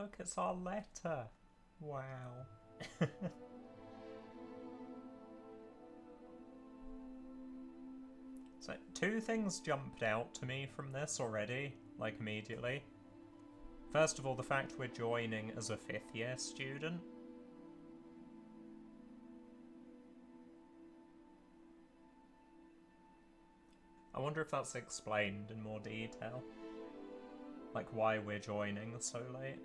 Look, it's our letter. Wow. So, two things jumped out to me from this already, like immediately. First of all, the fact we're joining as a 5th year student. I wonder if that's explained in more detail. Like why we're joining so late.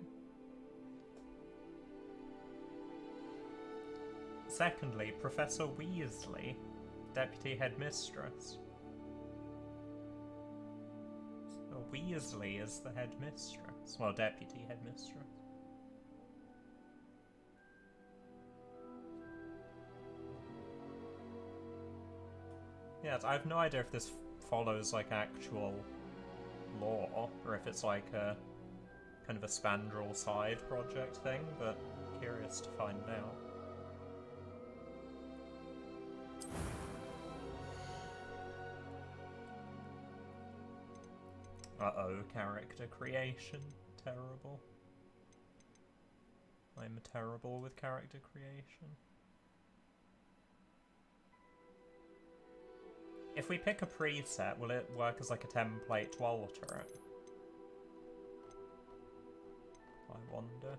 Secondly, Professor Weasley, Deputy Headmistress. So Weasley is the Headmistress. Well, Deputy Headmistress. Yeah, I have no idea if this follows like actual law, or if it's like a kind of a spandrel side project thing, but curious to find out. Uh-oh, character creation. Terrible. I'm terrible with character creation. If we pick a preset, will it work as like a template to alter it? I wonder.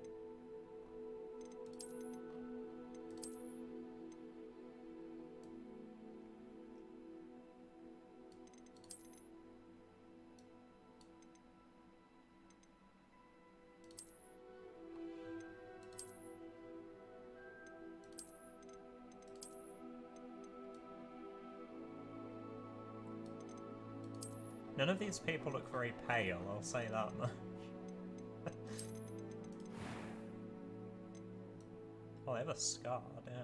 None of these people look very pale, I'll say that much. Oh, they have a scar, damn.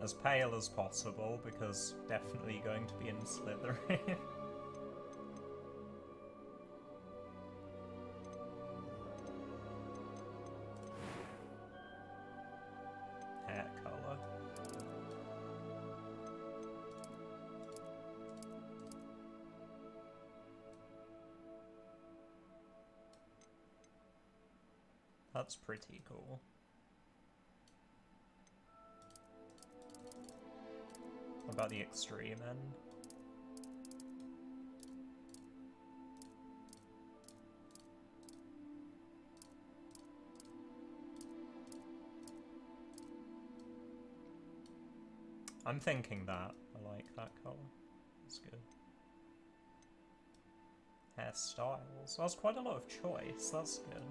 As pale as possible, because definitely going to be in Slytherin. Hair colour. That's pretty cool. What about the extreme end? I'm thinking that. I like that colour. That's good. Hairstyles. That's quite a lot of choice. That's good.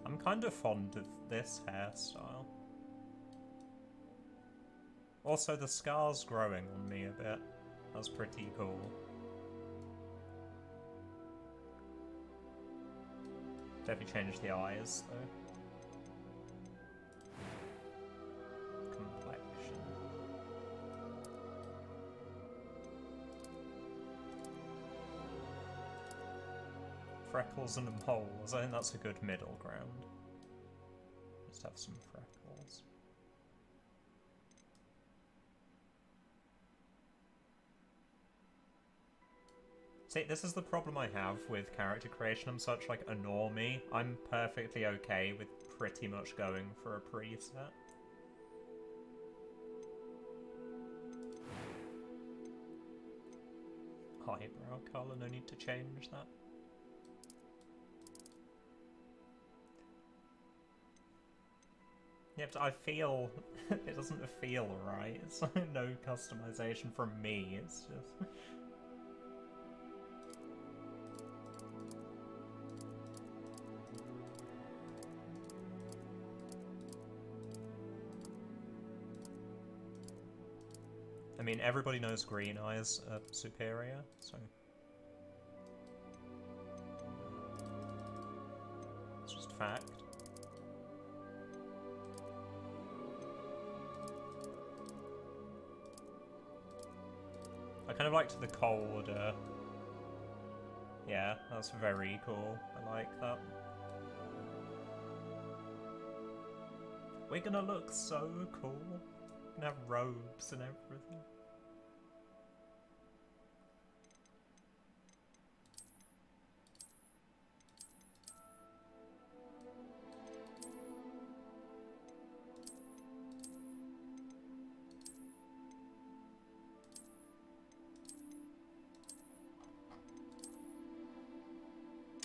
I'm kind of fond of this hairstyle. Also, the scar's growing on me a bit. That's pretty cool. Definitely change the eyes, though. Complexion. Freckles and moles. I think that's a good middle ground. Just have some freckles. See, this is the problem I have with character creation. I'm such like a normie. I'm perfectly okay with pretty much going for a preset. Eyebrow colour, no need to change that. Yeah, but I feel... it doesn't feel right. It's no customization from me, it's just... I mean, everybody knows green eyes are superior, so... it's just fact. I kind of liked the colder Yeah, that's very cool. I like that. We're gonna look so cool. We're gonna have robes and everything.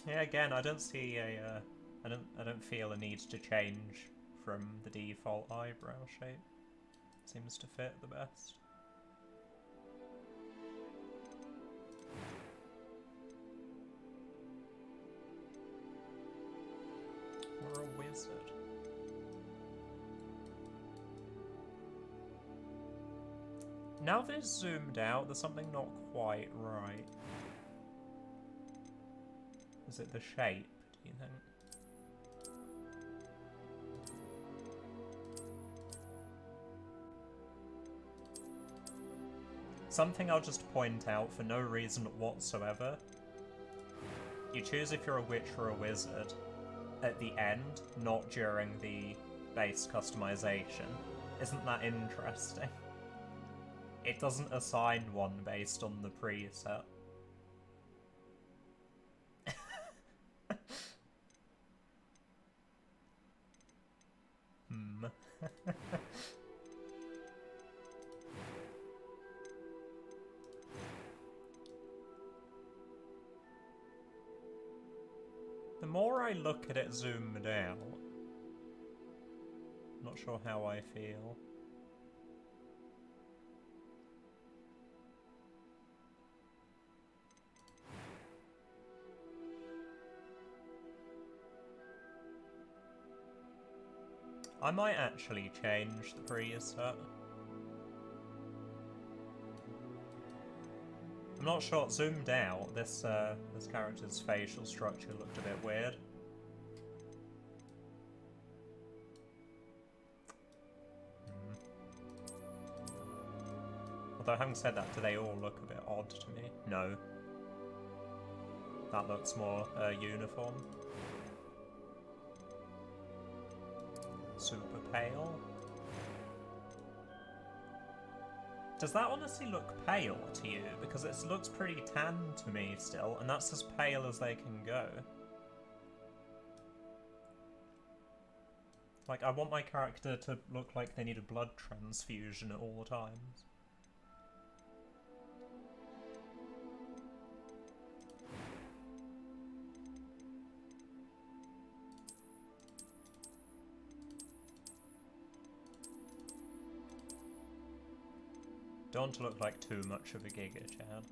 Yeah, again, I don't see a, I don't feel a need to change from the default eyebrow shape. Seems to fit the best. We're a wizard. Now that it's zoomed out, there's something not quite right. Is it the shape, do you think? Something I'll just point out for no reason whatsoever. You choose if you're a witch or a wizard at the end, not during the base customization. Isn't that interesting? It doesn't assign one based on the preset. The more I look at it zoomed out, I'm not sure how I feel. I might actually change the preset. I'm not sure. Zoomed out, this this character's facial structure looked a bit weird. Although having said that, do they all look a bit odd to me? No. That looks more uniform. Super pale. Does that honestly look pale to you? Because it looks pretty tan to me still, and that's as pale as they can go. Like, I want my character to look like they need a blood transfusion at all times. Don't want to look like too much of a Giga Chad.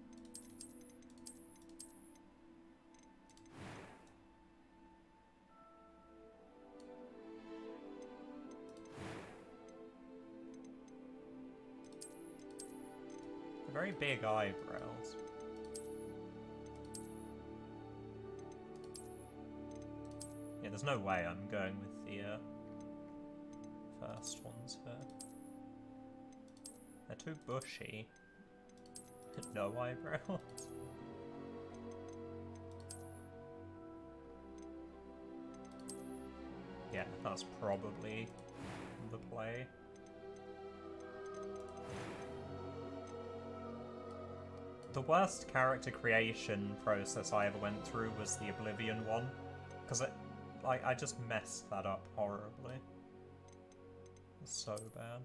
Very big eyebrows. Yeah, there's no way I'm going with the first ones here. They're too bushy. No eyebrows. Yeah, that's probably the play. The worst character creation process I ever went through was the Oblivion one, because I just messed that up horribly. It was so bad.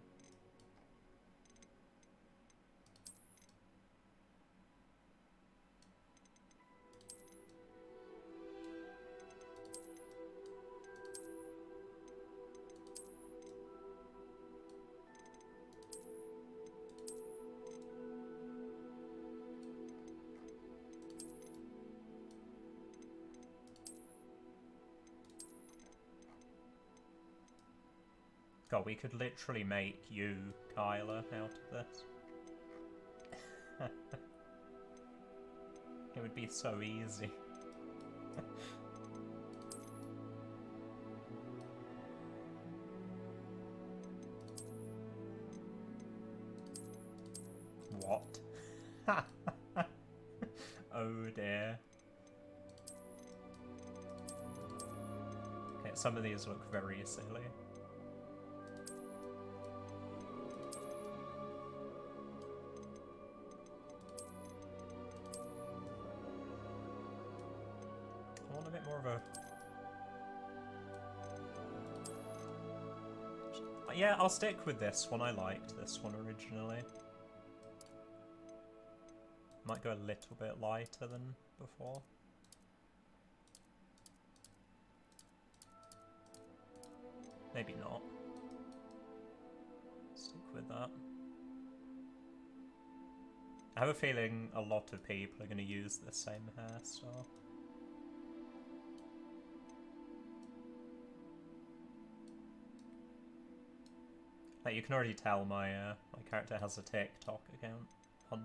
God, we could literally make you, Kyla, out of this. It would be so easy. What? Oh dear. some of these look very silly. I want a bit more of a... Yeah, I'll stick with this one. I liked this one originally. Might go a little bit lighter than before. Maybe not. Stick with that. I have a feeling a lot of people are going to use the same hairstyle. Like, you can already tell my my character has a TikTok account, 100%.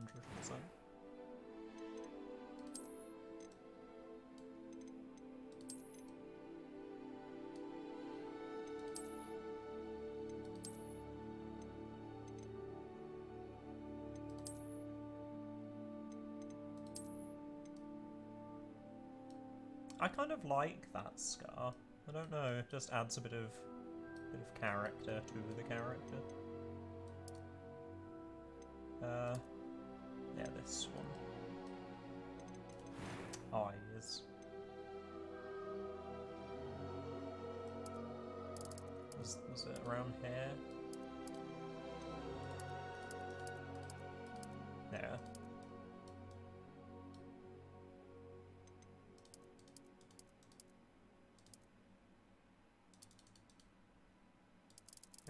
I kind of like that scar. I don't know, it just adds a bit of character to the character. Yeah, this one. Eyes. Was it around here? There.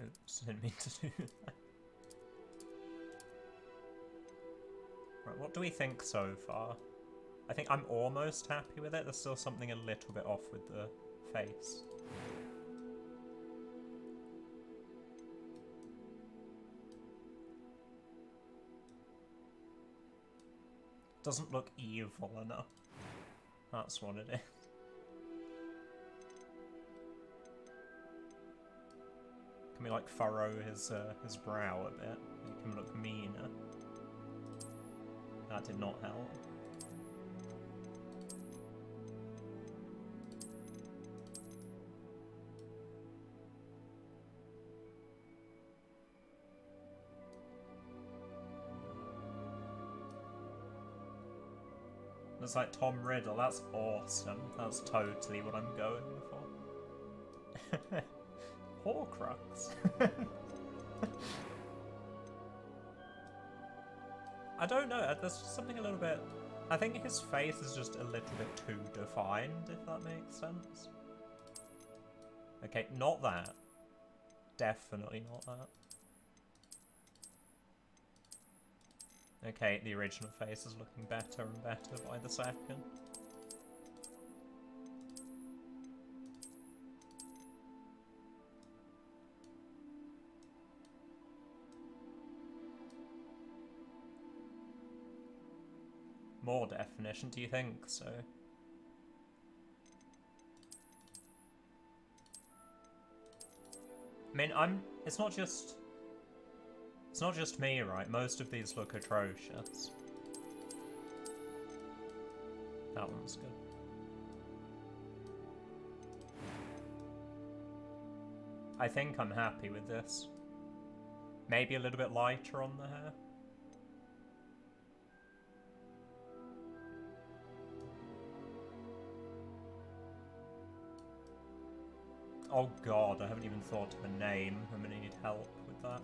Oops, didn't mean to do that. Right, what do we think so far? I think I'm almost happy with it. There's still something a little bit off with the face. Doesn't look evil enough. That's what it is. Can we like furrow his brow a bit, make him look meaner? That did not help. It's like Tom Riddle, that's awesome. That's totally what I'm going for. Horcrux. I don't know, there's just something a little bit... I think his face is just a little bit too defined, if that makes sense. Okay, not that. Definitely not that. Okay, the original face is looking better and better by the second. More definition, do you think so? I mean, it's not just me, right? Most of these look atrocious. That one's good. I think I'm happy with this. Maybe a little bit lighter on the hair. Oh god, I haven't even thought of a name. I'm gonna need help with that.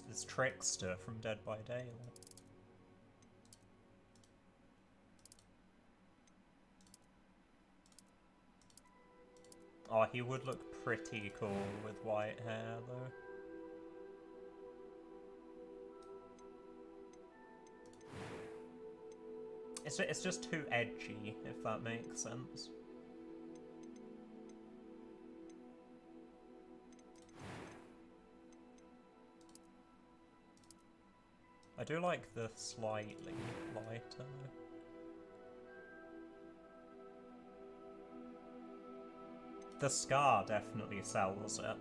It's Trickster from Dead by Daylight. Oh, he would look pretty cool with white hair, though. It's just too edgy, if that makes sense. I do like the slightly lighter. The scar definitely sells it.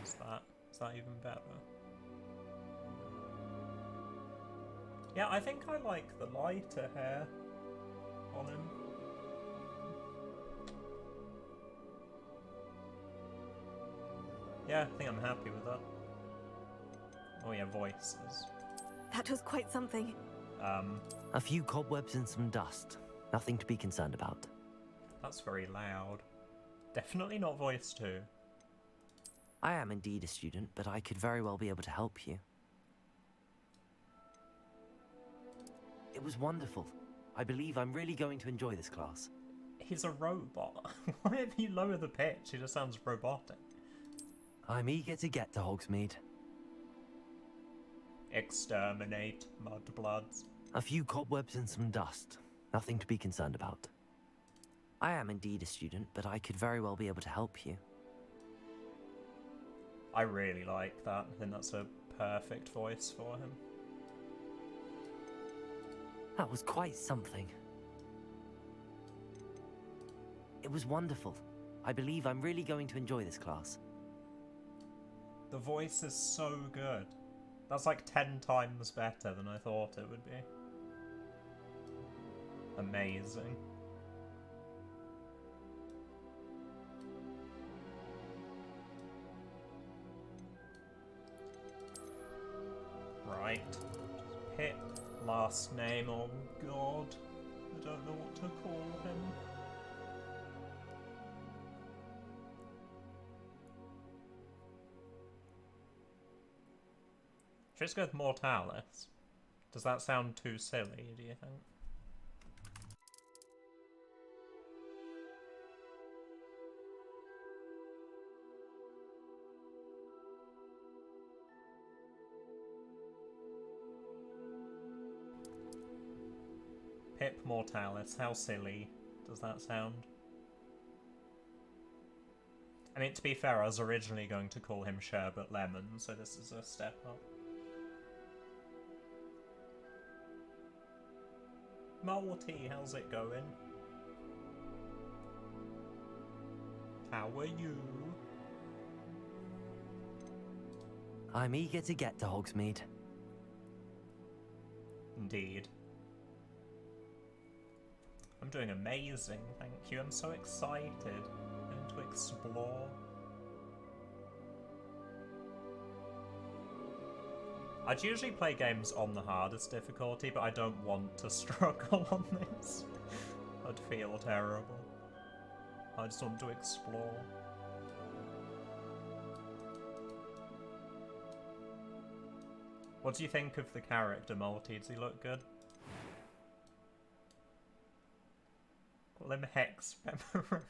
Is that even better? Yeah, I think I like the lighter hair on him. Yeah, I think I'm happy with that. Oh yeah, voices. That was quite something. A few cobwebs and some dust. Nothing to be concerned about. That's very loud. Definitely not voice 2. I am indeed a student, but I could very well be able to help you. It was wonderful. I believe I'm really going to enjoy this class. He's a robot. Why have you lowered the pitch? He just sounds robotic. I'm eager to get to Hogsmeade. Exterminate mudbloods. A few cobwebs and some dust. Nothing to be concerned about. I am indeed a student, but I could very well be able to help you. I really like that. I think that's a perfect voice for him. That was quite something. It was wonderful. I believe I'm really going to enjoy this class. The voice is so good. That's like 10 times better than I thought it would be. Amazing. Right. Pip. Last name. Oh god. I don't know what to call him. Should I just go with Mortalis? Does that sound too silly, do you think? Pip Mortalis, how silly does that sound? I mean, to be fair, I was originally going to call him Sherbet Lemon, so this is a step up. Morty, how's it going? How are you? I'm eager to get to Hogsmeade. Indeed. I'm doing amazing, thank you. I'm so excited and to explore. I'd usually play games on the hardest difficulty, but I don't want to struggle on this. I'd feel terrible. I just want to explore. What do you think of the character, Multi? Does he look good? Call him Hex Pepperonis.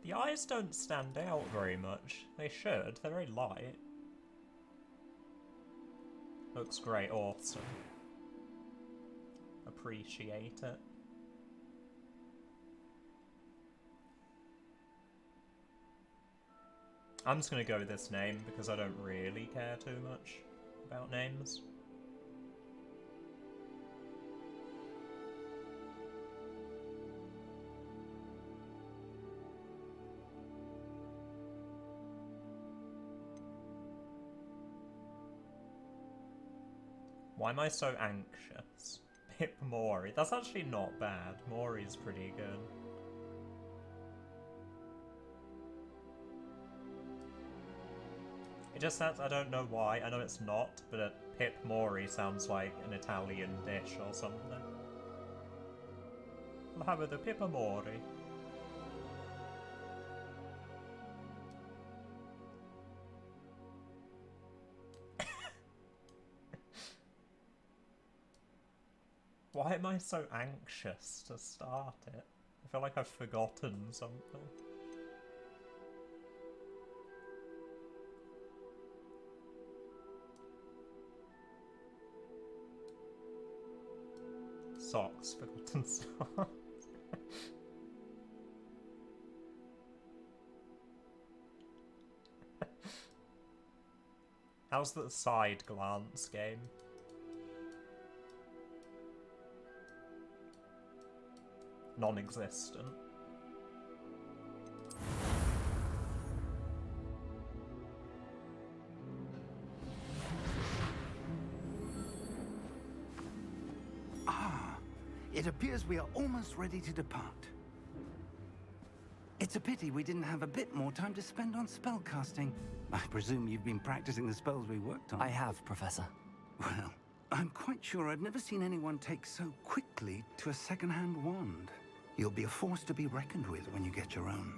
The eyes don't stand out very much. They should. They're very light. Looks great. Awesome. Appreciate it. I'm just going to go with this name because I don't really care too much about names. Why am I so anxious? Pip Mori. That's actually not bad. Mori's pretty good. It just sounds, I don't know why, I know it's not, but Pip Mori sounds like an Italian dish or something. I'll have the Pip Mori. Why am I so anxious to start it? I feel like I've forgotten something. Socks, forgotten socks. How's the side glance game? non-existent. It appears we are almost ready to depart. It's a pity we didn't have a bit more time to spend on spellcasting. I presume you've been practicing the spells we worked on. I have, Professor. Well, I'm quite sure I've never seen anyone take so quickly to a second-hand wand. You'll be a force to be reckoned with when you get your own.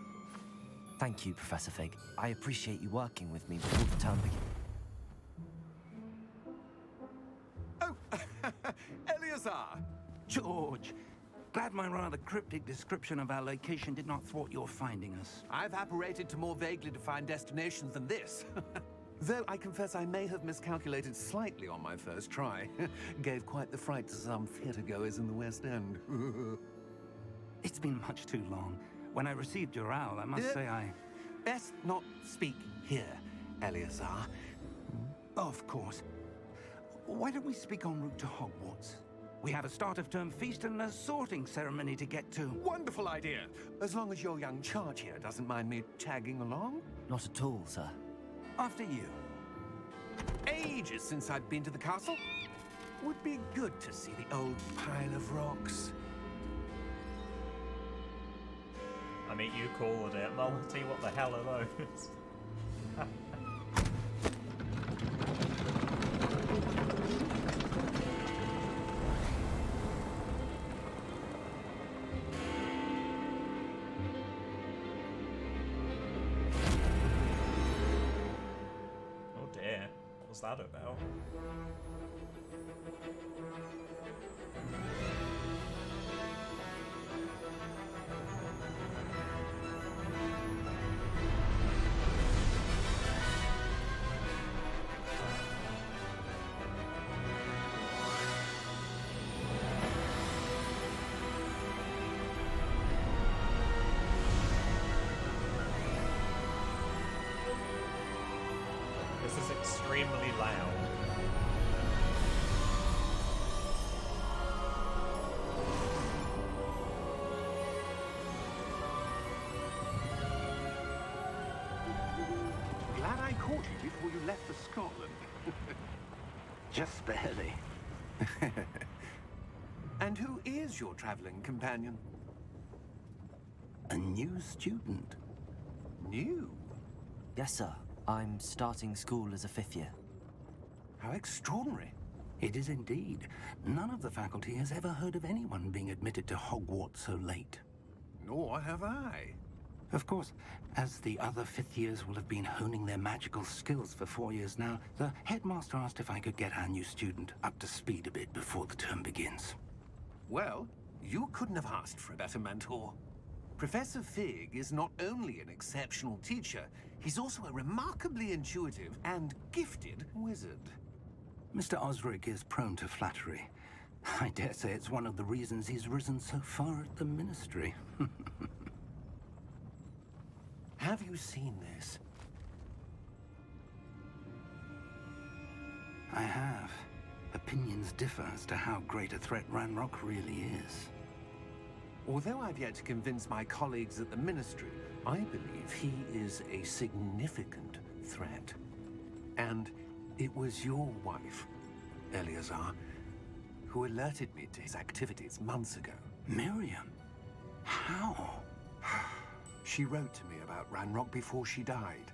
Thank you, Professor Fig. I appreciate you working with me before the term begins. Oh, Eleazar! George! Glad my rather cryptic description of our location did not thwart your finding us. I've apparated to more vaguely defined destinations than this. Though I confess I may have miscalculated slightly on my first try. Gave quite the fright to some theatergoers in the West End. It's been much too long. When I received your owl, I must say I... Best not speak here, Eleazar. Of course. Why don't we speak en route to Hogwarts? We have a start-of-term feast and a sorting ceremony to get to. Wonderful idea! As long as your young charge here doesn't mind me tagging along. Not at all, sir. After you. Ages since I've been to the castle. Would be good to see the old pile of rocks. I mean, you called it. Melody, what the hell are those? Oh dear, what was that about? This is extremely loud. Glad I caught you before you left for Scotland. Just barely. And who is your traveling companion? A new student. New? Yes, sir. I'm starting school as a 5th year. How extraordinary. It is indeed. None of the faculty has ever heard of anyone being admitted to Hogwarts so late. Nor have I. Of course, as the other 5th years will have been honing their magical skills for 4 years now, the headmaster asked if I could get our new student up to speed a bit before the term begins. Well, you couldn't have asked for a better mentor. Professor Fig is not only an exceptional teacher, he's also a remarkably intuitive and gifted wizard. Mr. Osric is prone to flattery. I dare say it's one of the reasons he's risen so far at the Ministry. Have you seen this? I have. Opinions differ as to how great a threat Ranrock really is. Although I've yet to convince my colleagues at the Ministry, I believe he is a significant threat. And it was your wife, Eleazar, who alerted me to his activities months ago. Miriam? How? She wrote to me about Ranrock before she died,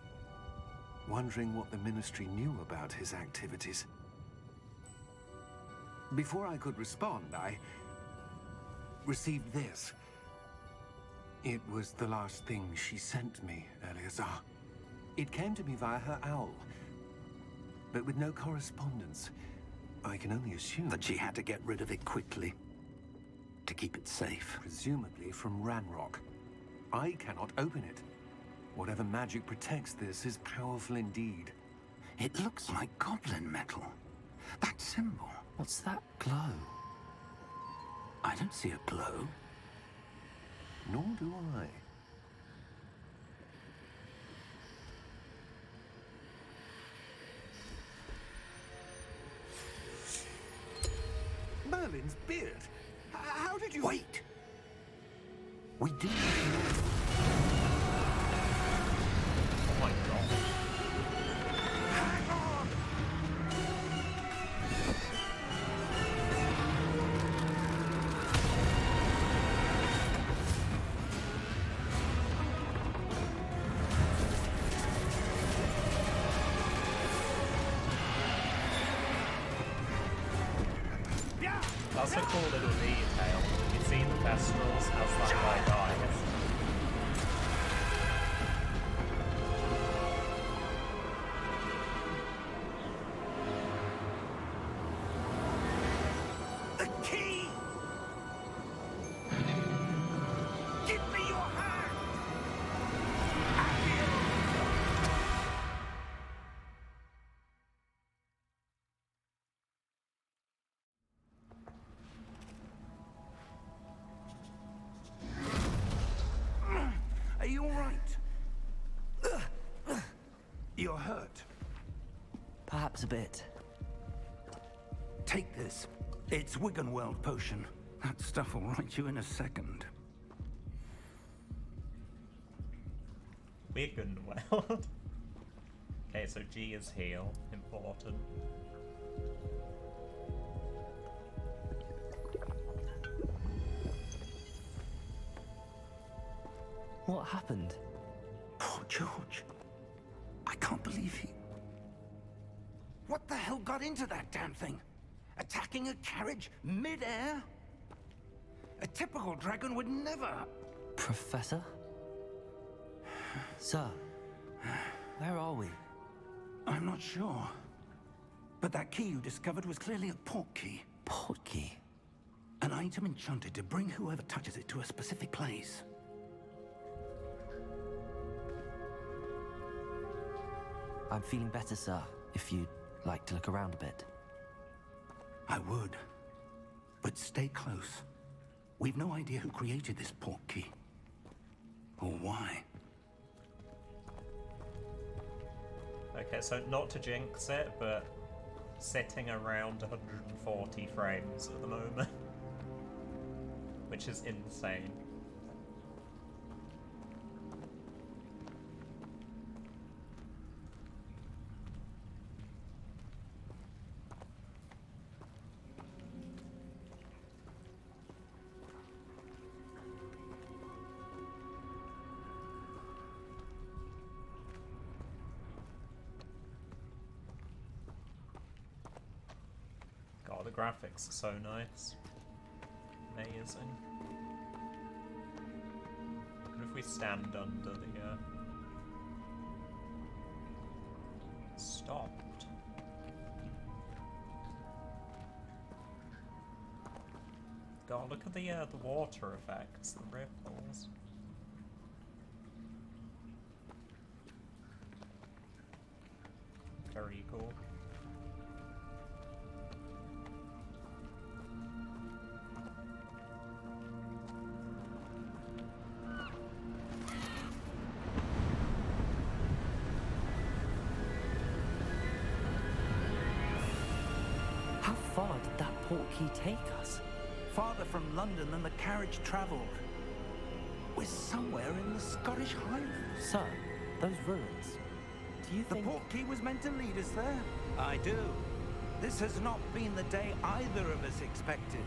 wondering what the Ministry knew about his activities. Before I could respond, I received this. It was the last thing she sent me, Eleazar. It came to me via her owl, but with no correspondence. I can only assume That she had to get rid of it quickly. To keep it safe. presumably from Ranrock. I cannot open it. Whatever magic protects this is powerful indeed. It looks like goblin metal. That symbol. What's that glow? I don't see a glow. Nor do I. Merlin's beard. How did you... Wait! We do need to know. Oh my god. Hang on! That's a cool little detail. You've seen the Thestrals as that guy dies. The key! Give me your hand! Are you all right? You're hurt. Perhaps a bit. Take this. It's Wiggenweld potion. That stuff will right you in a second. Wiggenweld. Okay, so G is heal. Important. What happened? Poor George. I can't believe he... What the hell got into that damn thing? Attacking a carriage mid-air? A typical dragon would never... Professor? Sir, where are we? I'm not sure. But that key you discovered was clearly a port key. Port key? An item enchanted to bring whoever touches it to a specific place. I'm feeling better, sir, if you'd like to look around a bit. I would. But stay close. We've no idea who created this port key. Or why. Okay, so not to jinx it, but sitting around 140 frames at the moment. Which is insane. God, the graphics are so nice. Amazing. What if we stand under the, stopped? God, look at the water effects, the ripples. Very cool. How far did that port key take us? Farther from London than the carriage travelled. We're somewhere in the Scottish Highlands. Sir, those ruins. Do you The think... port key was meant to lead us there? I do. This has not been the day either of us expected.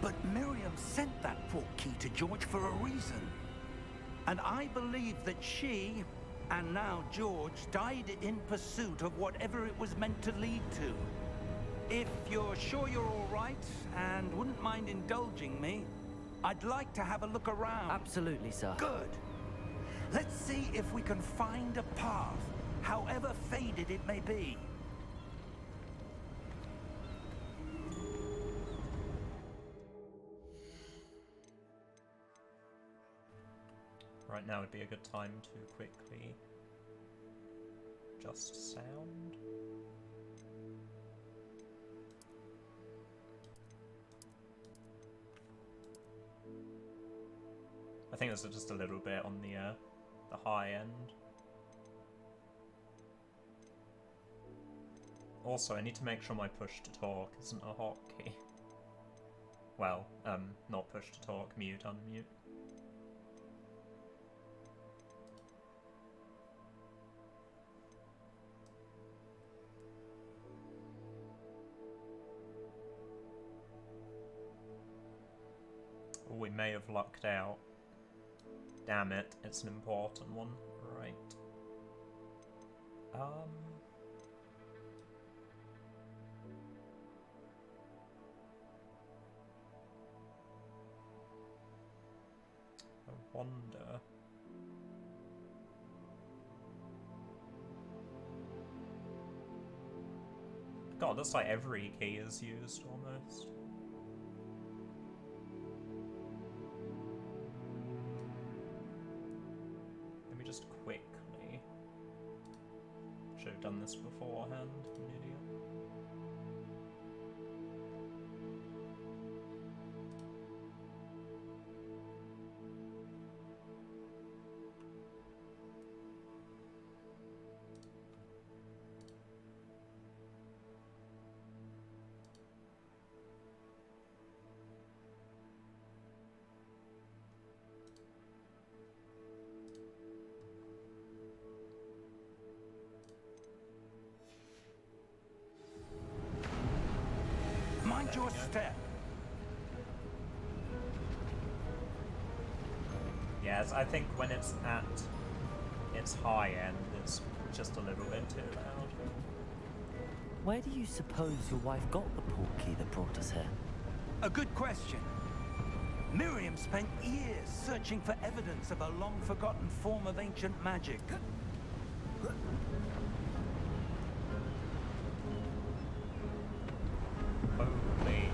But Miriam sent that port key to George for a reason. And I believe that she, and now George, died in pursuit of whatever it was meant to lead to. If you're sure you're all right, and wouldn't mind indulging me, I'd like to have a look around. Absolutely, sir. Good. Let's see if we can find a path, however faded it may be. Right now would be a good time to quickly adjust sound. I think this is just a little bit on the high end. Also, I need to make sure my push to talk isn't a hotkey. Well, not push to talk, mute, unmute. may have lucked out. Damn it, it's an important one. Right. I wonder... God, that's like every key is used, almost. Let me just quickly... Should have done this beforehand, I'm an idiot. Mind your step. Yes, I think when it's at its high end, it's just a little bit too loud. Where do you suppose your wife got the portkey that brought us here? A good question. Miriam spent years searching for evidence of a long-forgotten form of ancient magic. Holy.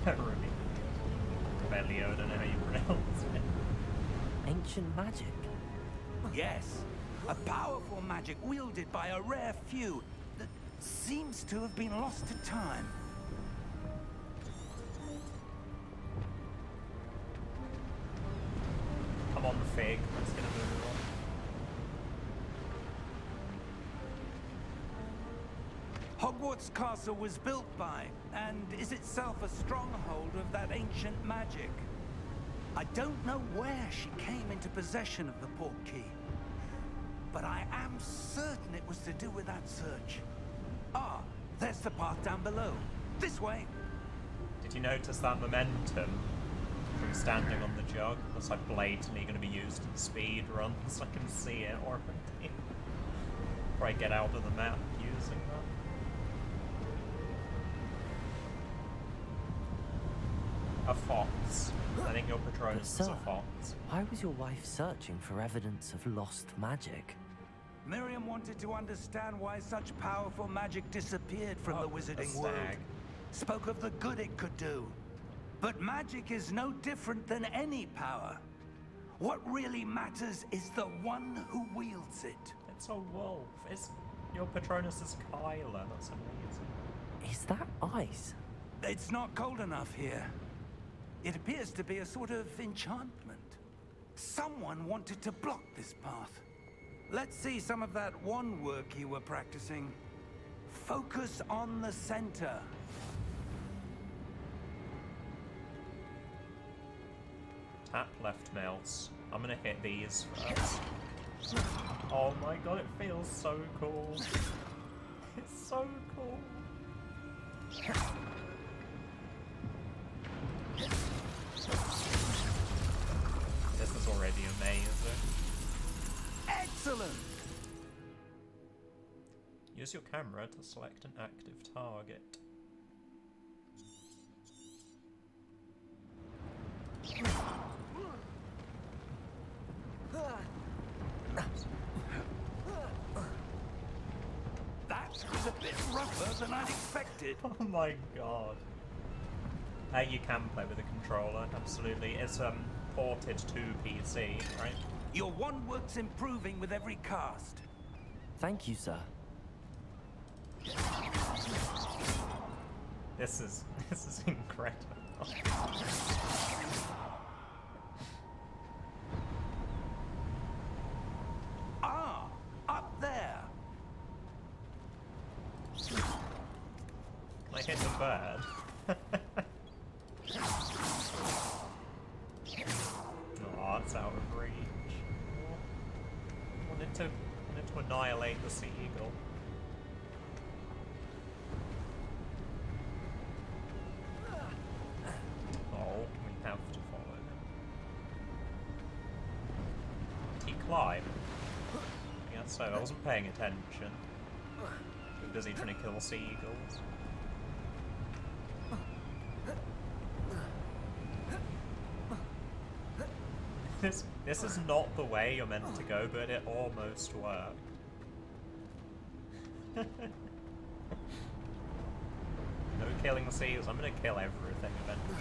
Ruby. Belio, I don't know how you pronounce it. Ancient magic? Yes, a powerful magic wielded by a rare few that seems to have been lost to time. Come on, Fig. Let's get a move on. Hogwarts Castle was built by, and is itself a stronghold of that ancient magic. I don't know where she came into possession of the portkey, but I am certain it was to do with that search. Ah, there's the path down below. This way. Did you notice that momentum from standing on the jug? That's like blatantly going to be used in speed runs. I can see it already. Probably get out of the map using that. A fox. I think your Patronus is a fox. Why was your wife searching for evidence of lost magic? Miriam wanted to understand why such powerful magic disappeared from the wizarding world. Spoke of the good it could do. But magic is no different than any power. What really matters is the one who wields it. It's a wolf. Your Patronus is Kyla. That's amazing. Is that ice? It's not cold enough here. It appears to be a sort of enchantment. Someone wanted to block this path. Let's see some of that wand work you were practicing. Focus on the center. Tap left mouse. I'm gonna hit these first. Oh my god, it feels so cool. It's so cool. This is already amazing. Excellent! Use your camera to select an active target. That was a bit rougher than I'd expected. Oh my god. You can play with a controller, absolutely. It's ported to PC, right? Your wand work's improving with every cast. Thank you, sir. This is incredible. Ah, up there. I hit the bird. Oh, it's out of reach. Wanted to annihilate the seagull. climb? I guess so. I wasn't paying attention. Too busy trying to kill seagulls. This is not the way you're meant to go, but it almost worked. No killing the seals. I'm gonna kill everything eventually.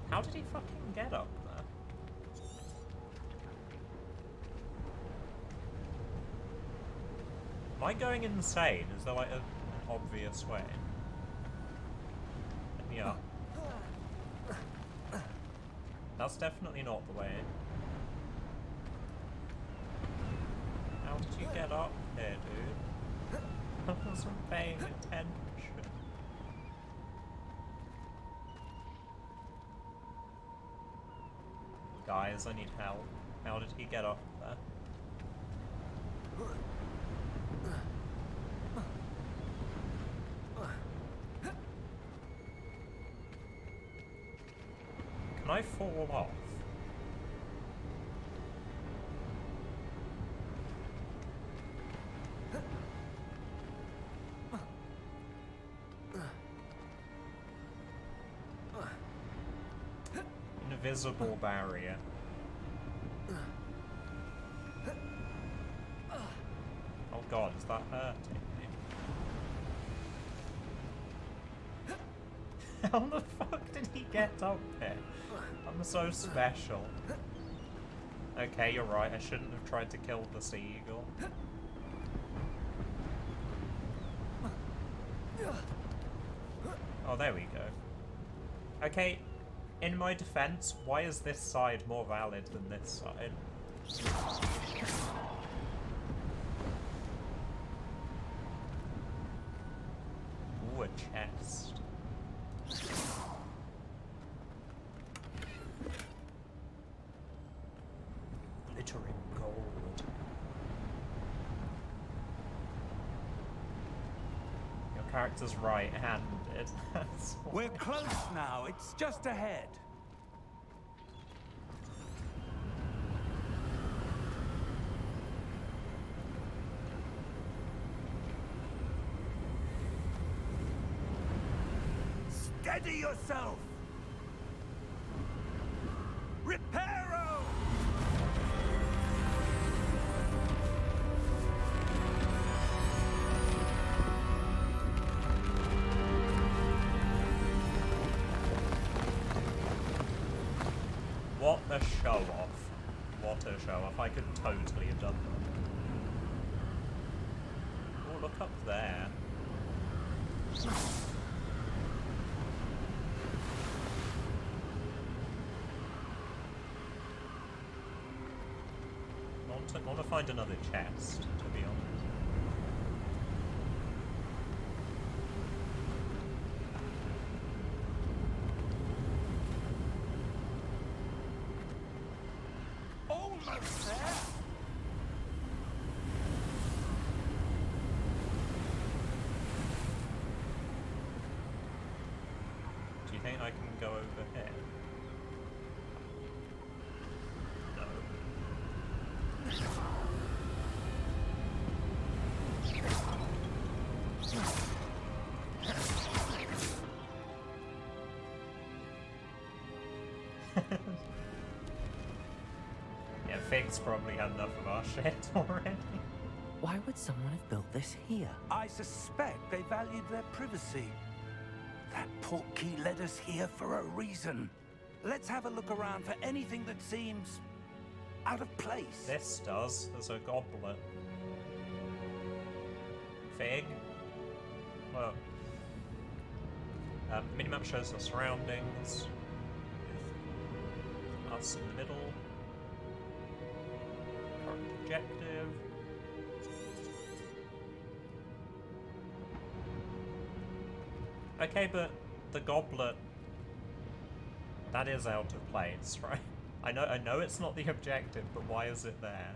How did he fucking get up there? Am I going insane? Is there like an obvious way? Yeah. That's definitely not the way. How did you get up here, dude? I wasn't paying attention. Guys, I need help. How did he get up there? Can I fall off? Invisible barrier. Oh god, is that hurting me? How the fuck did he get up here? I'm so special. Okay, you're right, I shouldn't have tried to kill the seagull. Oh, there we go. Okay, in my defense, why is this side more valid than this side? Ooh, a chest. Glittering gold. Your character's right-handed. That's We're close now. It's just ahead. Steady yourself! Reparo! What a show-off. What a show-off. I could totally have done that. Oh, look up there. I want to find another chest, to be honest. Almost there! Do you think I can go over here? No. Yeah, Fig's probably had enough of our shit already. Why would someone have built this here? I suspect they valued their privacy. That portkey led us here for a reason. Let's have a look around for anything that seems out of place. This does. There's a goblet. Fig. Well, minimap shows the surroundings. With us in the middle. Current objective. Okay, but the goblet, that is out of place, right? I know it's not the objective, but why is it there?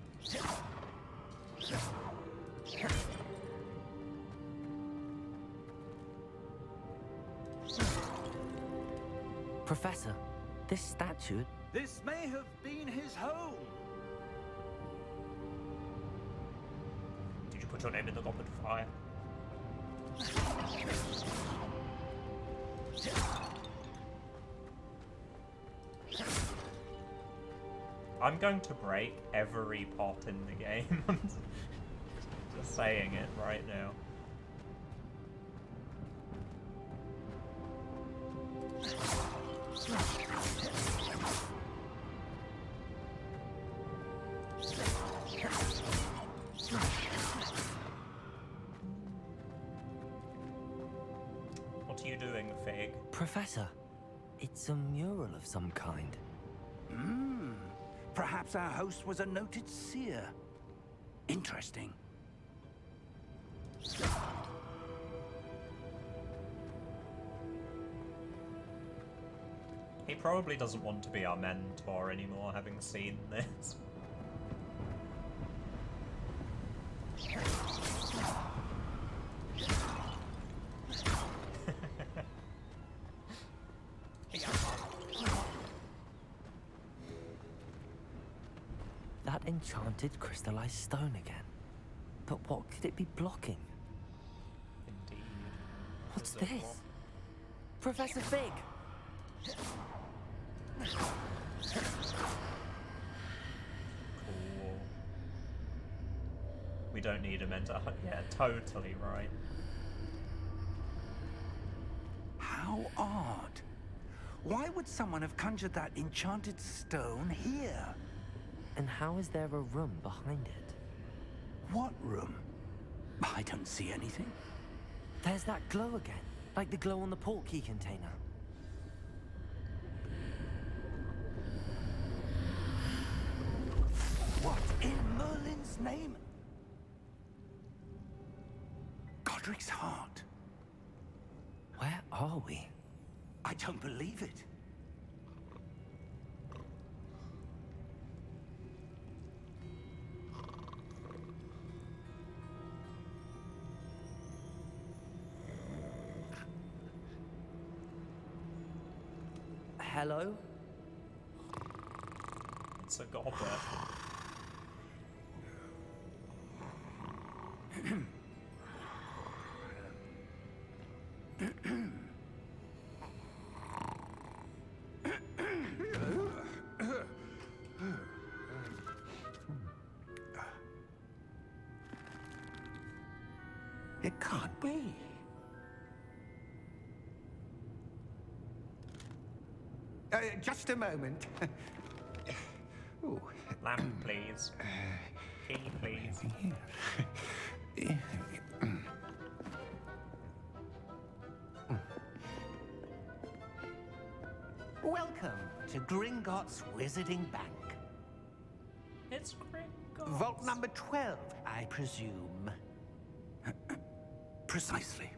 Professor, this statue, This may have been his home. Did you put your name in the goblet of fire? I'm going to break every pot in the game. I'm just saying it right now. What are you doing, Fig? Professor, it's a mural of some kind. Perhaps our host was a noted seer. Interesting. He probably doesn't want to be our mentor anymore, having seen this. That enchanted crystallized stone again. But what could it be blocking? Indeed. What's Is it this? what? Professor Fig! Cool. We don't need a mentor. Yeah, totally right. How odd. Why would someone have conjured that enchanted stone here? And how is there a room behind it? What room? I don't see anything. There's that glow again, like the glow on the portkey container. What in Merlin's name? Godric's heart. Where are we? I don't believe it. Hello? It's a goblet. It can't be. Just a moment. Ooh. Lamp, please. Key, please. Welcome to Gringotts Wizarding Bank. It's Gringotts. Vault number 12, I presume. Precisely.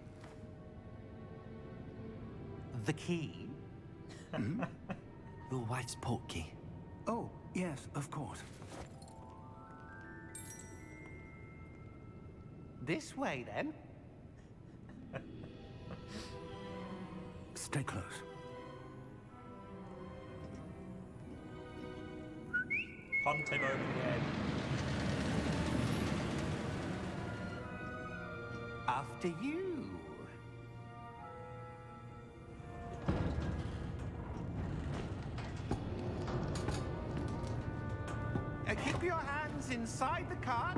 The key? Your wife's portkey. Oh, yes, of course. This way, then. Stay close. Punt him over the head. After you. Keep your hands inside the cart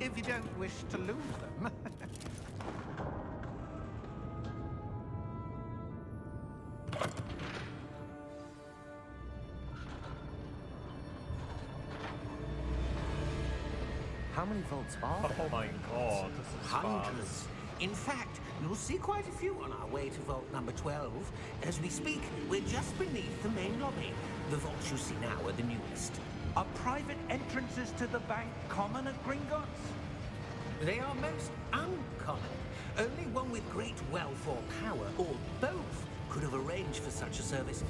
if you don't wish to lose them. How many vaults are there? Oh my god, this is Hundreds. fast. In fact, you'll see quite a few on our way to vault number 12. As we speak, we're just beneath the main lobby. The vaults you see now are the newest. Are private entrances to the bank common at Gringotts? They are most uncommon. Only one with great wealth or power, or both, could have arranged for such a service.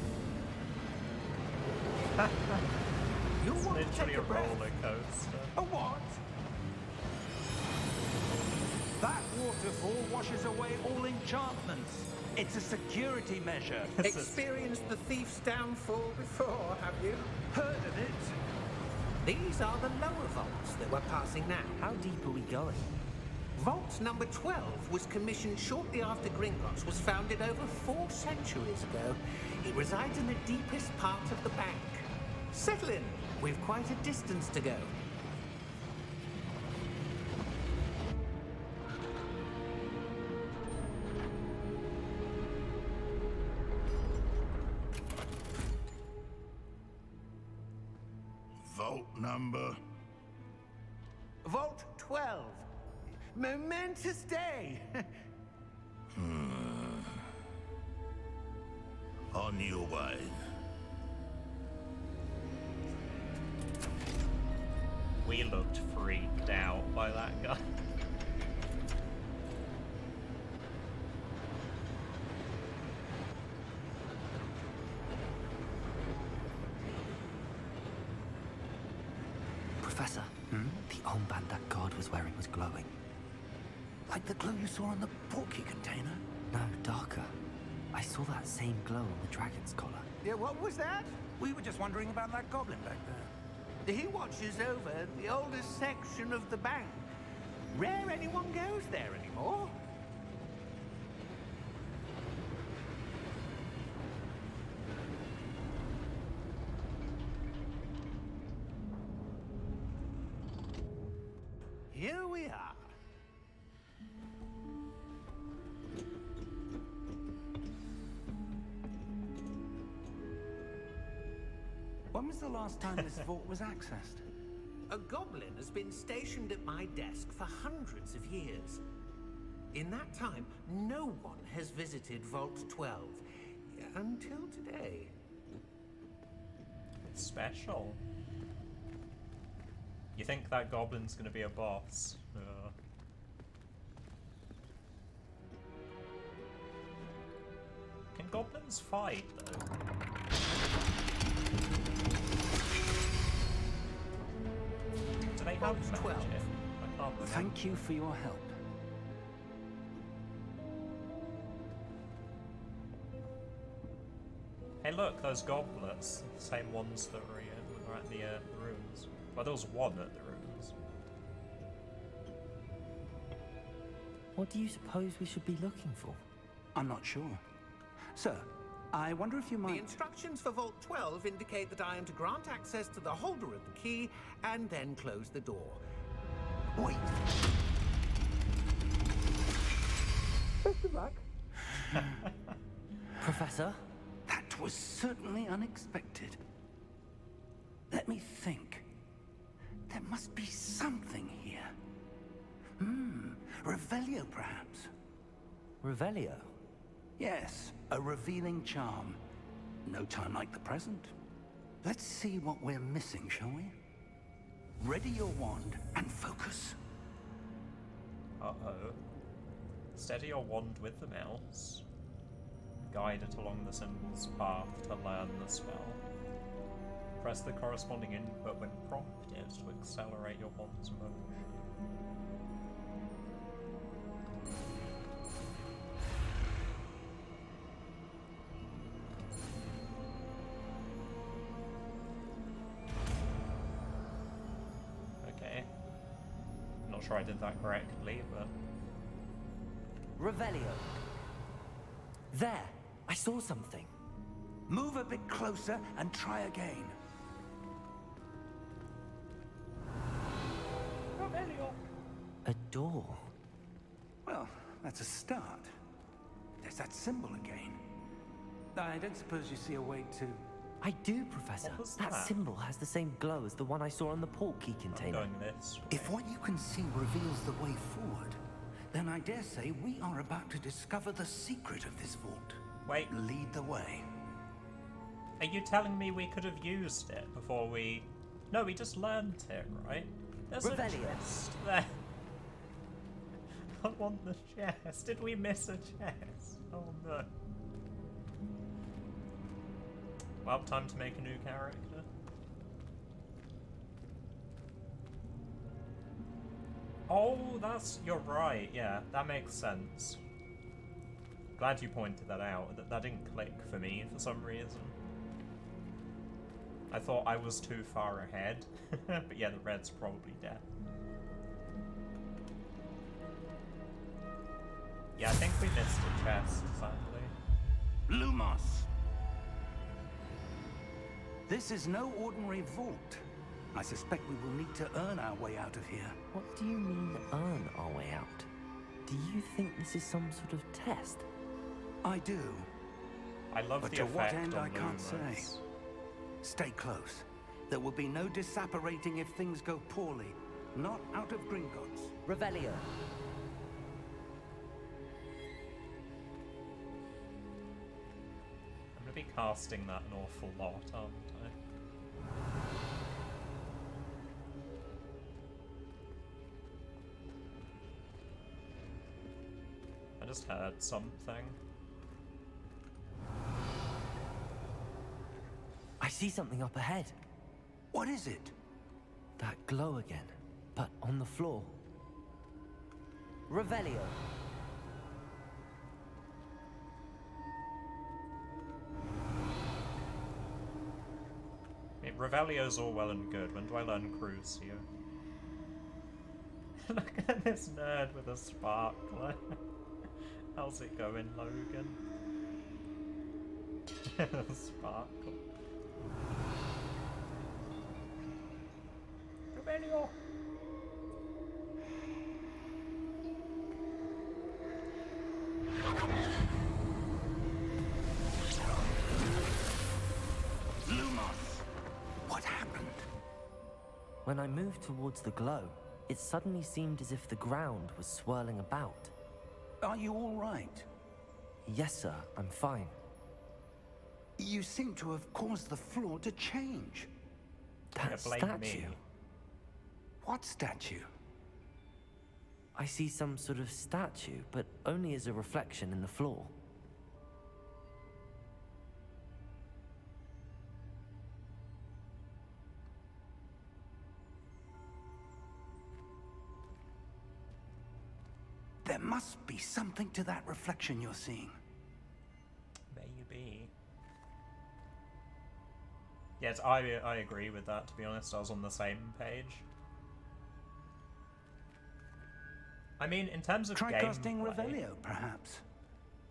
You'll want to Literally take a a breath. roller coaster. A what? That waterfall washes away all enchantments. It's a security measure. This is- Experienced the thief's downfall before, have have you? Heard of it? These are the lower vaults that we're passing now. How deep are we going? Vault number 12 was commissioned shortly after Gringotts was founded over 4 centuries ago. It resides in the deepest part of the bank. Settle in. We've quite a distance to go. Vault number. Vault 12. Momentous day. On your way. We looked freaked out by that guy. Professor, the armband that guard was wearing was glowing. Like the glow you saw on the portkey container? No, darker. I saw that same glow on the dragon's collar. Yeah, what was that? We were just wondering about that goblin back there. He watches over the oldest section of the bank. Rare anyone goes there anymore. Here we are. When was the last time this vault was accessed? A goblin has been stationed at my desk for hundreds of years. In that time, no one has visited Vault 12 until today. It's special. You think that goblin's gonna be a boss? Can goblins fight though? Do they have magic? 12. I can't remember. Thank you for your help. Hey look, those goblets. The same ones that were at the ruins. Well, there was one at the ruins. What do you suppose we should be looking for? I'm not sure. Sir, I wonder if you The might... instructions for Vault 12 indicate that I am to grant access to the holder of the key and then close the door. Wait! Best of luck. Professor? That was certainly unexpected. Let me think. There must be something here. Revelio, perhaps? Revelio? Yes, a revealing charm. No time like the present. Let's see what we're missing, shall we? Ready your wand and focus. Uh-oh. Steady your wand with the mouse. Guide it along the symbol's path to learn the spell. Press the corresponding input when prompted to accelerate your wand's motion. Okay. Not sure I did that correctly, but... Revelio. There! I saw something. Move a bit closer and try again. A door. Well, that's a start. There's that symbol again. I don't suppose you see a way to... I do, Professor. What was that that? symbol has the same glow as the one I saw on the portkey I'm container. going this way. If what you can see reveals the way forward, then I dare say we are about to discover the secret of this vault. Wait, Lead the way. are you telling me we could have used it before we... No, we just learned it, right? There's a Revelio. chest there. I want the chest. Did we miss a chest? Oh no. Well, time to make a new character. Oh, you're right, yeah, that makes sense. Glad you pointed that out. That didn't click for me for some reason. I thought I was too far ahead. But yeah, the red's probably dead. Yeah, I think we missed a chest, sadly. Lumos! This is no ordinary vault. I suspect we will need to earn our way out of here. What do you mean, earn our way out? Do you think this is some sort of test? I do. I love But the to what effect end, on I can't say. Lumos. Stay close. There will be no disapparating if things go poorly. Not out of Gringotts. Revelio. I'm gonna be casting that an awful lot, aren't I? I just heard something. I see something up ahead. What is it? That glow again, but on the floor. Revelio. I mean, Revelio's all well and good. When do I learn Crucio? Look at this nerd with a sparkler. How's it going, Logan? Sparkle. Revelio! Lumos! What happened? When I moved towards the glow, it suddenly seemed as if the ground was swirling about. Are you all right? Yes, sir, I'm fine. You seem to have caused the floor to change. That Yeah, blame statue. me. What statue? I see some sort of statue, but only as a reflection in the floor. There must be something to that reflection you're seeing. Maybe. Yes, I agree with that, to be honest. I was on the same page. I mean, in terms of Try casting gameplay, Revelio, perhaps.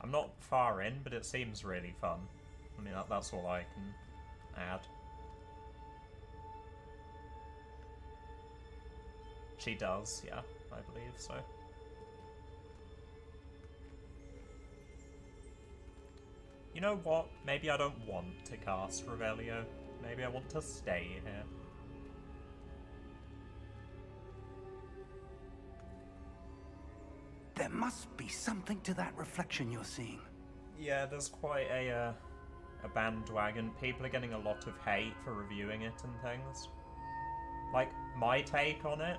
I'm not far in, but it seems really fun. I mean, that's all I can add. She does, yeah, I believe so. You know what? Maybe I don't want to cast Revelio. Maybe I want to stay here. There must be something to that reflection you're seeing. Yeah, there's quite a bandwagon. People are getting a lot of hate for reviewing it and things. Like, my take on it,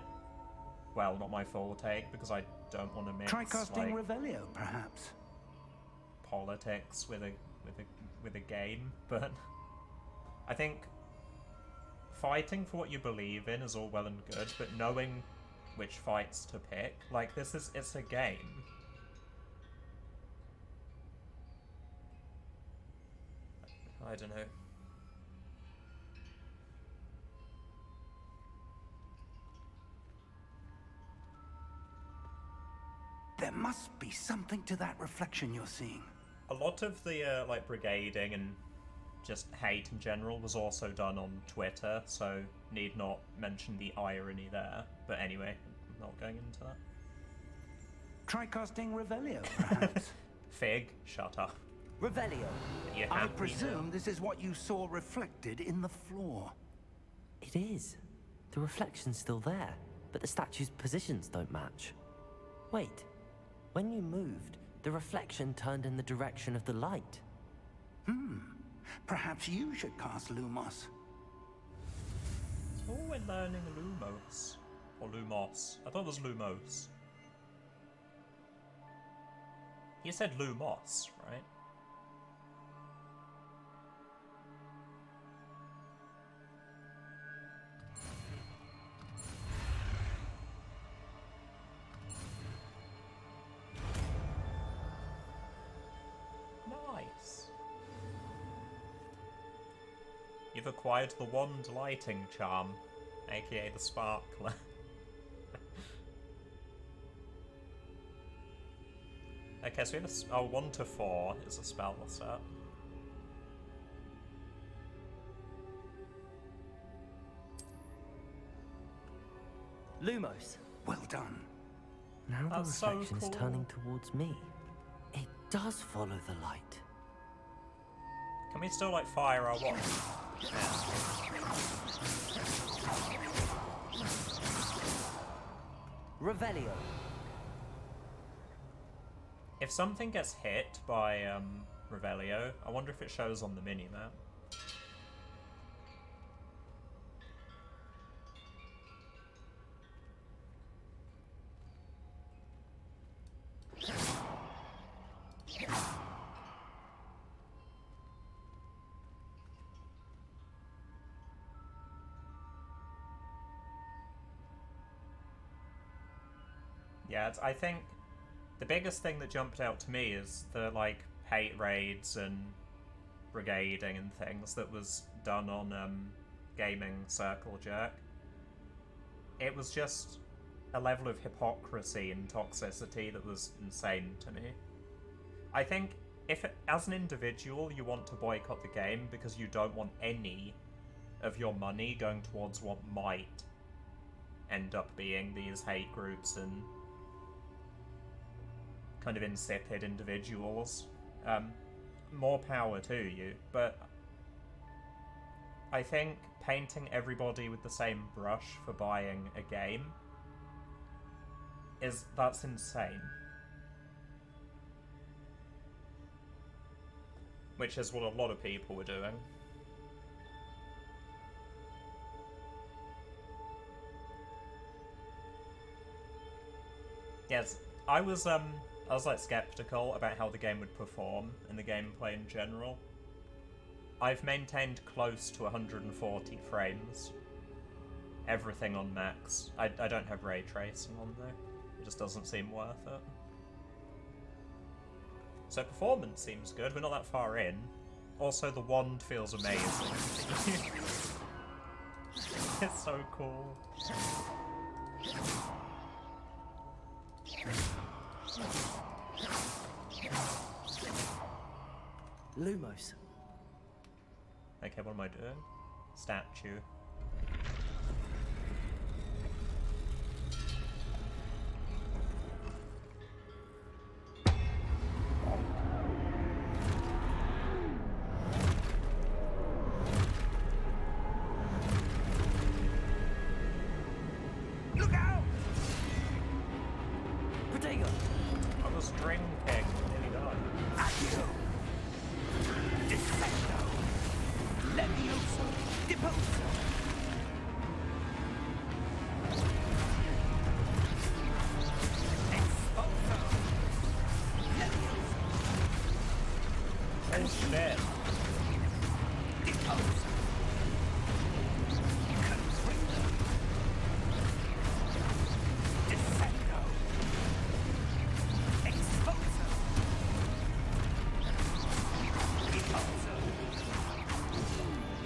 well, not my full take, because I don't want to mix, Try casting like, Revelio, perhaps. politics with a game, but I think fighting for what you believe in is all well and good, but knowing which fights to pick, like, it's a game. I don't know. There must be something to that reflection you're seeing. A lot of the like brigading and just hate in general was also done on Twitter, so need not mention the irony there. But anyway, I'm not going into that. Try casting Revelio, perhaps. Fig, shut up. Revelio. You I have me presume now. this is what you saw reflected in the floor. It is. The reflection's still there, but the statue's positions don't match. Wait, when you moved, the reflection turned in the direction of the light. Perhaps you should cast Lumos. Oh, we're learning Lumos. Or Lumos. I thought it was Lumos. You said Lumos, right? Nice. We've acquired the Wand Lighting Charm, aka the Sparkler. Okay, so we have a 1 to 4 is a spell set. Lumos. Well done. Now the That's so reflection cool. is turning towards me. It does follow the light. Can we still, like, fire our wand? Yeah. Revelio. If something gets hit by Revelio, I wonder if it shows on the minimap. Yeah, I think the biggest thing that jumped out to me is the, like, hate raids and brigading and things that was done on Gaming Circle Jerk. It was just a level of hypocrisy and toxicity that was insane to me. I think if, as an individual, you want to boycott the game because you don't want any of your money going towards what might end up being these hate groups and kind of insipid individuals, more power to you, but I think painting everybody with the same brush for buying a game that's insane. Which is what a lot of people were doing. Yes, I was like skeptical about how the game would perform and the gameplay in general. I've maintained close to 140 frames. Everything on max. I don't have ray tracing on there. It just doesn't seem worth it. So performance seems good, we're not that far in. Also the wand feels amazing. It's so cool. Lumos. Okay, what am I doing? Statue. Look out! Protego. I was drinking. Nearly died. Accio! Defendo! Levioso! Deposo! Exposo! Levioso! Oh shit. Deposo! Confringo! Defendo! Exposo! Deposo!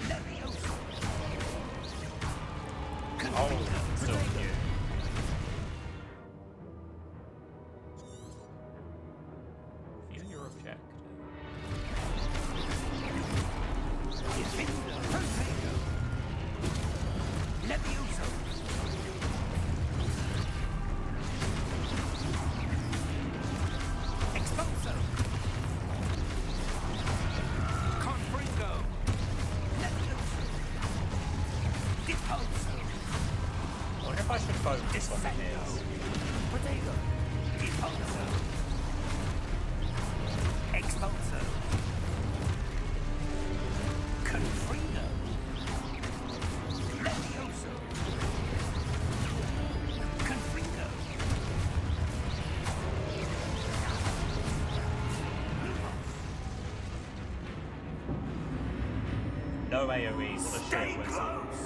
Levioso! Oh, still cute. Feel your objective. Defendo! Protego! Levioso! Exposo! Confringo! Levioso! Deposo! I wonder if I should focus on his. Protego. Deposo! Exposo! Confringo! Levioso! Confringo! No AoE, what a Stay shit wizard. close!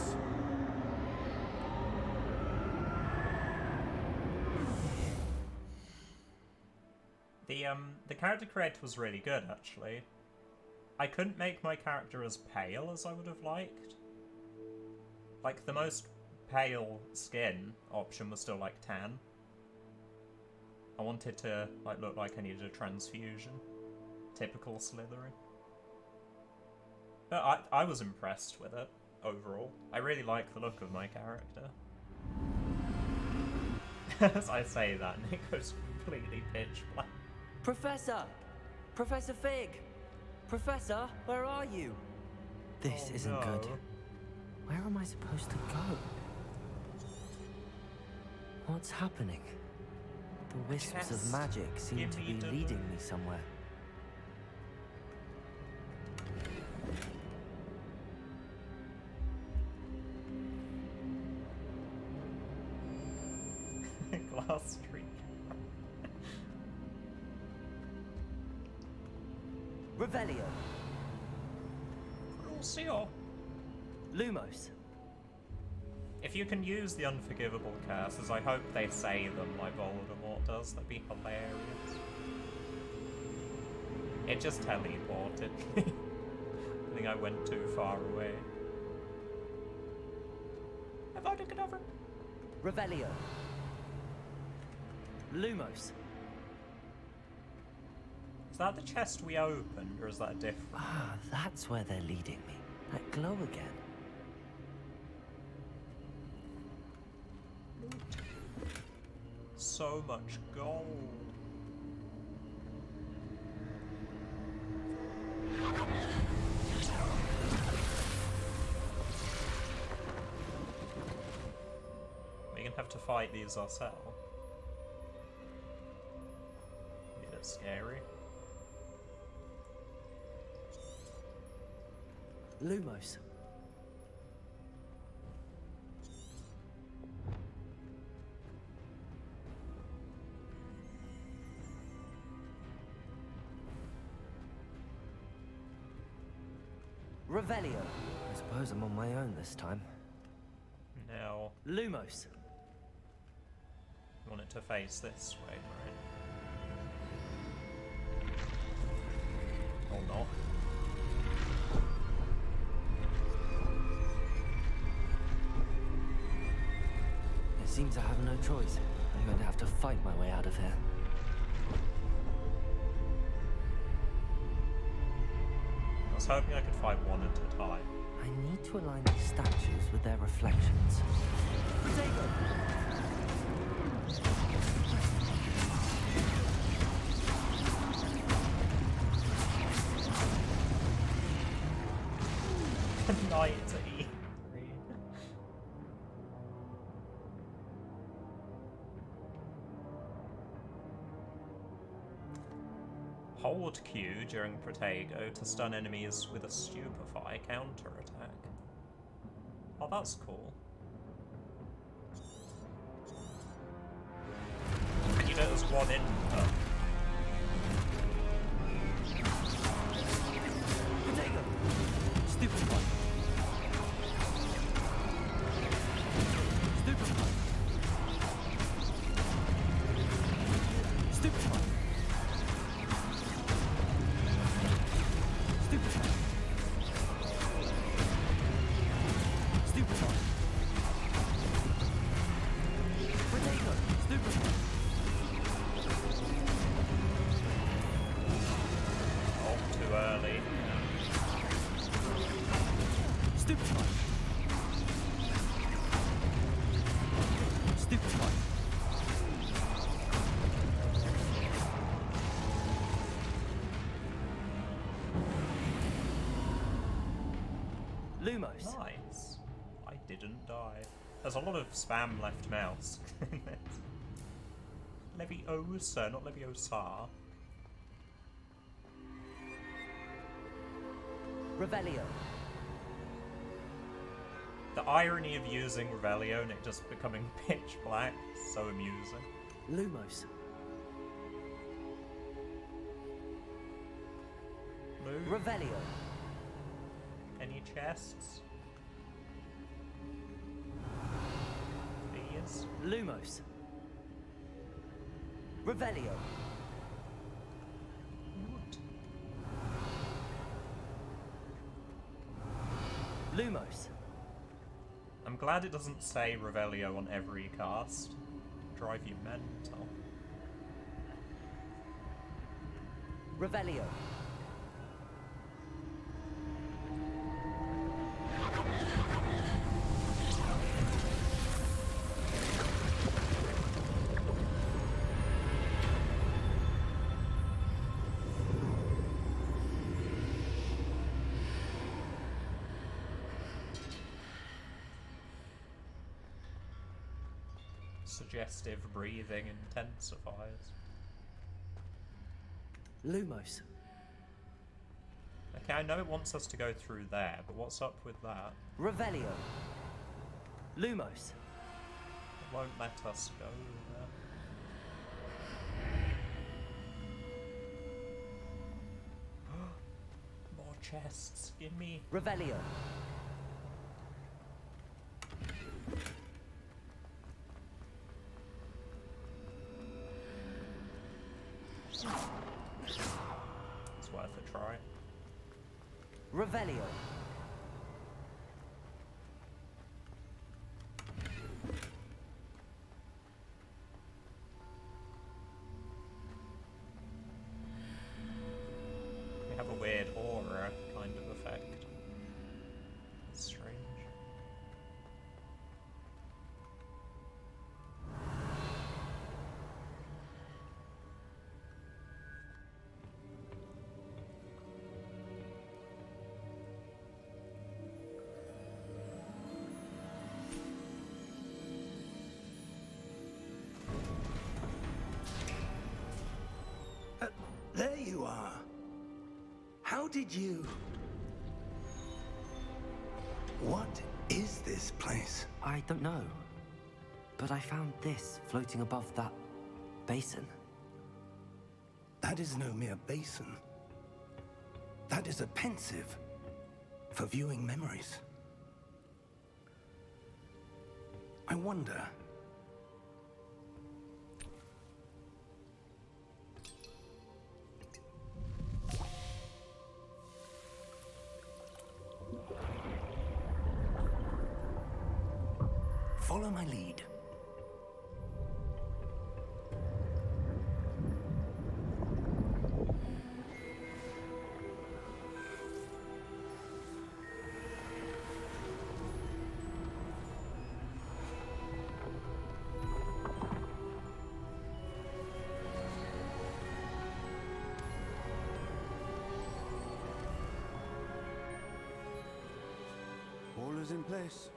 The character creator was really good, actually. I couldn't make my character as pale as I would have liked. Like, the most pale skin option was still, like, tan. I wanted to, like, look like I needed a transfusion. Typical Slytherin. But I was impressed with it, overall. I really like the look of my character. As I say that, and it goes completely pitch black. Professor! Professor Fig! Professor, where are you? This Oh, isn't good. no. Where am I supposed to go? What's happening? The wisps Chest. of magic seem Give to me be the- leading me somewhere. Glass street. Revelio! Crucio. Lumos! If you can use the unforgivable curses, I hope they say them like Voldemort does. That'd be hilarious. It just teleported. I think I went too far away. Avada-kedavra. Revelio! Lumos! Is that the chest we opened, or is that different? Ah, that's where they're leading me. That glow again. So much gold. We're gonna have to fight these ourselves. A bit scary. Lumos. Revelio. I suppose I'm on my own this time. Now, Lumos. I want it to face this way, right? Or not. It seems I have no choice. I'm going to have to fight my way out of here. I was hoping I could fight one at a time. I need to align these statues with their reflections. Protego! Knight to E3. Hold Q during Protego to stun enemies with a Stupefy counterattack. Oh, that's cool. You know, there's one input. Protego! Stupid one. Stupid one. Stupid one. Stupid one. Stupid one. Protego! Stupid one. Oh, too early. Stupid one. Stupid one. Lumos. Nice. I didn't die. There's a lot of spam left mouse in this. Leviosa, not Leviosa. Revelio. The irony of using Revelio and it just becoming pitch black is so amusing. Lumos. Move. Revelio. Any chests? Please. Lumos. Revelio. What? Lumos. I'm glad it doesn't say Revelio on every cast. Drive you mental. Revelio. Suggestive breathing intensifies. Lumos. Okay, I know it wants us to go through there, but what's up with that? Revelio. Lumos. It won't let us go there. More chests, gimme. Revelio. It's worth a try. Revelio. We have a weird aura kind of effect. It's strange. There you are. How did you... What is this place? I don't know. But I found this floating above that basin. That is no mere basin. That is a pensive for viewing memories. I wonder... Follow my lead. All is in place.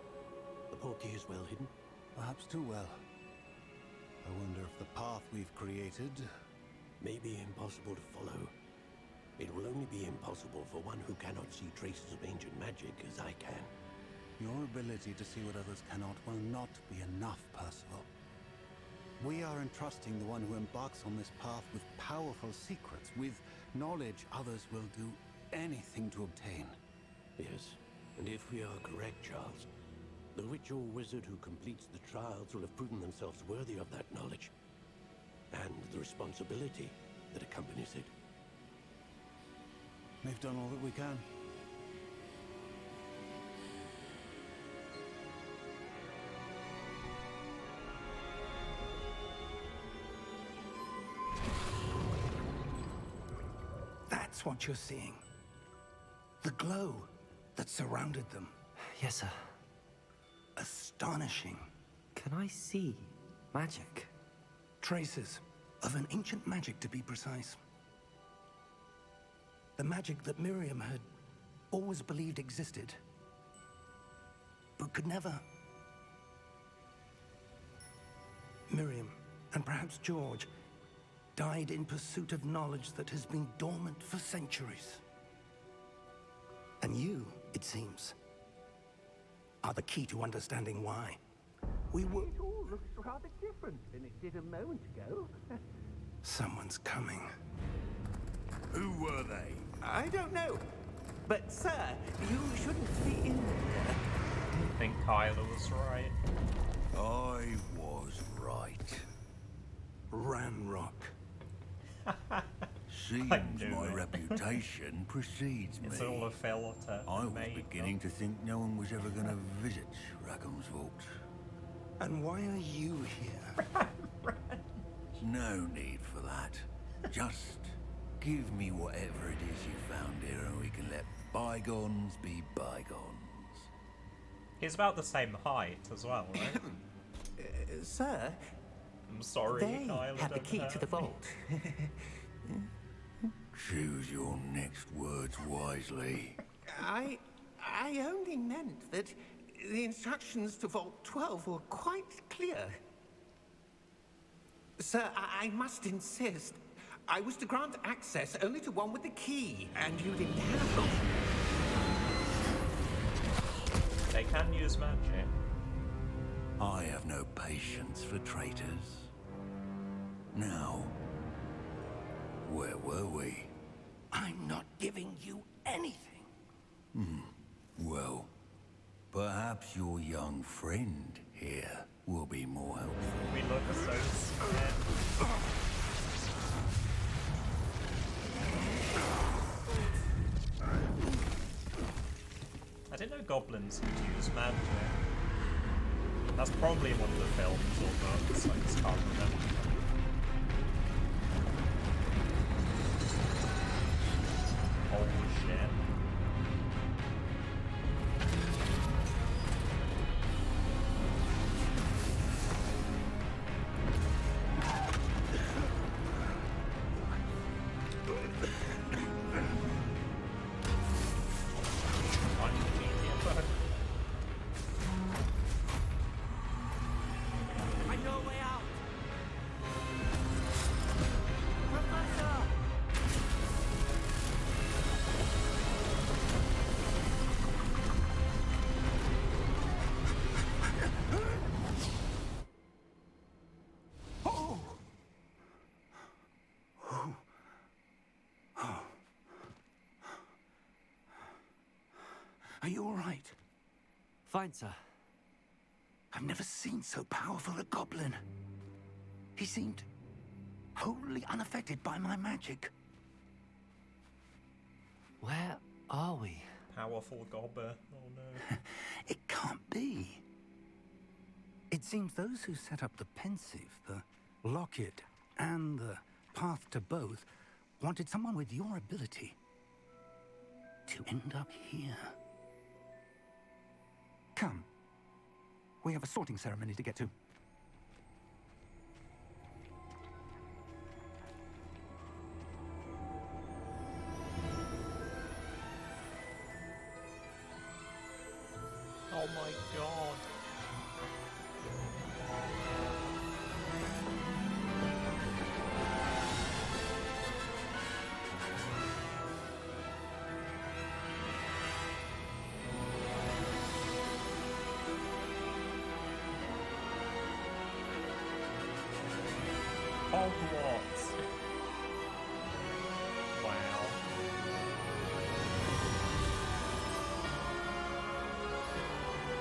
The portkey is well hidden. Perhaps too well. I wonder if the path we've created... May be impossible to follow. It will only be impossible for one who cannot see traces of ancient magic as I can. Your ability to see what others cannot will not be enough, Percival. We are entrusting the one who embarks on this path with powerful secrets, with knowledge others will do anything to obtain. Yes, and if we are correct, Charles, the witch or wizard who completes the trials will have proven themselves worthy of that knowledge, and the responsibility that accompanies it. We've done all that we can. That's what you're seeing. The glow that surrounded them. Yes, sir. Astonishing. Can I see magic? Traces of an ancient magic, to be precise. The magic that Miriam had always believed existed, but could never. Miriam, and perhaps George, died in pursuit of knowledge that has been dormant for centuries. And you, it seems, are the key to understanding why. We were... It all looks rather different than it did a moment ago. Someone's coming. Who were they? I don't know. But, sir, you shouldn't be in here. I think Kyla was right. I was right. Ranrock. Seems knew my it. reputation precedes me. It's all a filter. I was mate. beginning to think no one was ever going to visit Rackham's vault. And why are you here? No need for that. Just give me whatever it is you found here and we can let bygones be bygones. He's about the same height as well, right? Sir, I'm sorry, they Kyle, had the don't key to the hurt me. vault. Choose your next words wisely. I only meant that the instructions to Vault 12 were quite clear. Sir, I must insist. I was to grant access only to one with the key, and you didn't have it. They can use magic. I have no patience for traitors. Now, where were we? I'm not giving you anything. Well, perhaps your young friend here will be more helpful. We look so scared. I didn't know goblins could use magic. That's probably in one of the films or books, I just can't remember. Holy shit. I know a way out. Are you all right? Fine, sir. I've never seen so powerful a goblin. He seemed wholly unaffected by my magic. Where are we? Powerful gobber. Oh no. It can't be. It seems those who set up the pensive, the locket, and the path to both wanted someone with your ability to end up here. Come. We have a sorting ceremony to get to. Oh my god. Hogwarts. Wow.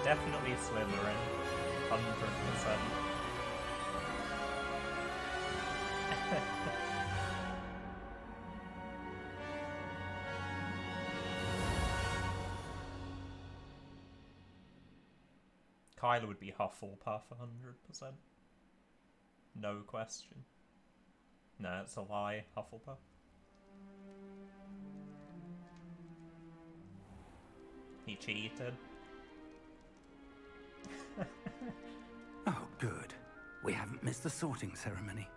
Definitely Slytherin. 100%. Kylo would be Hufflepuff 100%. No question. No, it's a lie, Hufflepuff. He cheated. Oh, good. We haven't missed the sorting ceremony.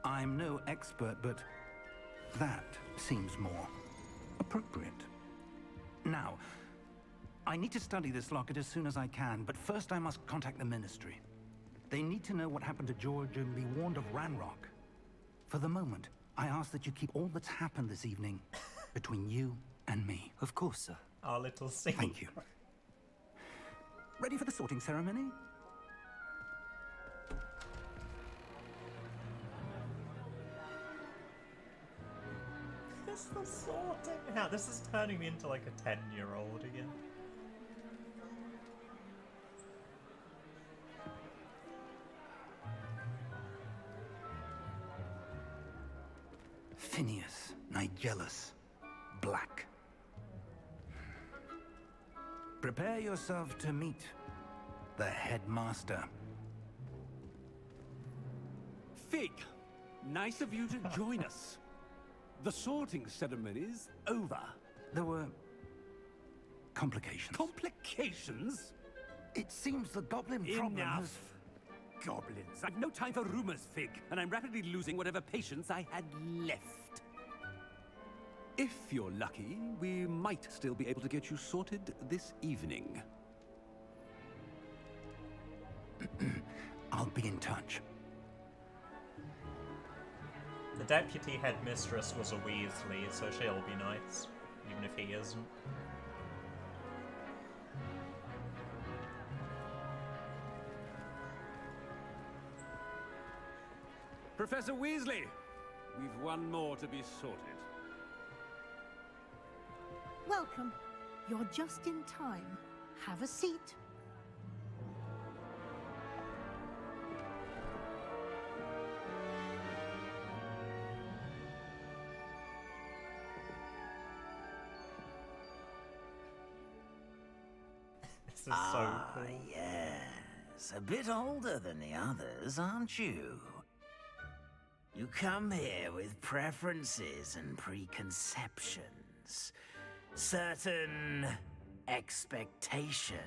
I'm no expert, but that seems more appropriate. Now, I need to study this locket as soon as I can, but first I must contact the Ministry. They need to know what happened to George and be warned of Ranrock. For the moment, I ask that you keep all that's happened this evening between you and me. Of course, sir. Our little secret. Thank you. Ready for the sorting ceremony? It's the sorting hat. This is turning me into like a 10-year-old again. Phineas, Nigellus, Black. Prepare yourself to meet the headmaster. Fig, nice of you to join us. The sorting ceremony's over. There were complications. Complications? It seems the goblin problem Enough. has... Goblins. I've no time for rumors, Fig, and I'm rapidly losing whatever patience I had left. If you're lucky, we might still be able to get you sorted this evening. I'll be in touch. The deputy headmistress was a Weasley, so she'll be nice, even if he isn't. Professor Weasley, we've one more to be sorted. Welcome. You're just in time. Have a seat. This is so cool. Yes. A bit older than the others, aren't you? You come here with preferences and preconceptions. Certain expectations.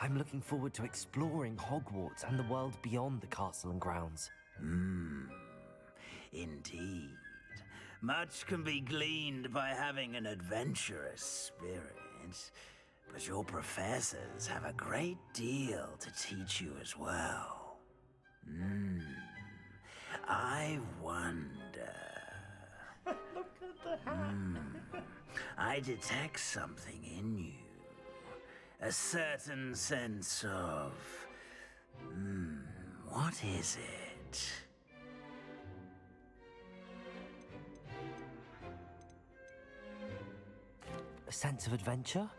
I'm looking forward to exploring Hogwarts and the world beyond the castle and grounds. Indeed. Much can be gleaned by having an adventurous spirit. But your professors have a great deal to teach you as well. I wonder... Look at the hat. I detect something in you. A certain sense of... what is it? A sense of adventure?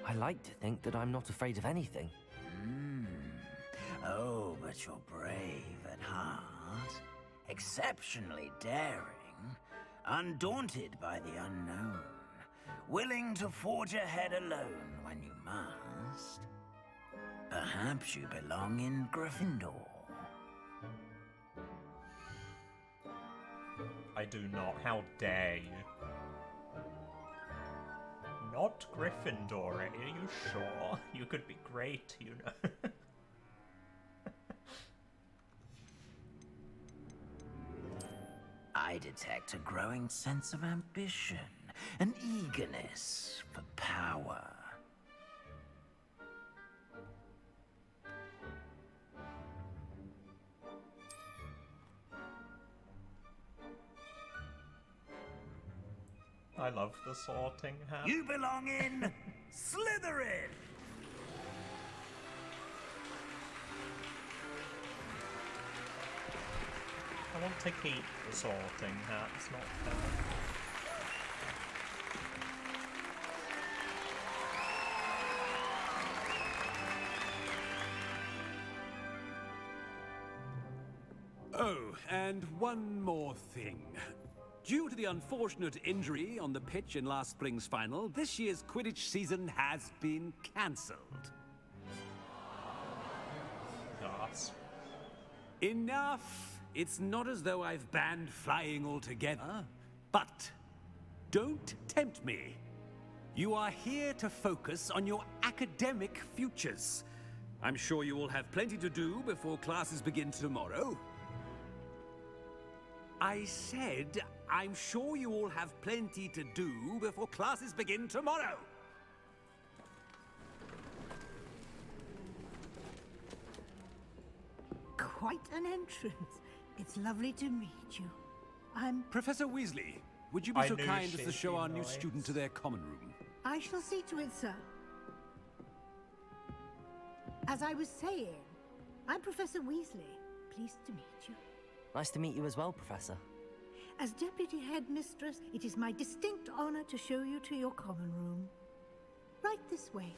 I like to think that I'm not afraid of anything. Oh, but you're brave at heart. Exceptionally daring. Undaunted by the unknown. Willing to forge ahead alone when you must. Perhaps you belong in Gryffindor. I do not. How dare you? Not Gryffindor, are you sure? You could be great, you know. I detect a growing sense of ambition, an eagerness for power. I love the sorting hat. You belong in Slytherin! I want to keep the sorting hat, it's not fair. Oh, and one more thing. Due to the unfortunate injury on the pitch in last spring's final, this year's Quidditch season has been cancelled. Yes. Enough! It's not as though I've banned flying altogether. But don't tempt me. You are here to focus on your academic futures. I'm sure you will have plenty to do before classes begin tomorrow. I said, I'm sure you all have plenty to do before classes begin tomorrow. Quite an entrance. It's lovely to meet you. I'm... Professor Weasley, would you be so knew kind as to she'd show be our new nice. student to their common room? I shall see to it, sir. As I was saying, I'm Professor Weasley. Pleased to meet you. Nice to meet you as well, Professor. As Deputy Headmistress, it is my distinct honor to show you to your common room. Right this way.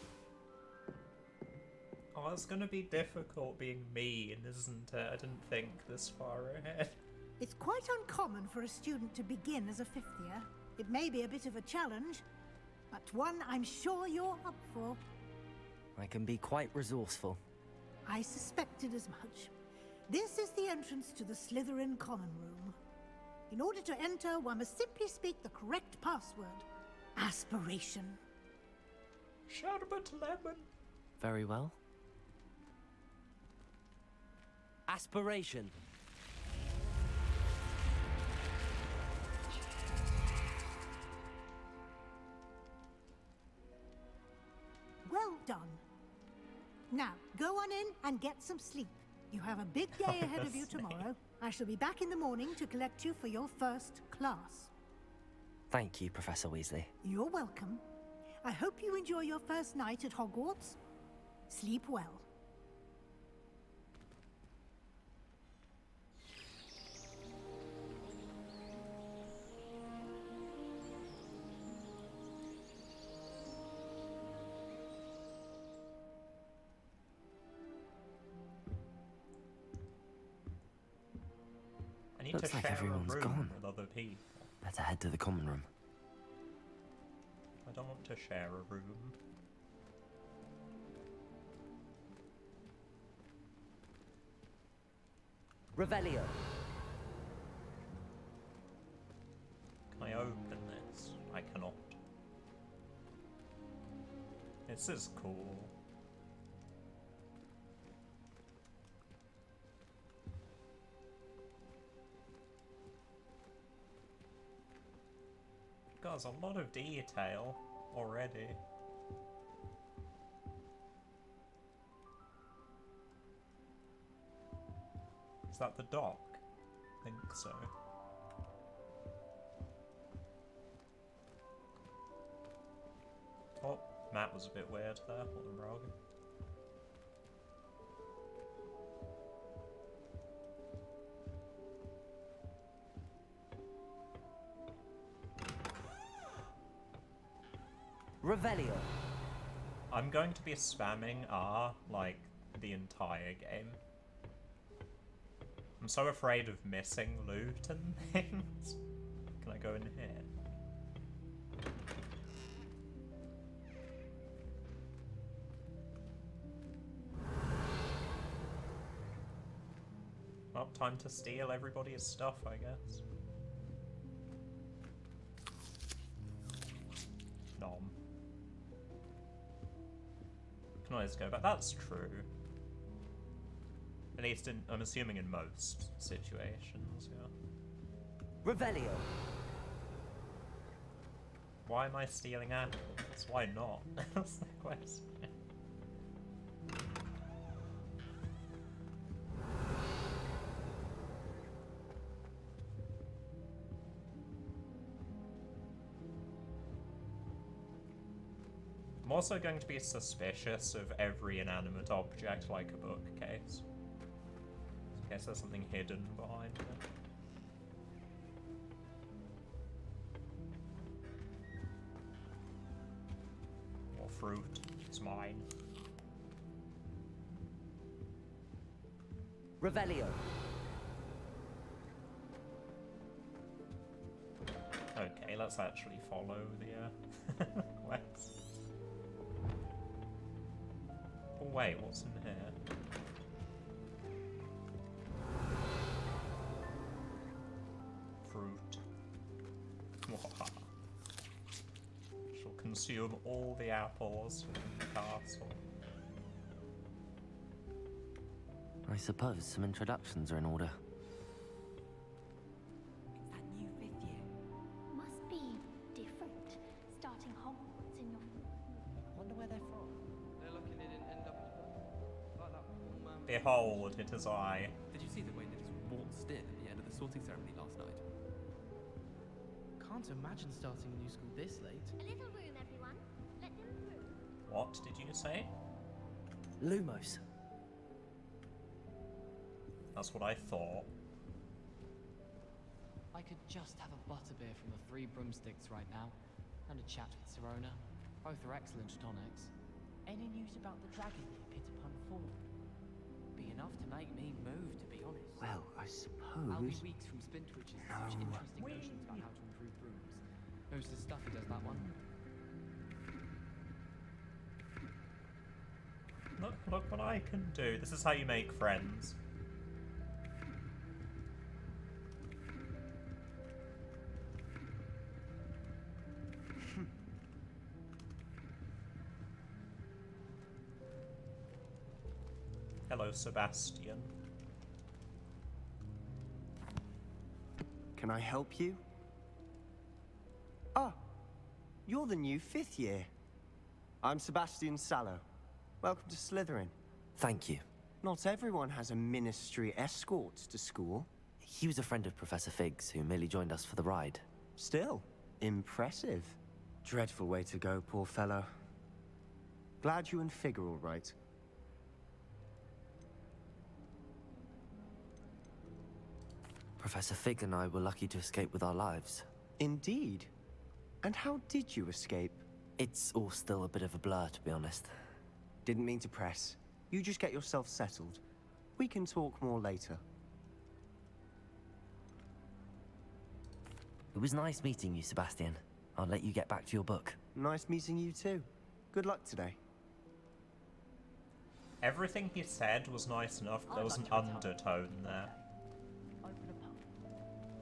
Oh, it's gonna be difficult being mean, isn't it? I didn't think this far ahead. It's quite uncommon for a student to begin as a fifth year. It may be a bit of a challenge, but one I'm sure you're up for. I can be quite resourceful. I suspected as much. This is the entrance to the Slytherin common room. In order to enter, one must simply speak the correct password. Aspiration. Sherbet lemon. Very well. Aspiration. Well done. Now, go on in and get some sleep. You have a big day ahead of you tomorrow. I shall be back in the morning to collect you for your first class. Thank you, Professor Weasley. You're welcome. I hope you enjoy your first night at Hogwarts. Sleep well. I need Looks to like share everyone's a room gone. with other people. Better head to the common room. I don't want to share a room. Revelio. Can I open this? I cannot. This is cool. God, there's a lot of detail already. Is that the dock? I think so. Oh, Matt was a bit weird there. What the rogue? Revelio. I'm going to be spamming R like the entire game. I'm so afraid of missing loot and things. Can I go in here? Well, time to steal everybody's stuff, I guess. Nom. Can always go back. That's true. At least in, I'm assuming in most situations, yeah. Revelio. Why am I stealing apples? Why not? That's the question. I'm also going to be suspicious of every inanimate object like a bookcase. In case there's something hidden behind it. Or fruit. It's mine. Revelio. Okay, let's actually follow the quest. Oh wait, what's in here? Fruit. Shall consume all the apples in the castle. I suppose some introductions are in order. It's that new fifth year. Must be different. Starting Hogwarts in your... Wonder where they're from. They're looking in NW. Like that one man. Behold, it is I. Did you see the way they just waltzed in at the end of the sorting ceremony last night? Can't imagine starting a new school this late. A little room, everyone. Let them through. What did you say? Lumos. That's what I thought. I could just have a butterbeer from the Three Broomsticks right now, and a chat with Sirona. Both are excellent tonics. Any news about the dragon you hit upon before. Be enough to make me move, to be honest. Well, I suppose. I'll be weeks from Spintwitches. Such interesting notions about how to improve brooms. Knows the stuff, he does that one. Look what I can do. This is how you make friends. Hello, Sebastian. Can I help you? Ah, you're the new 5th year. I'm Sebastian Sallow. Welcome to Slytherin. Thank you. Not everyone has a ministry escort to school. He was a friend of Professor Fig's who merely joined us for the ride. Still, impressive. Dreadful way to go, poor fellow. Glad you and Fig are all right. Professor Fig and I were lucky to escape with our lives. Indeed. And how did you escape? It's all still a bit of a blur, to be honest. Didn't mean to press. You just get yourself settled. We can talk more later. It was nice meeting you, Sebastian. I'll let you get back to your book. Nice meeting you too. Good luck today. Everything he said was nice enough, but there was an undertone there. Open a pub.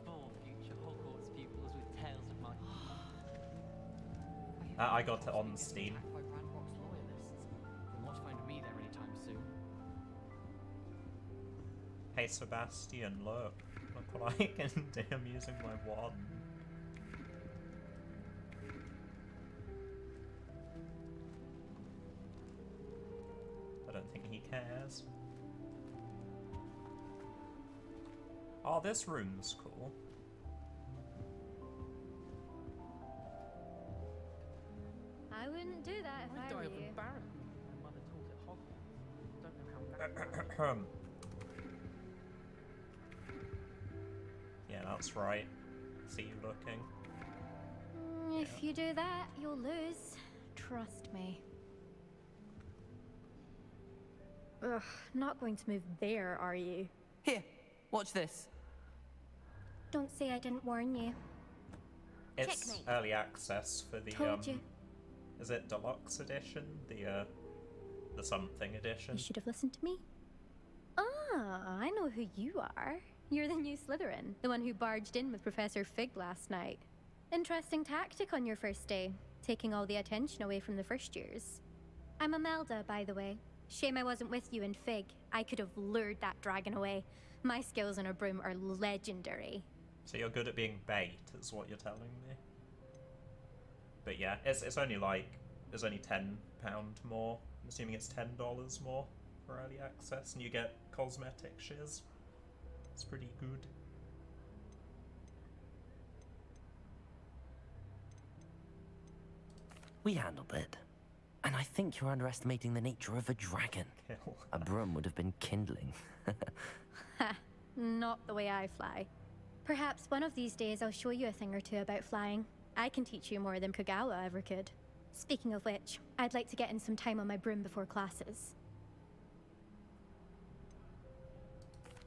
4 future Hogwarts pupils with tales of my... I got it on Steam. By Brandbox loyalists. You'll not find me there anytime soon. Hey Sebastian, look what I can do. I'm using my wand. I don't think he cares. Oh, this room's cool. I wouldn't do that if I were you. embarrassment. My mother taught at Hogwarts. Don't know how Yeah, that's right. See you looking. If you do that, you'll lose. Trust me. Ugh, not going to move there, are you? Here, watch this. Don't say I didn't warn you. It's Checkmate. early access for the Told you. Is it deluxe edition? The something edition? You should have listened to me. Ah, I know who you are. You're the new Slytherin, the one who barged in with Professor Fig last night. Interesting tactic on your first day, taking all the attention away from the first years. I'm Imelda, by the way. Shame I wasn't with you in Fig. I could have lured that dragon away. My skills on a broom are legendary. So you're good at being bait, is what you're telling me. But yeah, it's only there's only £10 more. I'm assuming it's $10 more for early access, and you get cosmetic shiz. It's pretty good. We handled it. And I think you're underestimating the nature of a dragon. Kill. A broom would have been kindling. Ha, not the way I fly. Perhaps one of these days I'll show you a thing or two about flying. I can teach you more than Kagawa ever could. Speaking of which, I'd like to get in some time on my broom before classes.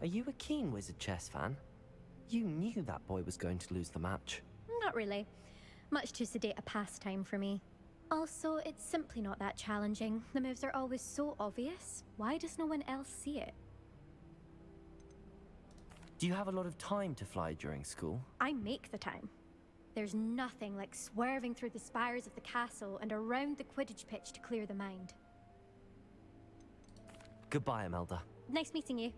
Are you a keen Wizard chess fan? You knew that boy was going to lose the match. Not really. Much too sedate a pastime for me. Also, it's simply not that challenging. The moves are always so obvious. Why does no one else see it? Do you have a lot of time to fly during school? I make the time. There's nothing like swerving through the spires of the castle and around the Quidditch pitch to clear the mind. Goodbye, Imelda. Nice meeting you.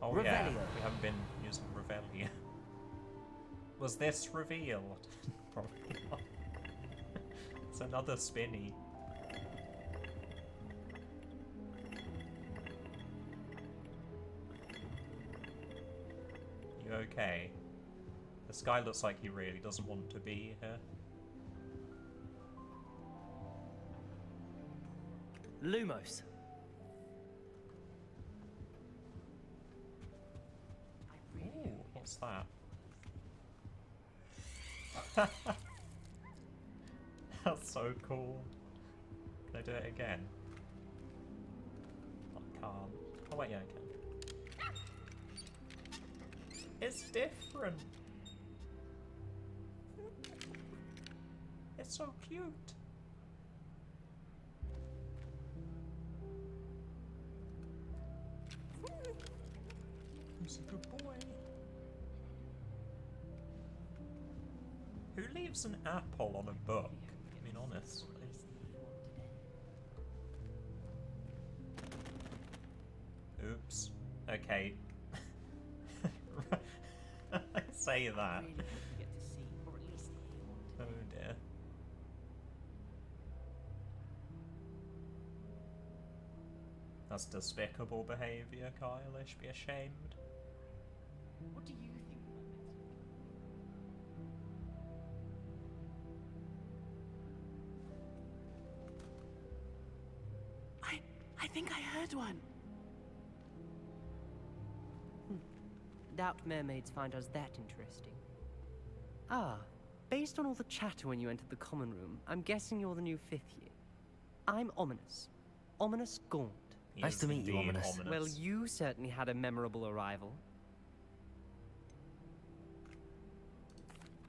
Oh yeah, Revelio. we haven't been using Revelio. Was this revealed? Probably not. It's another spinny. You okay? This guy looks like he really doesn't want to be here. Lumos. Ooh, what's that? That's so cool. Can I do it again? I can't. Oh wait, yeah, I can. It's different. It's so cute. He's a good boy. Who leaves an apple on a book? I mean, honestly. Oops. Okay. I say that. Oh dear. That's despicable behaviour, Kyle. I should be ashamed. What do you think I think I heard one. Doubt mermaids find us that interesting. Ah, based on all the chatter when you entered the common room, I'm guessing you're the new 5th year. I'm Ominous. Ominous Gaunt. Nice to meet you, Ominous. Well, you certainly had a memorable arrival.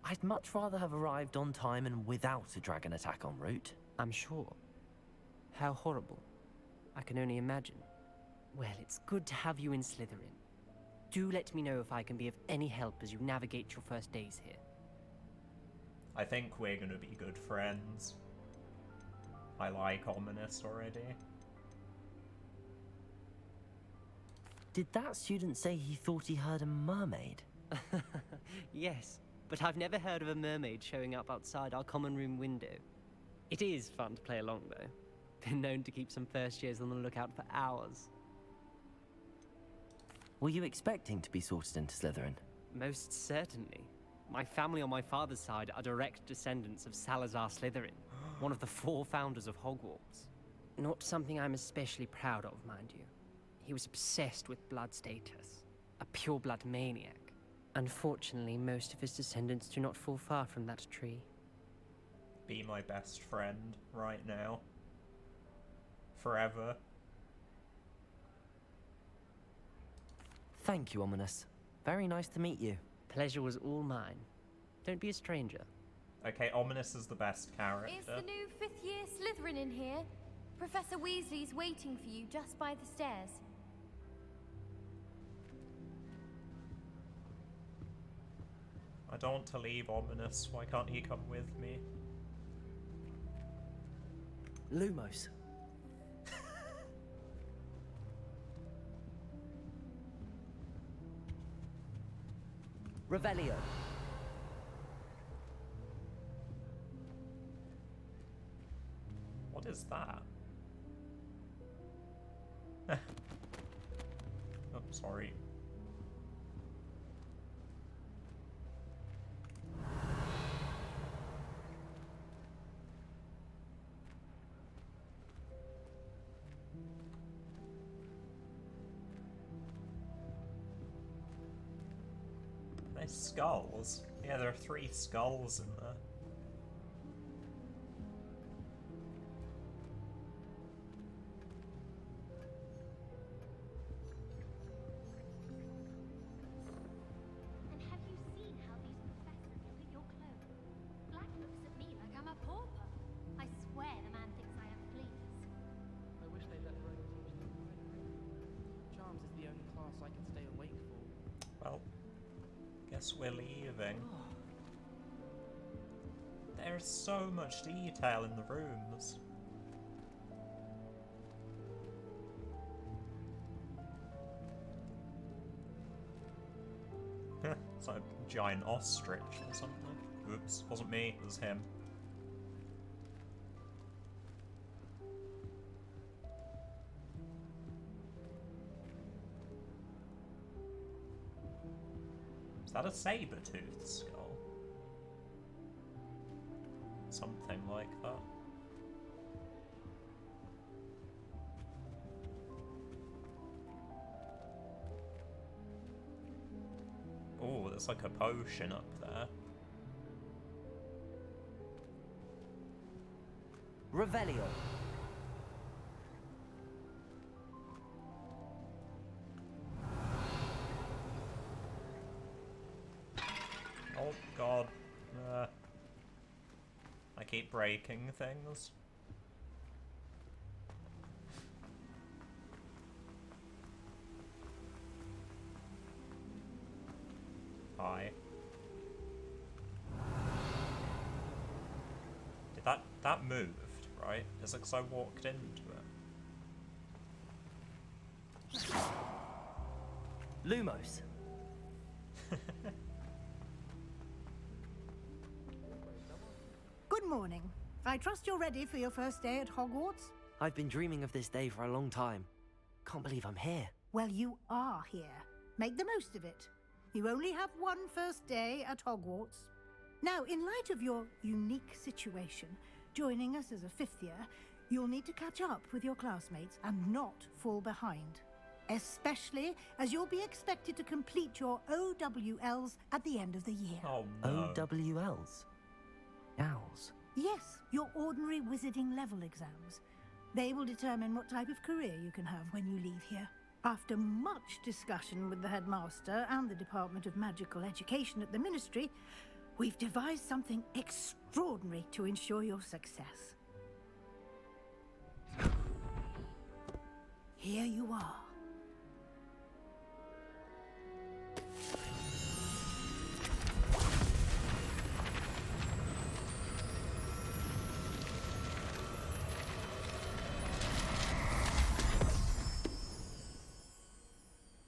I'd much rather have arrived on time and without a dragon attack en route. I'm sure. How horrible. I can only imagine. Well, it's good to have you in Slytherin. Do let me know if I can be of any help as you navigate your first days here. I think we're gonna be good friends. I like Ominous already. Did that student say he thought he heard a mermaid? Yes, but I've never heard of a mermaid showing up outside our common room window. It is fun to play along, though. Been known to keep some first years on the lookout for hours. Were you expecting to be sorted into Slytherin? Most certainly. My family on my father's side are direct descendants of Salazar Slytherin, one of the 4 founders of Hogwarts. Not something I'm especially proud of, mind you. He was obsessed with blood status, a pure-blood maniac. Unfortunately, most of his descendants do not fall far from that tree. Be my best friend right now. Forever. Thank you, Ominous. Very nice to meet you. Pleasure was all mine. Don't be a stranger. Okay, Ominous is the best character. Is the new 5th year Slytherin in here? Professor Weasley's waiting for you just by the stairs. I don't want to leave Ominous. Why can't he come with me? Lumos. Revelio. What is that? Oh, sorry. Nice skulls. Yeah, there are 3 skulls in there. And have you seen how these professors look at your clothes? Black looks at me like I'm a pauper. I swear the man thinks I have fleas. I wish they'd let Rogue teach them. Charms is the only class I can stay awake for. Well, guess we're leaving. There's so much detail in the rooms. It's like a giant ostrich or something. Oops, wasn't me, it was him. Is that a saber-toothed skull? Something like that. Oh, there's like a potion up there. Revelio. Oh god. I keep breaking things. Hi. Did that moved, right? Is it because I walked into it? Lumos. Good morning. I trust you're ready for your first day at Hogwarts? I've been dreaming of this day for a long time. Can't believe I'm here. Well, you are here. Make the most of it. You only have one first day at Hogwarts. Now, in light of your unique situation, joining us as a fifth year, you'll need to catch up with your classmates and not fall behind. Especially as you'll be expected to complete your OWLs at the end of the year. Oh no. OWLs? Owls? Yes, your ordinary wizarding level exams. They will determine what type of career you can have when you leave here. After much discussion with the headmaster and the Department of Magical Education at the Ministry, we've devised something extraordinary to ensure your success. Here you are.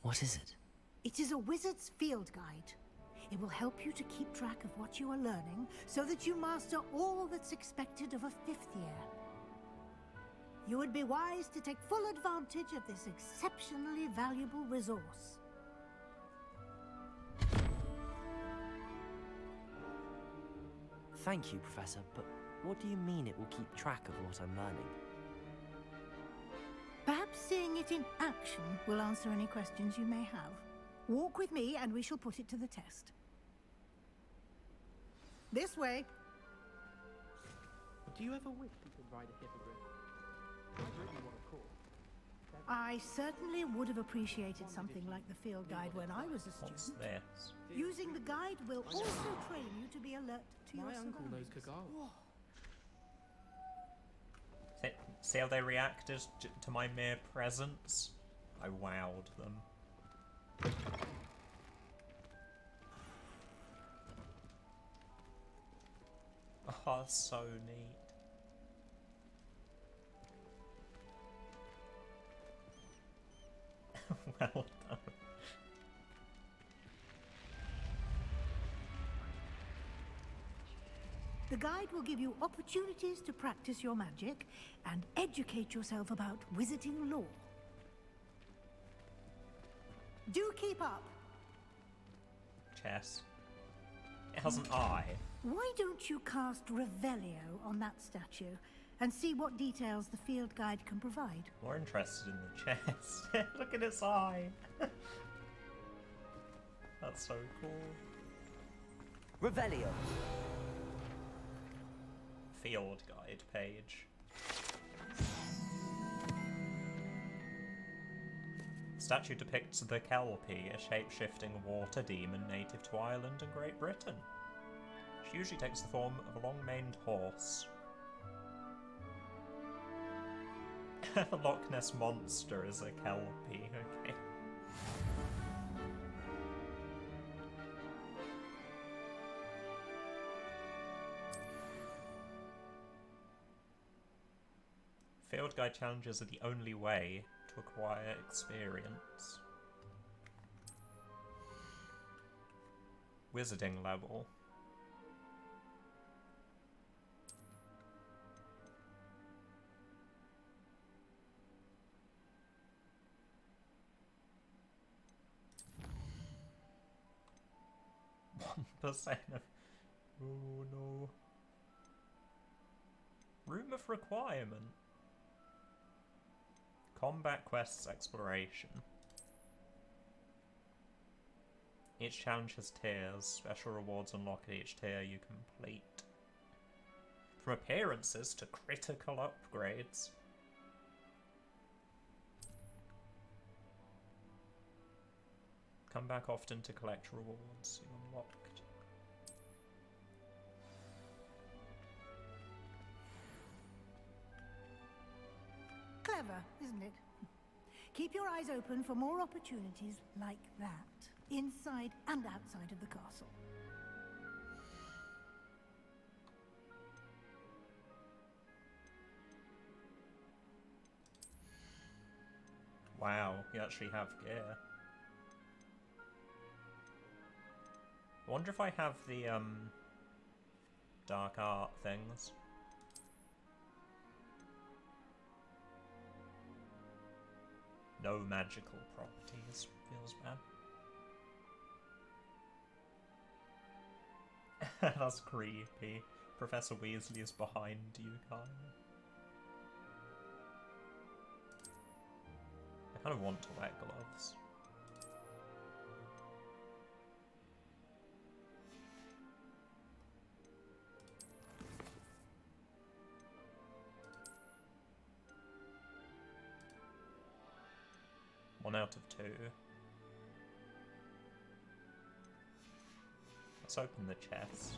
What is it? It is a wizard's field guide. It will help you to keep track of what you are learning so that you master all that's expected of a fifth year. You would be wise to take full advantage of this exceptionally valuable resource. Thank you, Professor, but what do you mean it will keep track of what I'm learning? Perhaps seeing it in action will answer any questions you may have. Walk with me and we shall put it to the test. This way. Do you ever wish you could ride a hippogriff? I really want a course. I certainly would have appreciated something like the field guide when I was a student. What's this? Using the guide will also train you to be alert to your My uncle knows surroundings. Kagao. See how they reacted to my mere presence? I wowed them. Oh, that's so neat. Well done. The guide will give you opportunities to practice your magic and educate yourself about wizarding lore. Do keep up. Chess. It has an eye. Why don't you cast Revelio on that statue and see what details the field guide can provide? More interested in the chest. Look at its eye. That's so cool. Revelio. Field guide page. The statue depicts the Kelpie, a shape-shifting water demon native to Ireland and Great Britain. She usually takes the form of a long-maned horse. The Loch Ness Monster is a Kelpie, okay. Field guide challenges are the only way to acquire experience. Wizarding level. 1% of... Oh no. Room of requirement. Combat quests exploration. Each challenge has tiers. Special rewards unlock at each tier you complete. From appearances to critical upgrades. Come back often to collect rewards you unlocked. Clever, isn't it? Keep your eyes open for more opportunities like that, inside and outside of the castle. Wow, you actually have gear. I wonder if I have the, dark art things. No magical properties. Feels bad. That's creepy. Professor Weasley is behind you, Kyle. I kind of want to wear gloves. One out of 2. Let's open the chest.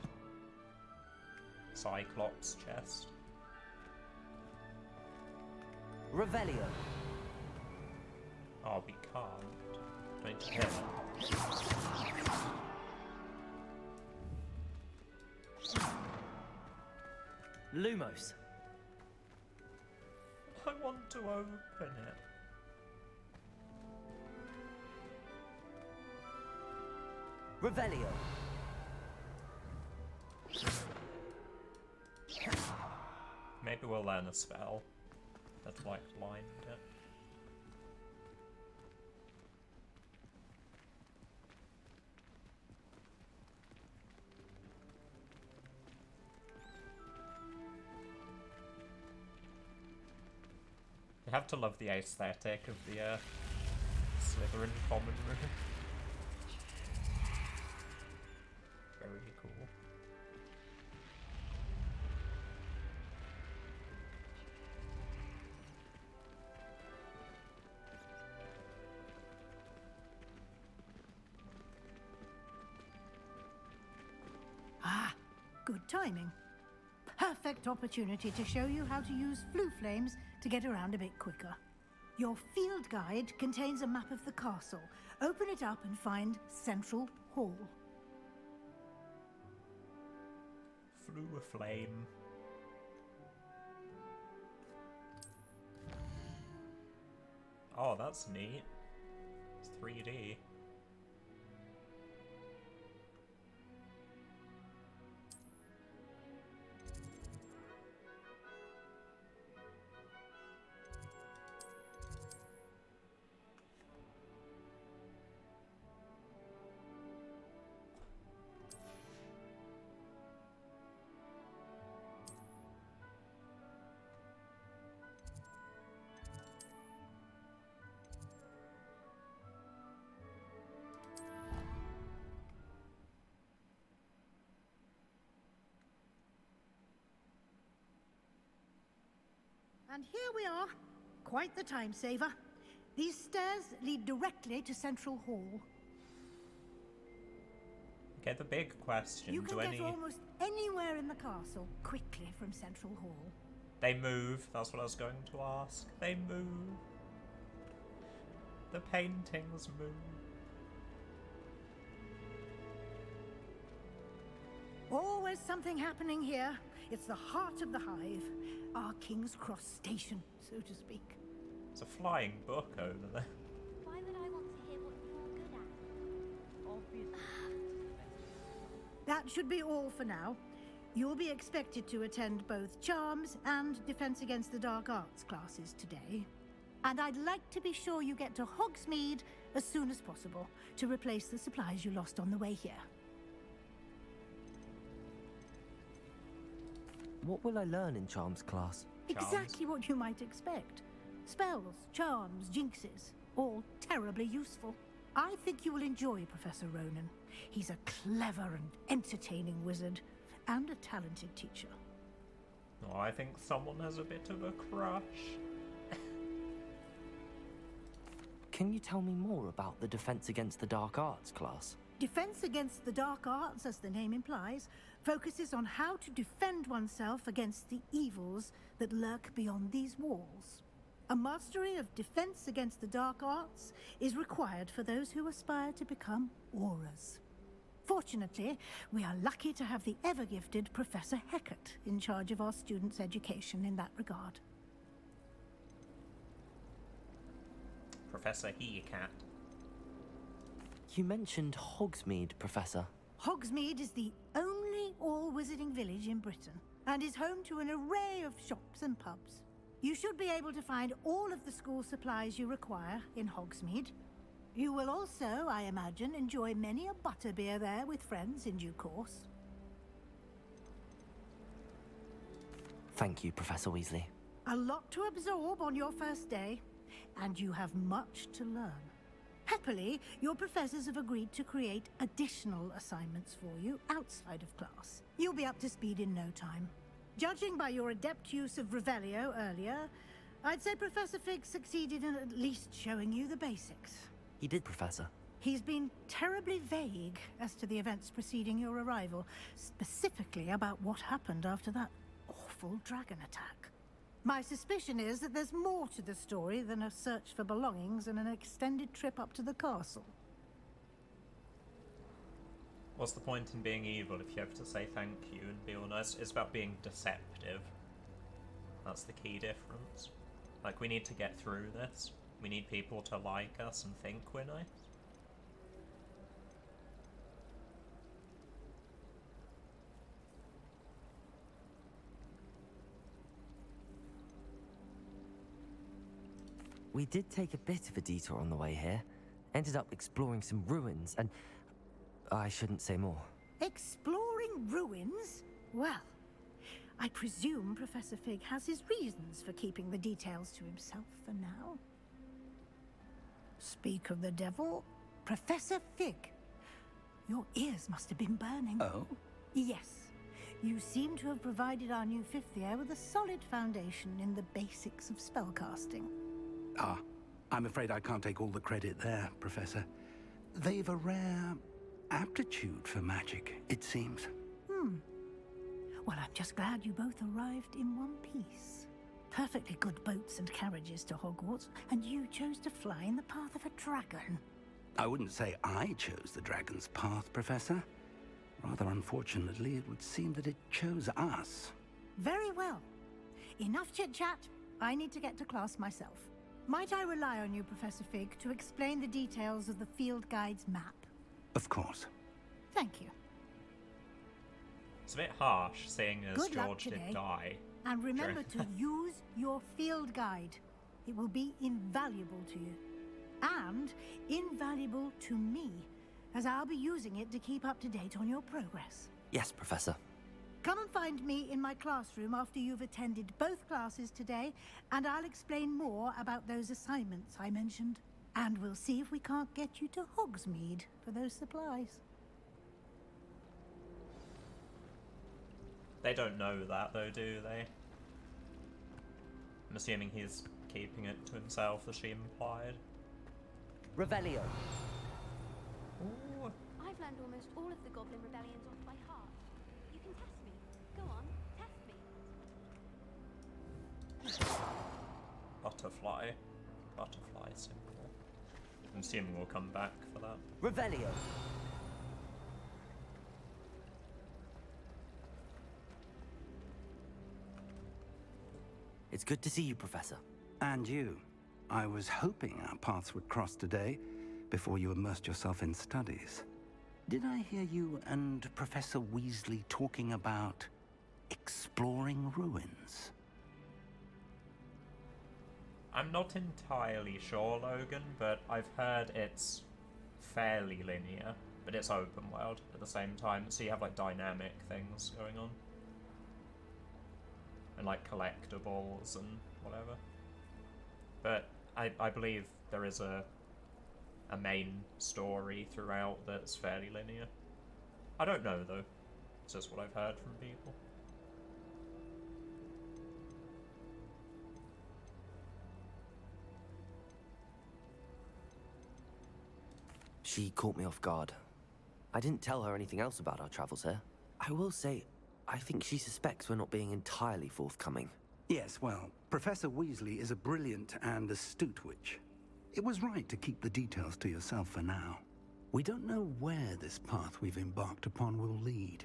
Cyclops chest. Revelio. Oh, we can't. Do I need to kill it? Lumos. I want to open it. Revelio. Maybe we'll learn a spell that like blind it. You have to love the aesthetic of the Slytherin common room. Very cool. Ah, good timing. Perfect opportunity to show you how to use flue flames to get around a bit quicker. Your field guide contains a map of the castle. Open it up and find Central Hall. Flew a flame. Oh, that's neat. It's 3D. And here we are. Quite the time saver. These stairs lead directly to Central Hall. Okay, the big question. You can get almost anywhere in the castle quickly from Central Hall. They move. That's what I was going to ask. They move. The paintings move. Always something happening here. It's the heart of the hive. Our King's Cross station, so to speak. There's a flying book over there. Why would I want to hear what you're good at? That should be all for now. You'll be expected to attend both Charms and Defense Against the Dark Arts classes today. And I'd like to be sure you get to Hogsmeade as soon as possible to replace the supplies you lost on the way here. What will I learn in Charms class? Exactly what you might expect. Spells, charms, jinxes, all terribly useful. I think you will enjoy Professor Ronan. He's a clever and entertaining wizard, and a talented teacher. Oh, I think someone has a bit of a crush. Can you tell me more about the Defense Against the Dark Arts class? Defense Against the Dark Arts, as the name implies, focuses on how to defend oneself against the evils that lurk beyond these walls. A mastery of Defense Against the Dark Arts is required for those who aspire to become auras. Fortunately, we are lucky to have the ever-gifted Professor Hecat in charge of our students' education in that regard. Professor Hecat. You mentioned Hogsmeade, Professor. Hogsmeade is the only all-wizarding village in Britain, and is home to an array of shops and pubs. You should be able to find all of the school supplies you require in Hogsmeade. You will also, I imagine, enjoy many a butterbeer there with friends in due course. Thank you, Professor Weasley. A lot to absorb on your first day, and you have much to learn. Happily, your professors have agreed to create additional assignments for you outside of class. You'll be up to speed in no time. Judging by your adept use of Revelio earlier, I'd say Professor Fig succeeded in at least showing you the basics. He did, Professor. He's been terribly vague as to the events preceding your arrival, specifically about what happened after that awful dragon attack. My suspicion is that there's more to the story than a search for belongings and an extended trip up to the castle. What's the point in being evil if you have to say thank you and be all nice? It's about being deceptive. That's the key difference. Like, we need to get through this. We need people to like us and think we're nice. We did take a bit of a detour on the way here. Ended up exploring some ruins, and I shouldn't say more. Exploring ruins? Well, I presume Professor Fig has his reasons for keeping the details to himself for now. Speak of the devil, Professor Fig. Your ears must have been burning. Oh? Yes. You seem to have provided our new fifth year with a solid foundation in the basics of spellcasting. Ah, I'm afraid I can't take all the credit there, Professor. They've a rare aptitude for magic, it seems. Well, I'm just glad you both arrived in one piece. Perfectly good boats and carriages to Hogwarts, and you chose to fly in the path of a dragon. I wouldn't say I chose the dragon's path, Professor. Rather unfortunately, it would seem that it chose us. Very well. Enough chit-chat. I need to get to class myself. Might I rely on you, Professor Fig, to explain the details of the field guide's map? Of course. Thank you. It's a bit harsh, seeing as Good luck George today. did die. And remember to use your field guide. It will be invaluable to you. And invaluable to me, as I'll be using it to keep up to date on your progress. Yes, Professor. Come and find me in my classroom after you've attended both classes today, and I'll explain more about those assignments I mentioned. And we'll see if we can't get you to Hogsmeade for those supplies. They don't know that, though, do they? I'm assuming he's keeping it to himself, as she implied. Revelio. Ooh. I've learned almost all of the Goblin Rebellions off by heart. You can test me. Go on, test me. Butterfly. Butterfly symbol. I'm assuming we'll come back for that. Revelio. It's good to see you, Professor. And you. I was hoping our paths would cross today, before you immersed yourself in studies. Did I hear you and Professor Weasley talking about exploring ruins? I'm not entirely sure, Logan, but I've heard it's fairly linear, but it's open world at the same time, so you have like dynamic things going on. and like collectibles and whatever. But I believe there is a main story throughout that's fairly linear. I don't know though. It's just what I've heard from people. She caught me off guard. I didn't tell her anything else about our travels here. I will say, I think she suspects we're not being entirely forthcoming. Yes, well, Professor Weasley is a brilliant and astute witch. It was right to keep the details to yourself for now. We don't know where this path we've embarked upon will lead.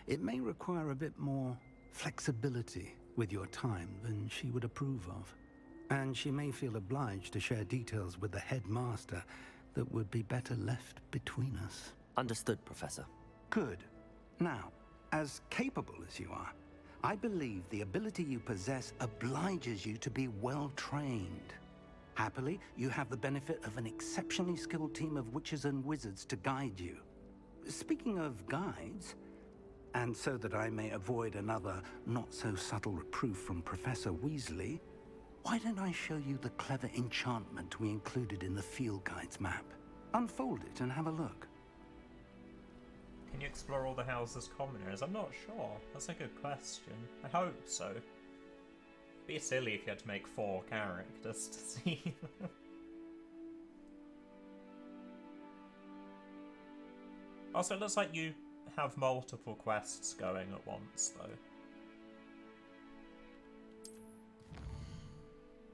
It may require a bit more flexibility with your time than she would approve of. And she may feel obliged to share details with the headmaster that would be better left between us. Understood, Professor. Good. Now, as capable as you are, I believe the ability you possess obliges you to be well trained. Happily, you have the benefit of an exceptionally skilled team of witches and wizards to guide you. Speaking of guides, and so that I may avoid another not-so-subtle reproof from Professor Weasley, why don't I show you the clever enchantment we included in the field guide's map? Unfold it and have a look. Can you explore all the house's commoners? I'm not sure. That's a good question. I hope so. It'd be silly if you had to make 4 characters to see them. Also, it looks like you have multiple quests going at once, though.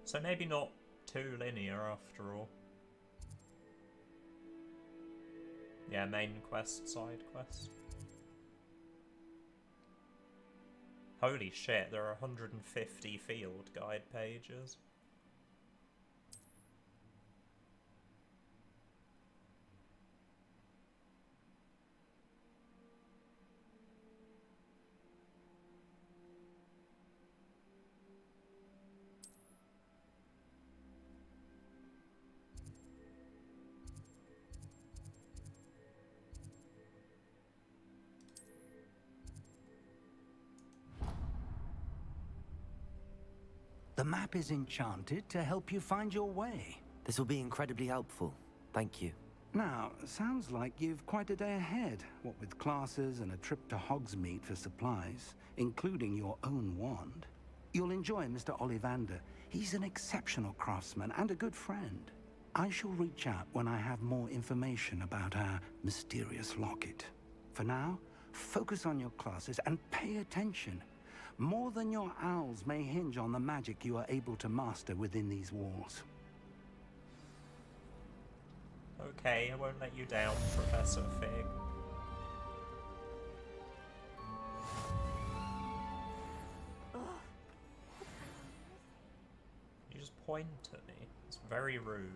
So maybe not too linear after all. Yeah, main quest, side quest. Holy shit, there are 150 field guide pages. The map is enchanted to help you find your way. This will be incredibly helpful. Thank you. Now, sounds like you've quite a day ahead, what with classes and a trip to Hogsmeade for supplies, including your own wand. You'll enjoy Mr. Ollivander. He's an exceptional craftsman and a good friend. I shall reach out when I have more information about our mysterious locket. For now, focus on your classes and pay attention. More than your owls may hinge on the magic you are able to master within these walls. Okay, I won't let you down, Professor Fig. You just point at me. It's very rude.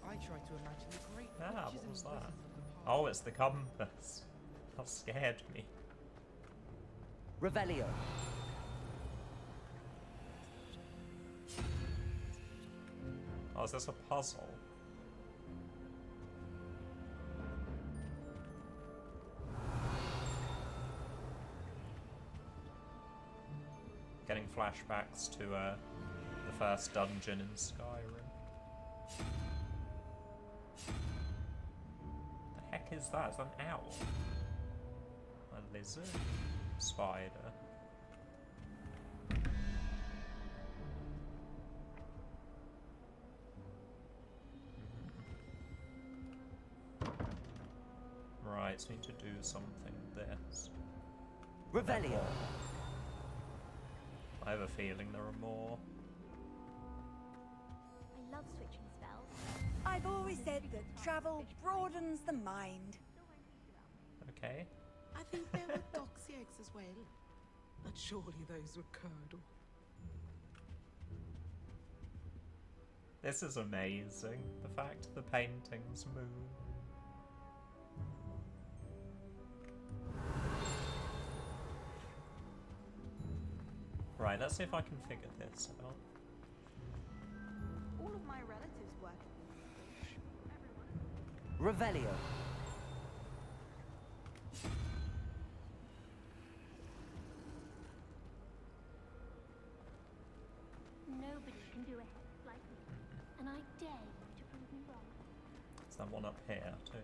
I try to imagine the great Ah, witches what was and that? wizards of the past. Oh, it's the compass. That scared me. Revelio. Oh, is this a puzzle? Getting flashbacks to the first dungeon in Skyrim. The heck is that? Is that an owl? A lizard? Spider? Right, so we need to do something this. Revelio. I have a feeling there are more. I love switching spells. I've always said that travel broadens the mind. Okay. I think there were doxy eggs as well. But surely those were curdle. This is amazing. The fact the paintings move. Right, let's see if I can figure this out. All of my relatives work at the Revelio. Nobody can do a hex like me, and I dare you to prove me wrong. There's that one up here too.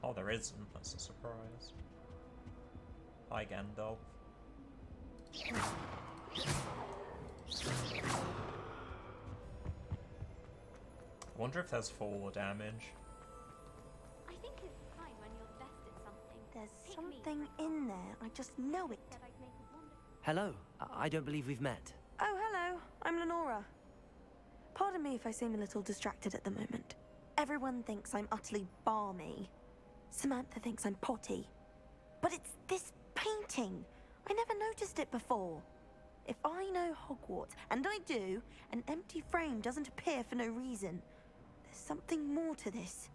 Oh, there isn't. That's a surprise. Hi, Gandalf. I wonder if there's fall damage. I think it's fine when you're best at something. There's something in there. I just know it. That I'd make a wonderful... Hello. I don't believe we've met. Oh, hello. I'm Lenora. Pardon me if I seem a little distracted at the moment. Everyone thinks I'm utterly balmy. Samantha thinks I'm potty. But it's this painting. I never noticed it before. If I know Hogwarts, and I do, an empty frame doesn't appear for no reason. There's something more to this.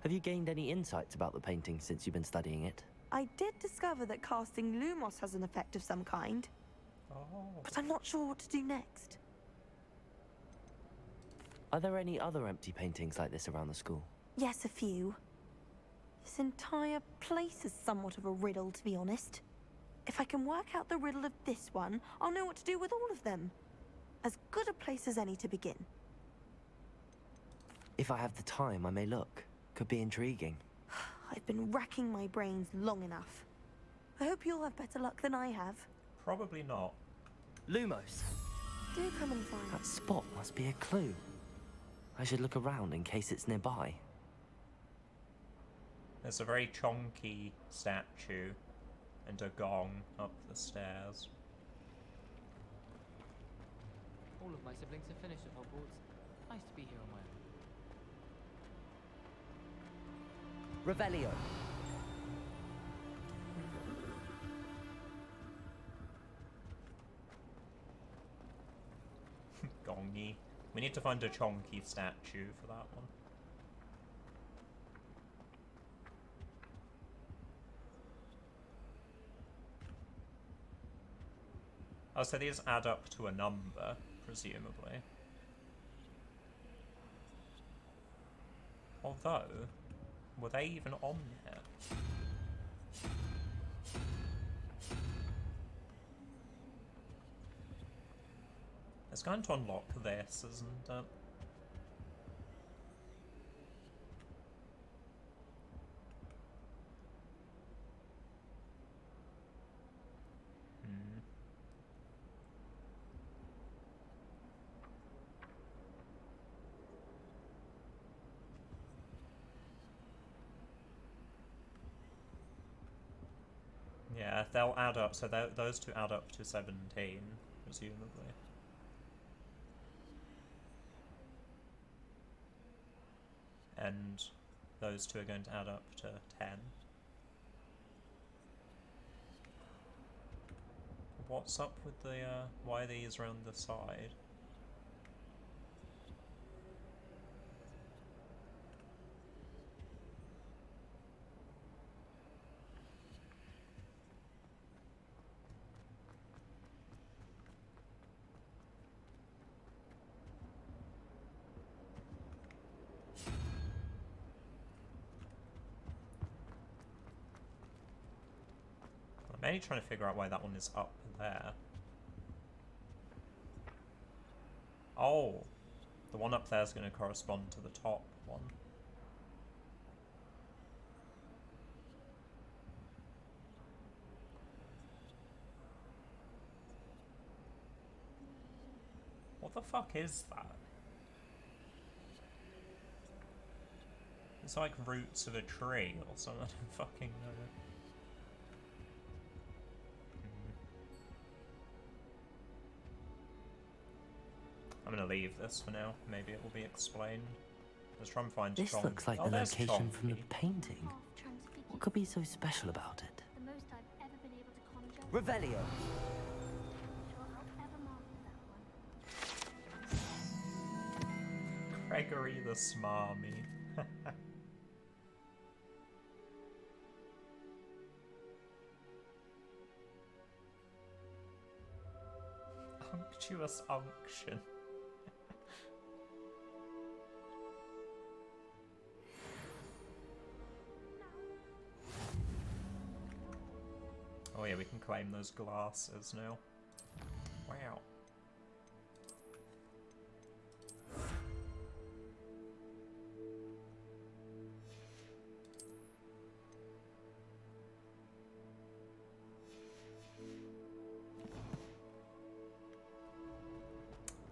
Have you gained any insights about the painting since you've been studying it? I did discover that casting Lumos has an effect of some kind. Oh. But I'm not sure what to do next. Are there any other empty paintings like this around the school? Yes, a few. This entire place is somewhat of a riddle, to be honest. If I can work out the riddle of this one, I'll know what to do with all of them. As good a place as any to begin. If I have the time, I may look. Could be intriguing. I've been racking my brains long enough. I hope you'll have better luck than I have. Probably not. Lumos. Do come and find. That spot must be a clue. I should look around in case it's nearby. There's a very chonky statue and a gong up the stairs. All of my siblings have finished at Hogwarts. Nice to be here on my own. Revelio. Gongy. We need to find a chonky statue for that one. Oh, so these add up to a number, presumably. Although, were they even on there? It's going to unlock this, isn't it? Yeah, they'll add up, so those two add up to 17, presumably. And those two are going to add up to 10. What's up with the, why are these around the side? I'm mainly trying to figure out why that one is up there. Oh, the one up there is going to correspond to the top one. What the fuck is that? It's like roots of a tree or something, I don't fucking know. I'm gonna leave this for now. Maybe it will be explained. Let's try and find This Chonky. looks like Oh, the there's location from the Chonky. painting. What could be so special about it? The most I've ever been able to conjure. Revelio. Sure, I'll ever master that one. Gregory the Smarmy. Unctuous unction. Oh yeah, we can claim those glasses now. Wow.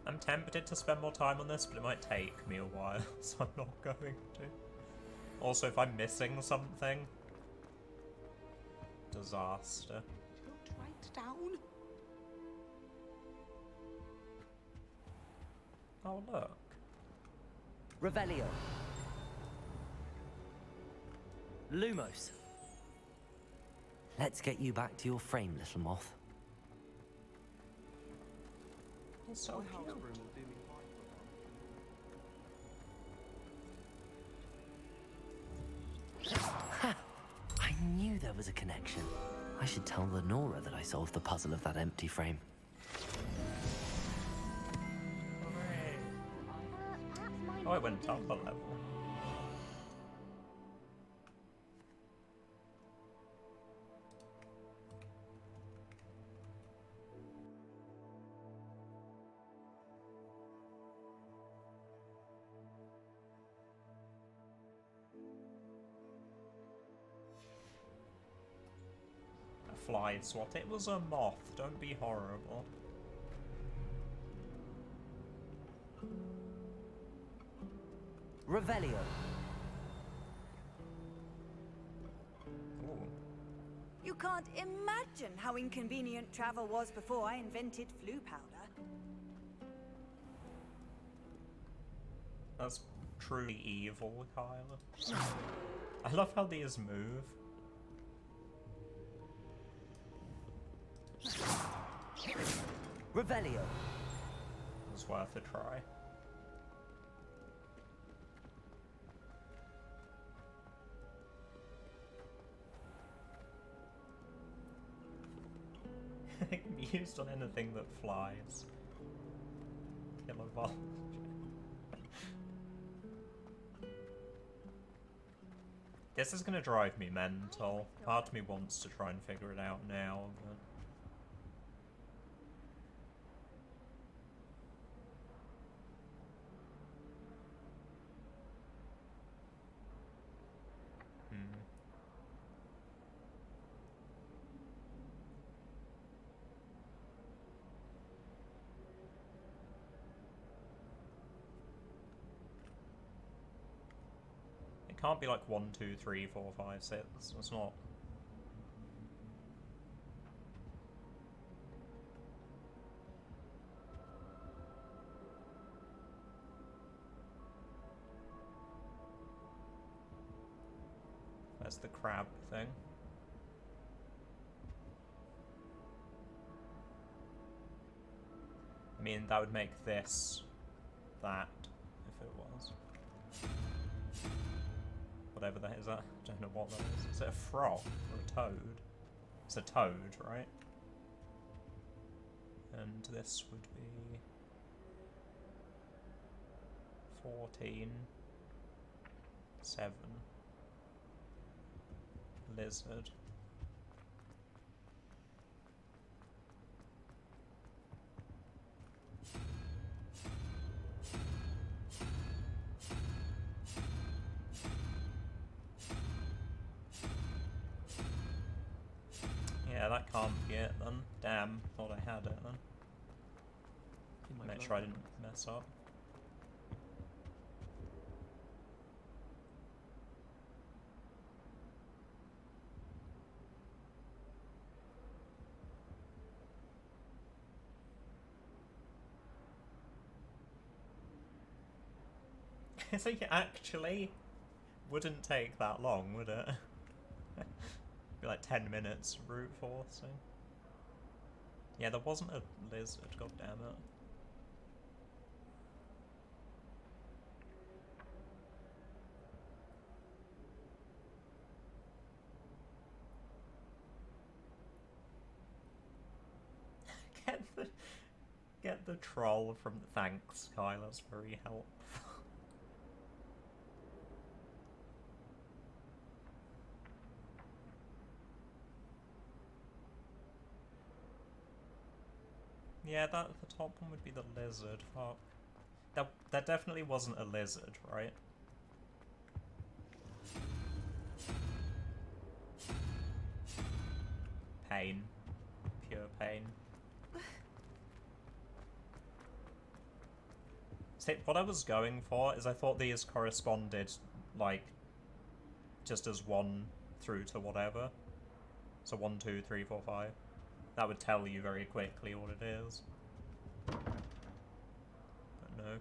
I'm tempted to spend more time on this, but it might take me a while, so I'm not going to. Also, if I'm missing something, disaster. Don't write down. Oh, look. Revelio. Lumos. Let's get you back to your frame, little moth. It's so cute. Ha! I knew there was a connection. I should tell Lenora that I solved the puzzle of that empty frame. Oh, I went up a level. A fly swat. It was a moth. Don't be horrible. Revelio. Ooh. You can't imagine how inconvenient travel was before I invented flu powder. That's truly evil, Kyla. I love how these move. Revelio. It was worth a try. It can be used on anything that flies. Killer vulture. This is gonna drive me mental. Part of me wants to try and figure it out now, but... It can't be like 1, 2, 3, 4, 5, 6. It's not. That's the crab thing. I mean, that would make this that if it was. Whatever that is, I don't know what that is. Is it a frog or a toad? It's a toad, right? And this would be 14, 7, lizard. Yeah, that can't be it then. Damn, thought I had it then. Make sure I didn't mess up. So it actually wouldn't take that long, would it? Be like 10 minutes brute forcing. Yeah, there wasn't a lizard, god damn it. The troll from thanks, Kyle, that's very helpful. Yeah, the top one would be the lizard. Fuck. That definitely wasn't a lizard, right? Pain. Pure pain. See, what I was going for is I thought these corresponded, like, just as 1 through to whatever. So 1, 2, 3, 4, 5. That would tell you very quickly what it is. But no.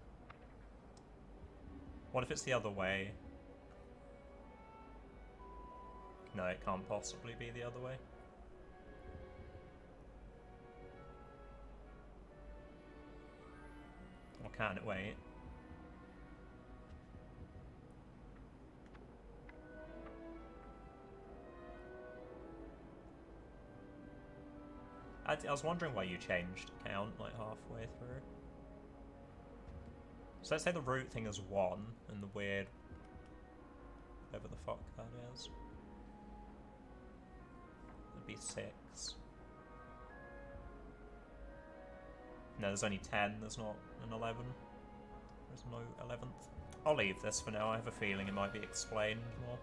What if it's the other way? No, it can't possibly be the other way. Or can it wait? I was wondering why you changed count like halfway through. So let's say the root thing is 1 and the weird whatever the fuck that is. It'd be 6. No, there's only 10, there's not an 11. There's no 11th. I'll leave this for now, I have a feeling it might be explained more.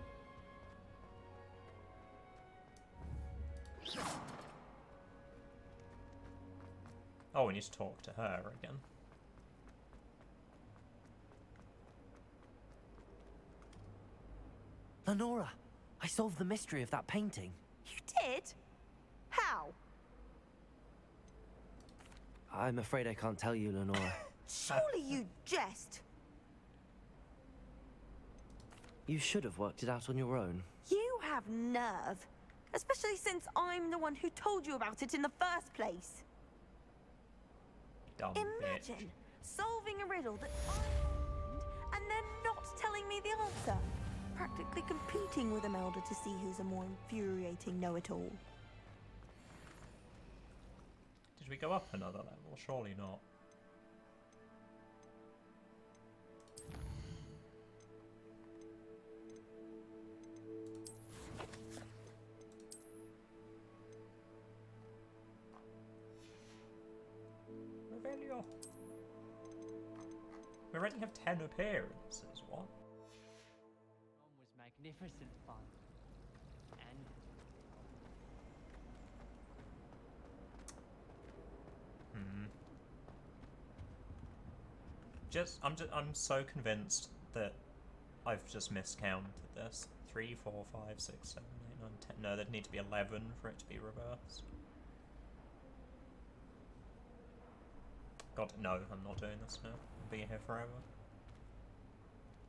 Oh, we need to talk to her again. Lenora, I solved the mystery of that painting. You did? How? I'm afraid I can't tell you, Lenora. Surely you jest. You should have worked it out on your own. You have nerve. Especially since I'm the one who told you about it in the first place. Dumb Imagine bitch. solving a riddle that I opened and then not telling me the answer. Practically competing with Imelda to see who's a more infuriating know-it-all. Did we go up another level? Surely not. Revelio. We already have 10 appearances, what? Was magnificent fun. And I'm so convinced that I've just miscounted this. 3, 4, 5, 6, 7, 8, 9, 10. No, there'd need to be 11 for it to be reversed. God, no, I'm not doing this now. I'll be here forever.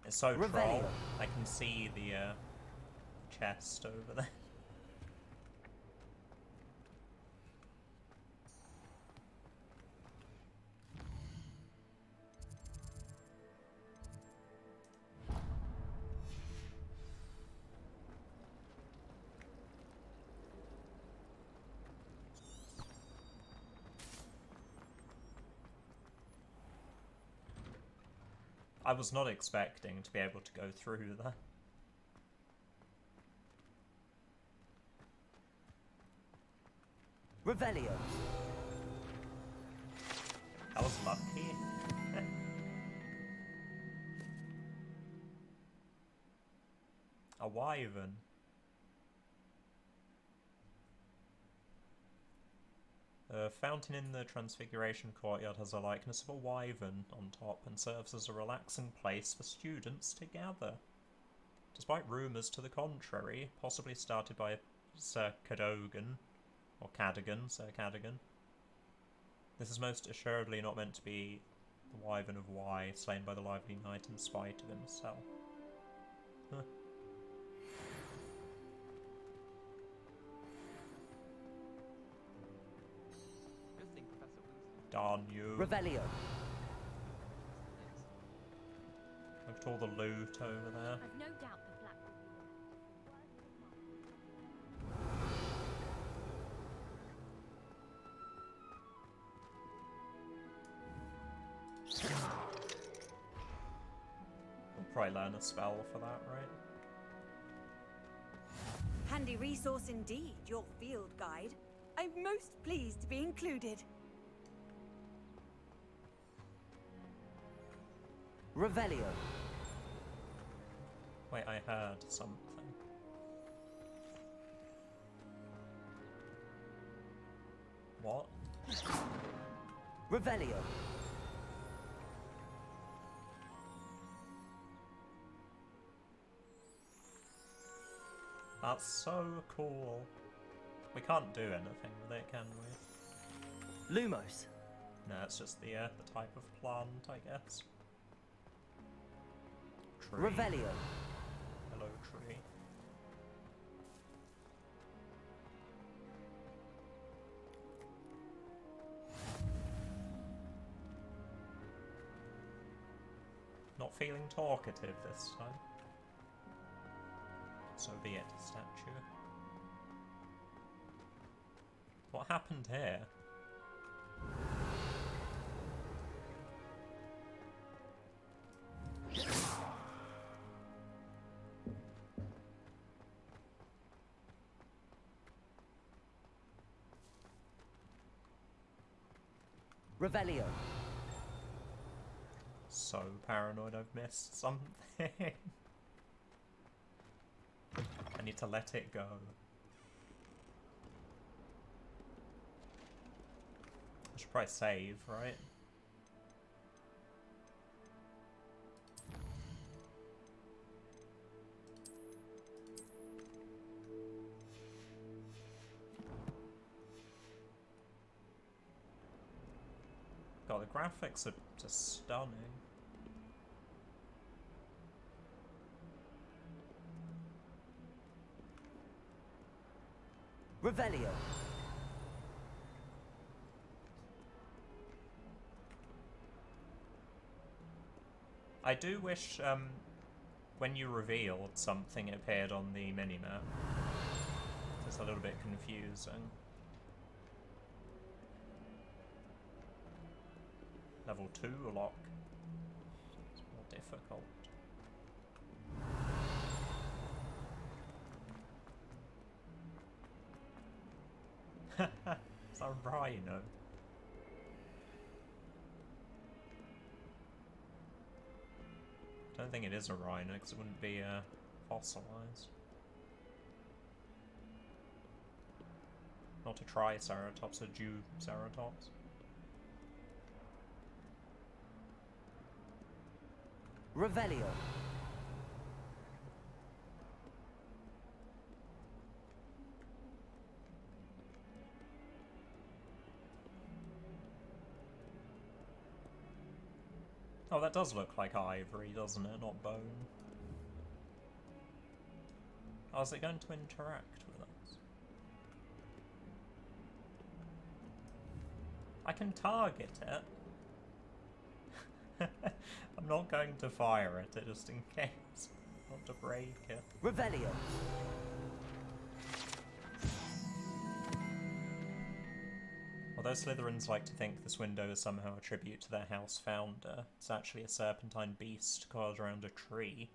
It's so troll. I can see the chest over there. I was not expecting to be able to go through that. Revelio. I was lucky. A wyvern. A fountain in the Transfiguration Courtyard has a likeness of a wyvern on top and serves as a relaxing place for students to gather. Despite rumours to the contrary, possibly started by Sir Cadogan, or Cadogan, Sir Cadogan. This is most assuredly not meant to be the wyvern of Y, slain by the lively knight in spite of himself. Huh. Darn you. Revelio. Look at all the loot over there. I've no doubt the black will be Probably learn a spell for that, right? Handy resource indeed, your field guide. I'm most pleased to be included. Revelio. Wait, I heard something. What? Revelio. That's so cool. We can't do anything with it, can we? Lumos. No, it's just the type of plant, I guess. Tree. Revelio. Hello, tree. Not feeling talkative this time. So be it, statue. What happened here? Revelio. So paranoid I've missed something. I need to let it go. I should probably save, right? God, the graphics are just stunning. Revelio. I do wish, when you revealed something, it appeared on the minimap. It's a little bit confusing. Level 2 lock. It's more difficult. It's a rhino. I don't think it is a rhino because it wouldn't be fossilized. Not a triceratops, a Jew-ceratops. Revelio. Oh, that does look like ivory, doesn't it? Not bone. Oh, is it going to interact with us? I can target it. I'm not going to fire at it just in case. Not to break it. Revelio. Although Slytherins like to think this window is somehow a tribute to their house founder, it's actually a serpentine beast coiled around a tree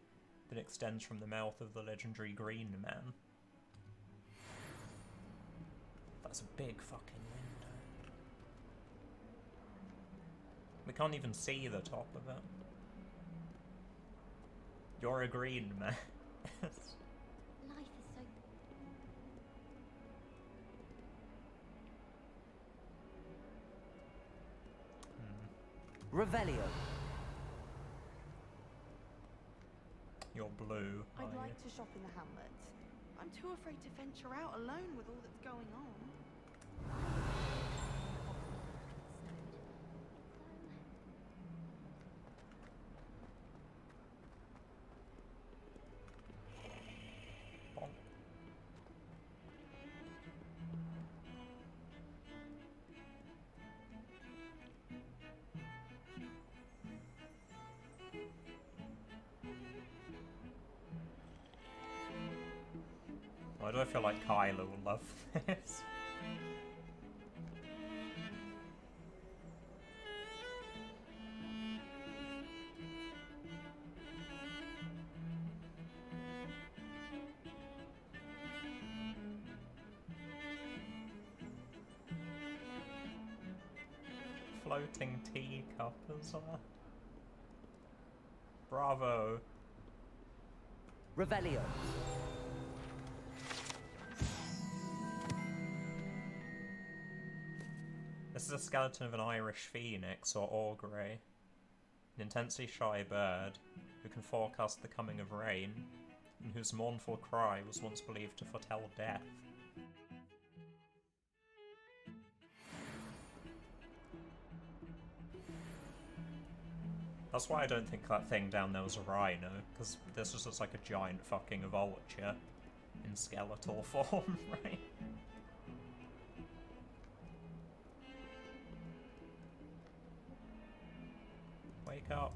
that extends from the mouth of the legendary Green Man. That's a big fucking window. We can't even see the top of it. You're a Green Man. Life is so... Revelio. You're blue. I'd are like you? to shop in the hamlet. I'm too afraid to venture out alone with all that's going on. Bonk. Why do I feel like Kyla will love this? floating teacup as well. Bravo. Revelio. This is a skeleton of an Irish phoenix or augury, an intensely shy bird who can forecast the coming of rain, and whose mournful cry was once believed to foretell death. That's why I don't think that thing down there was a rhino, because this was just like a giant fucking vulture in skeletal form, right? Wake up.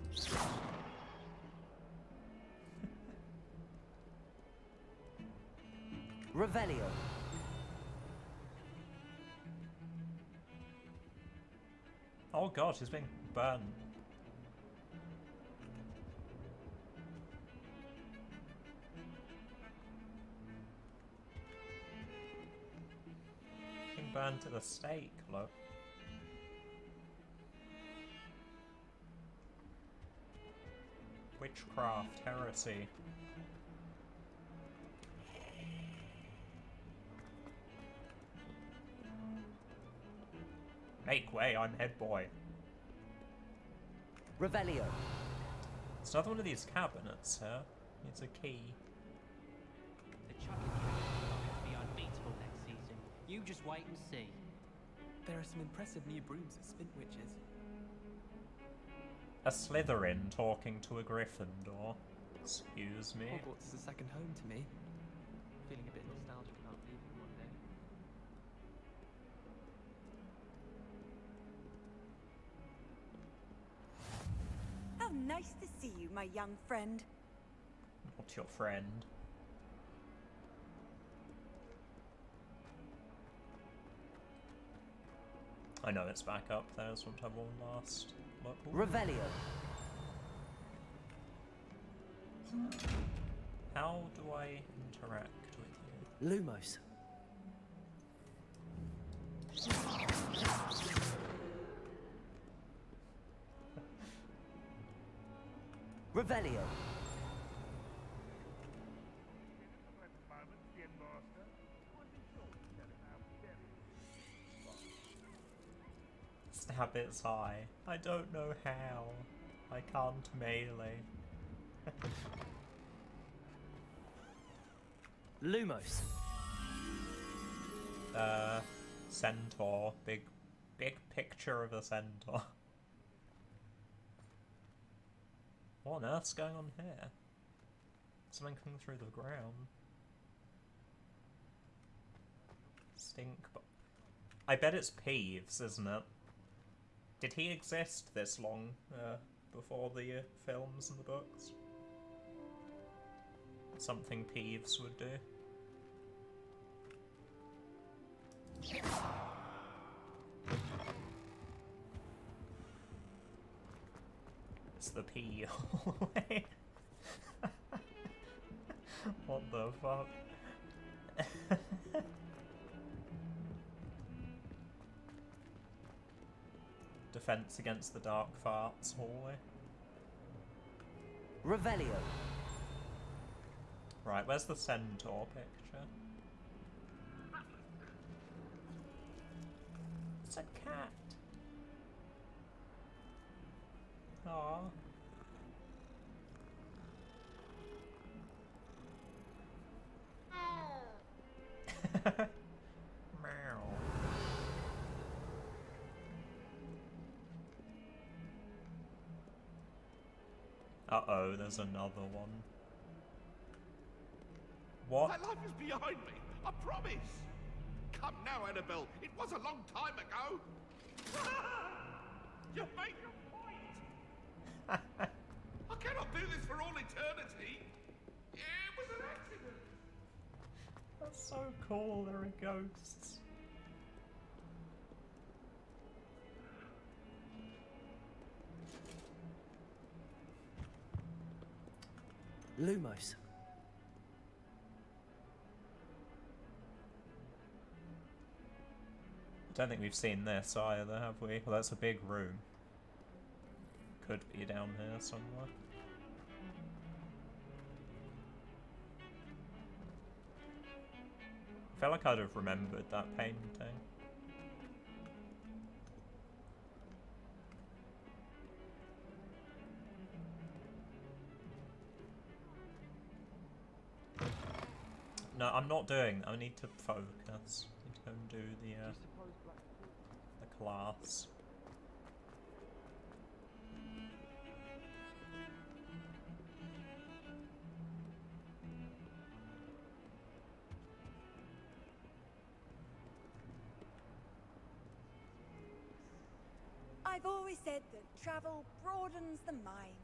Revelio. Oh god, he's being burned. Being burned to the stake, look. Witchcraft, heresy. Make way, I'm head boy. Revelio. It's another one of these cabinets here. Needs a key. The chucking will be unbeatable next season. You just wait and see. There are some impressive new brooms at Spintwitches. A Slytherin talking to a Gryffindor. Excuse me. Hogwarts is a second home to me. Feeling a bit nostalgic about leaving one day. How nice to see you, my young friend. Not your friend. I know it's back up there, so I'll have one last look. Revelio. How do I interact with you? Lumos. Revelio. Stab its eye. I don't know how. I can't melee. Lumos. Centaur. Big picture of a centaur. What on earth's going on here? Something coming through the ground. Stink. I bet it's Peeves, isn't it? Did he exist this long before the films and the books? Something Peeves would do. It's the pee hallway. What the fuck? Defense against the dark farts hallway. Revelio. Right, where's the centaur picture? It's a cat. Aww. Meow. Uh-oh, there's another one. What? My life is behind me, I promise. Come now, Annabelle. It was a long time ago. You made your point. I cannot do this for all eternity. It was an accident. That's so cool, there are ghosts. Lumos. Don't think we've seen this either, have we? Well, that's a big room. Could be down here somewhere. I feel like I'd have remembered that painting. No, I'm not doing. I need to focus. I need to go and do the class. I've always said that travel broadens the mind.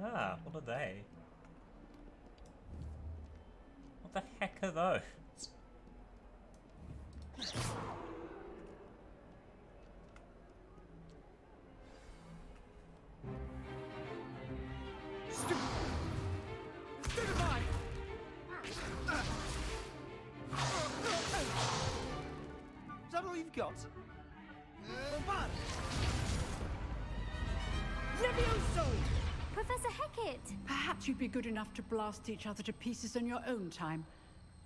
Ah, what are they? What the heck are those? Is that all you've got? Levioso! Professor Hecat! Perhaps you'd be good enough to blast each other to pieces in your own time.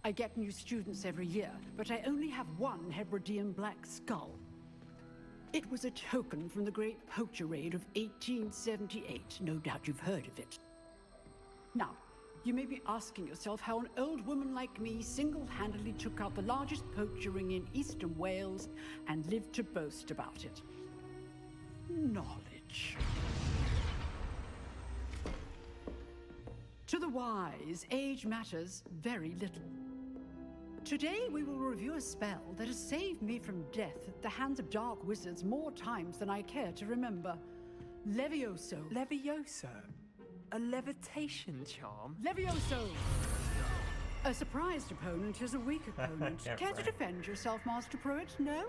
I get new students every year, but I only have one Hebridean black skull. It was a token from the Great Poacher Raid of 1878. No doubt you've heard of it. Now, you may be asking yourself how an old woman like me single-handedly took out the largest poacher ring in eastern Wales and lived to boast about it. Knowledge. To the wise, age matters very little. Today we will review a spell that has saved me from death at the hands of dark wizards more times than I care to remember. Levioso. Levioso? A levitation charm? Levioso! A surprised opponent is a weak opponent. Yeah, Care to right. defend yourself, Master Pruitt? No?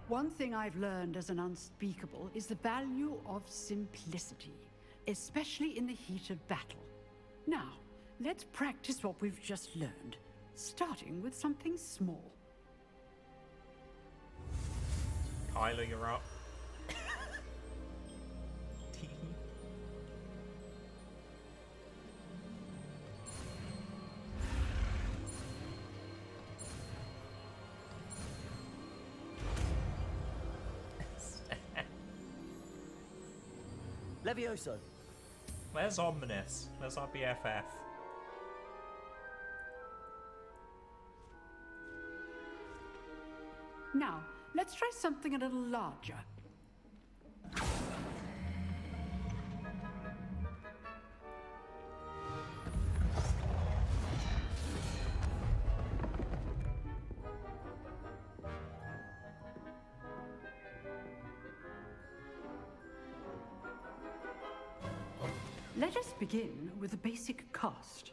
One thing I've learned as an unspeakable is the value of simplicity, especially in the heat of battle. Now, let's practice what we've just learned, starting with something small. Kyla, you're up. Levioso. Where's Ominous? Where's our BFF? Now, let's try something a little larger. Let us begin with a basic cast.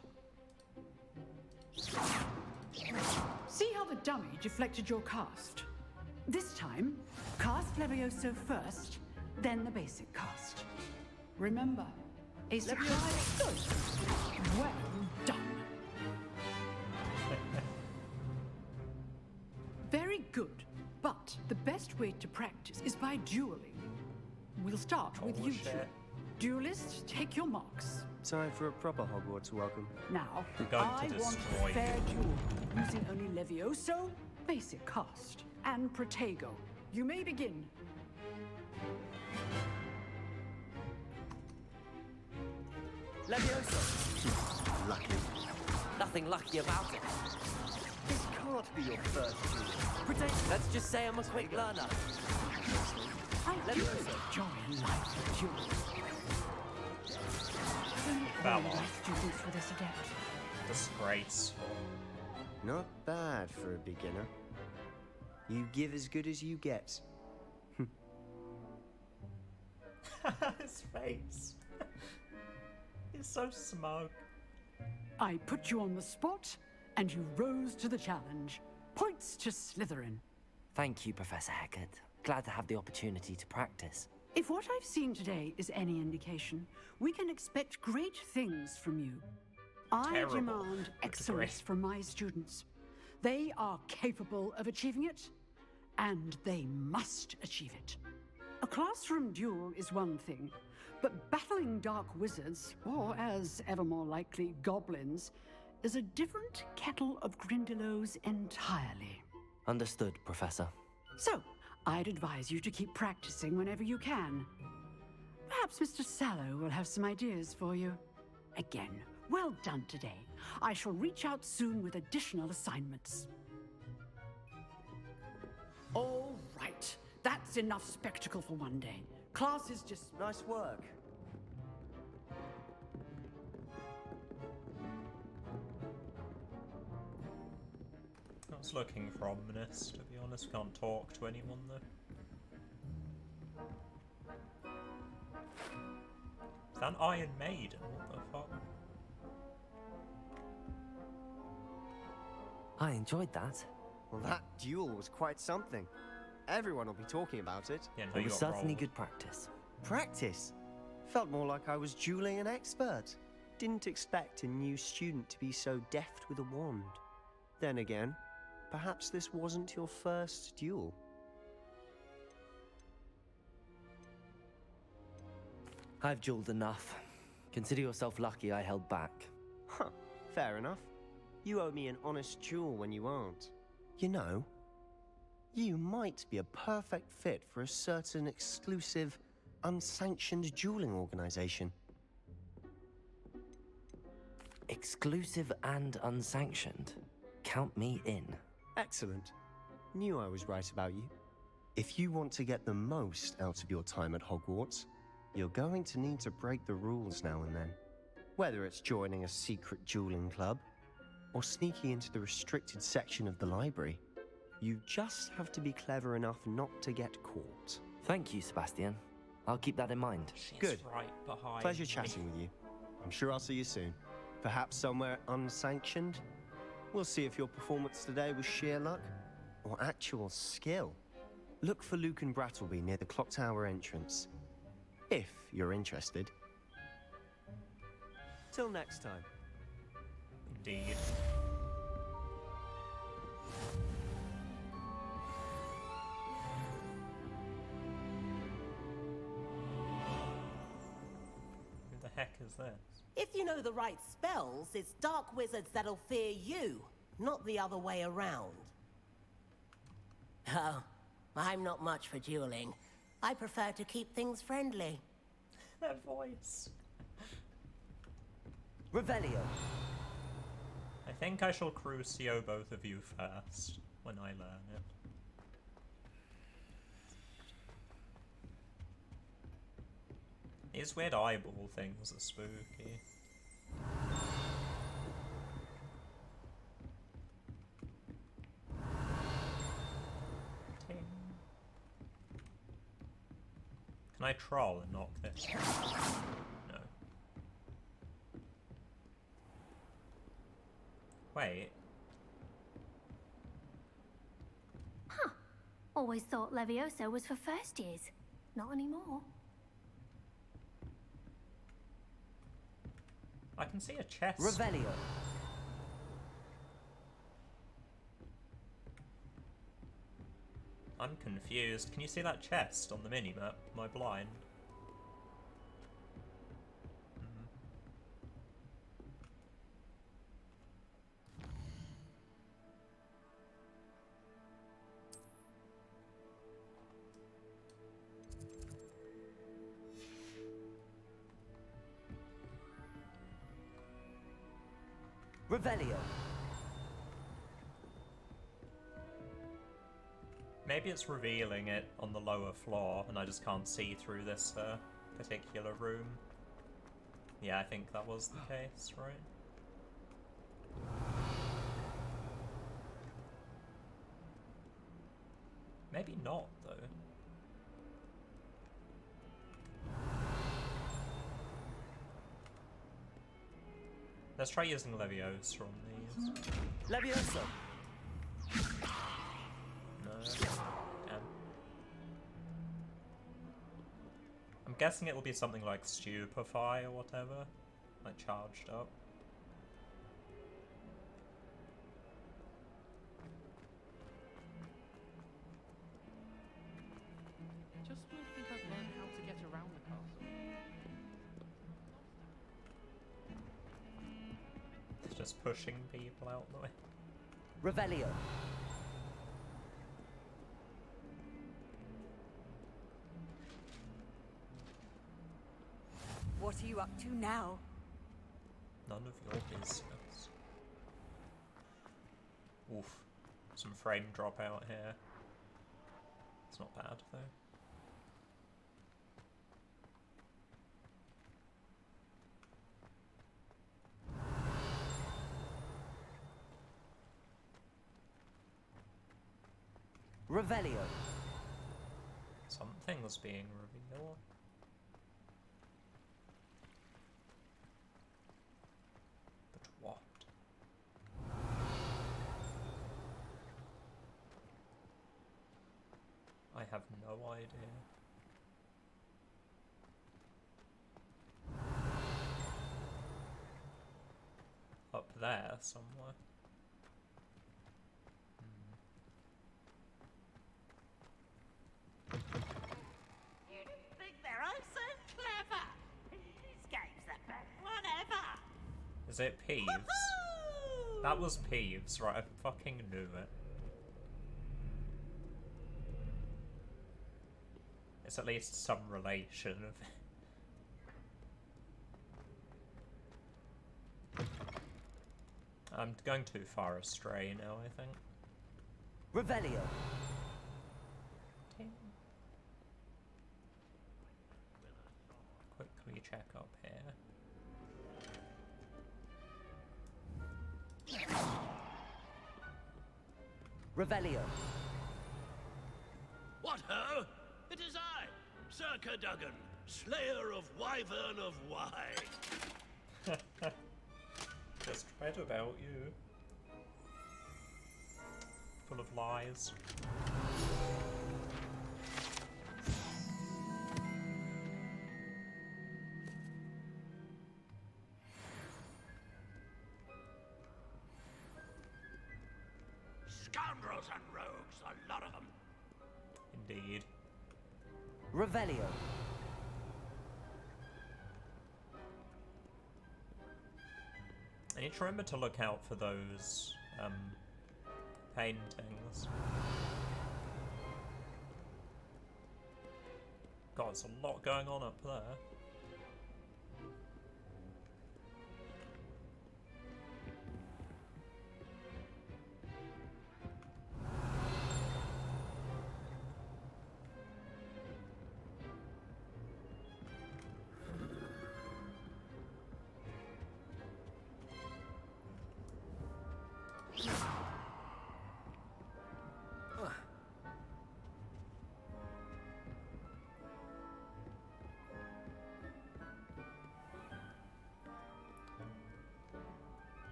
See how the dummy deflected your cast? This time, cast Levioso first, then the basic cast. Remember, a surprise. Good. Well done. Very good, but the best way to practice is by dueling. We'll start with you two. Duelists, take your marks. Time for a proper Hogwarts welcome. Now, We're going I to want destroy a fair you. duel, using only Levioso, basic cast, and Protego. You may begin. Levioso. Lucky. Nothing lucky about it. This can't be your first duel. Let's just say I'm a quick learner. I do enjoy life duels. Come My on. students for this adept. Disgraceful. Not bad for a beginner. You give as good as you get. His face. He's so smug. I put you on the spot, and you rose to the challenge. Points to Slytherin. Thank you, Professor Hecat. Glad to have the opportunity to practice. If what I've seen today is any indication, we can expect great things from you. I terrible demand to a excellence degree. from my students. They are capable of achieving it, and they must achieve it. A classroom duel is one thing, but battling dark wizards, or as ever more likely, goblins, is a different kettle of Grindylows entirely. Understood, Professor. So, I'd advise you to keep practicing whenever you can. Perhaps Mr. Sallow will have some ideas for you. Again, well done today. I shall reach out soon with additional assignments. All right. That's enough spectacle for one day. Class is just... Nice work. I was looking for ominous, to be honest. Can't talk to anyone though. Is that an Iron Maiden? What the fuck? I enjoyed that. Well, that duel was quite something. Everyone will be talking about it. Yeah, no, It you was got certainly rolled. good practice. Practice? Felt more like I was dueling an expert. Didn't expect a new student to be so deft with a wand. Then again, perhaps this wasn't your first duel. I've dueled enough. Consider yourself lucky I held back. Huh, fair enough. You owe me an honest duel when you aren't. You know, you might be a perfect fit for a certain exclusive, unsanctioned dueling organization. Exclusive and unsanctioned. Count me in. Excellent. Knew I was right about you. If you want to get the most out of your time at Hogwarts, you're going to need to break the rules now and then. Whether it's joining a secret dueling club, or sneaking into the restricted section of the library, you just have to be clever enough not to get caught. Thank you, Sebastian. I'll keep that in mind. Good. Right behind Pleasure me. chatting with you. I'm sure I'll see you soon. Perhaps somewhere unsanctioned? We'll see if your performance today was sheer luck or actual skill. Look for Luke and Brattleby near the clock tower entrance, if you're interested. Till next time. Indeed. Who the heck is this? If you know the right spells, it's dark wizards that'll fear you, not the other way around. Oh, I'm not much for dueling. I prefer to keep things friendly. That voice. Revelio. I think I shall Crucio both of you first, when I learn it. These weird eyeball things are spooky. Ting. Can I troll and knock this? No. Wait. Huh. Always thought Levioso was for first years. Not anymore. I can see a chest. Revelio. I'm confused. Can you see that chest on the minimap? Am I blind? Revelio. Maybe it's revealing it on the lower floor and I just can't see through this particular room. Yeah, I think that was the case, right? Maybe not, though. Let's try using Leviosa on these. Leviosa. No. Damn. I'm guessing it will be something like Stupefy or whatever. Like charged up. Just pushing people out the way. Revelio. What are you up to now? None of your business. Oof. Some frame drop out here. It's not bad though. Revelio. Something's being revealed. But what? I have no idea. Up there somewhere. You think they're oh so clever? This game's the best one ever. Is it Peeves? That was Peeves, right? I fucking knew it. It's at least some relation of it. I'm going too far astray now, I think. Revelio. Quickly check up here. Revelio. What ho? It is I, Sir Cadogan, Slayer of Wyvern of Wye. Just read about you. Full of lies. Scoundrels and rogues, a lot of them. Indeed. Revelio. I need to remember to look out for those paintings. God, there's a lot going on up there.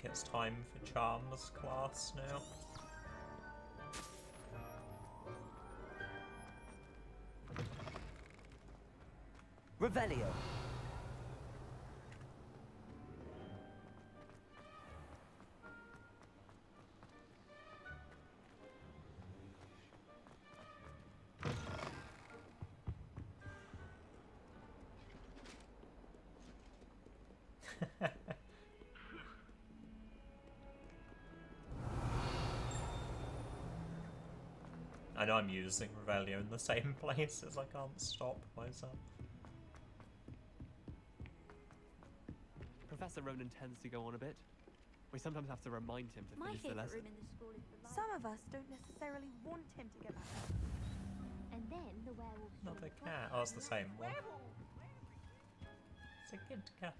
It's time for Charms class now. Revelio. I know I'm using Revelio in the same places, I can't stop myself. Professor Ronan tends to go on a bit. We sometimes have to remind him to My finish the favourite lesson. room in the school is the library. Some of us don't necessarily want him to get back. And then the werewolf. Not a cat. Oh, it's the same one. It's a good cat.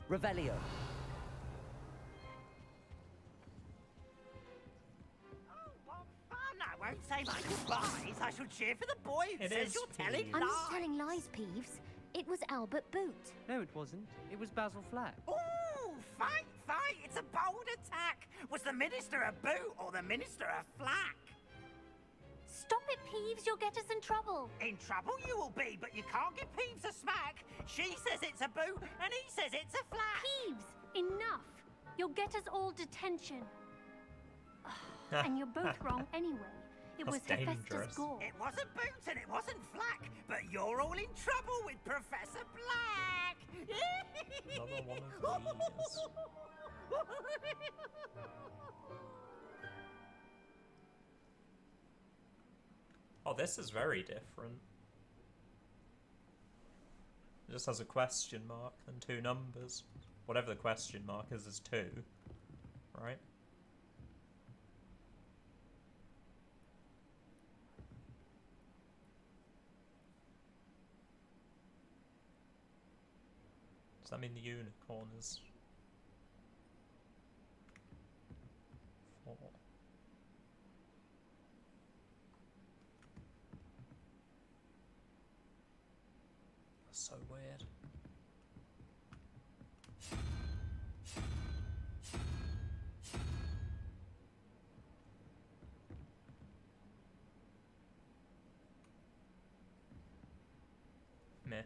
Revelio. I won't say my goodbyes. I shall cheer for the boy who It says is you're telling I'm lies. not telling lies, Peeves. It was Albert Boot. No, it wasn't. It was Basil Flack. Ooh, fight, fight! It's a bold attack. Was the minister a boot or the minister a flack? Stop it, Peeves. You'll get us in trouble. In trouble you will be, but you can't give Peeves a smack. She says it's a boot and he says it's a flack. Peeves, enough. You'll get us all detention. And you're both wrong anyway. It was That's Hephaestus dangerous. Gore. It wasn't boot and it wasn't flack, but you're all in trouble with Professor Black. Another one of these. Oh, this is very different. It just has a question mark and 2 numbers. Whatever the question mark is 2, right? Does that mean the unicorn is 4? That's so weird. Meh.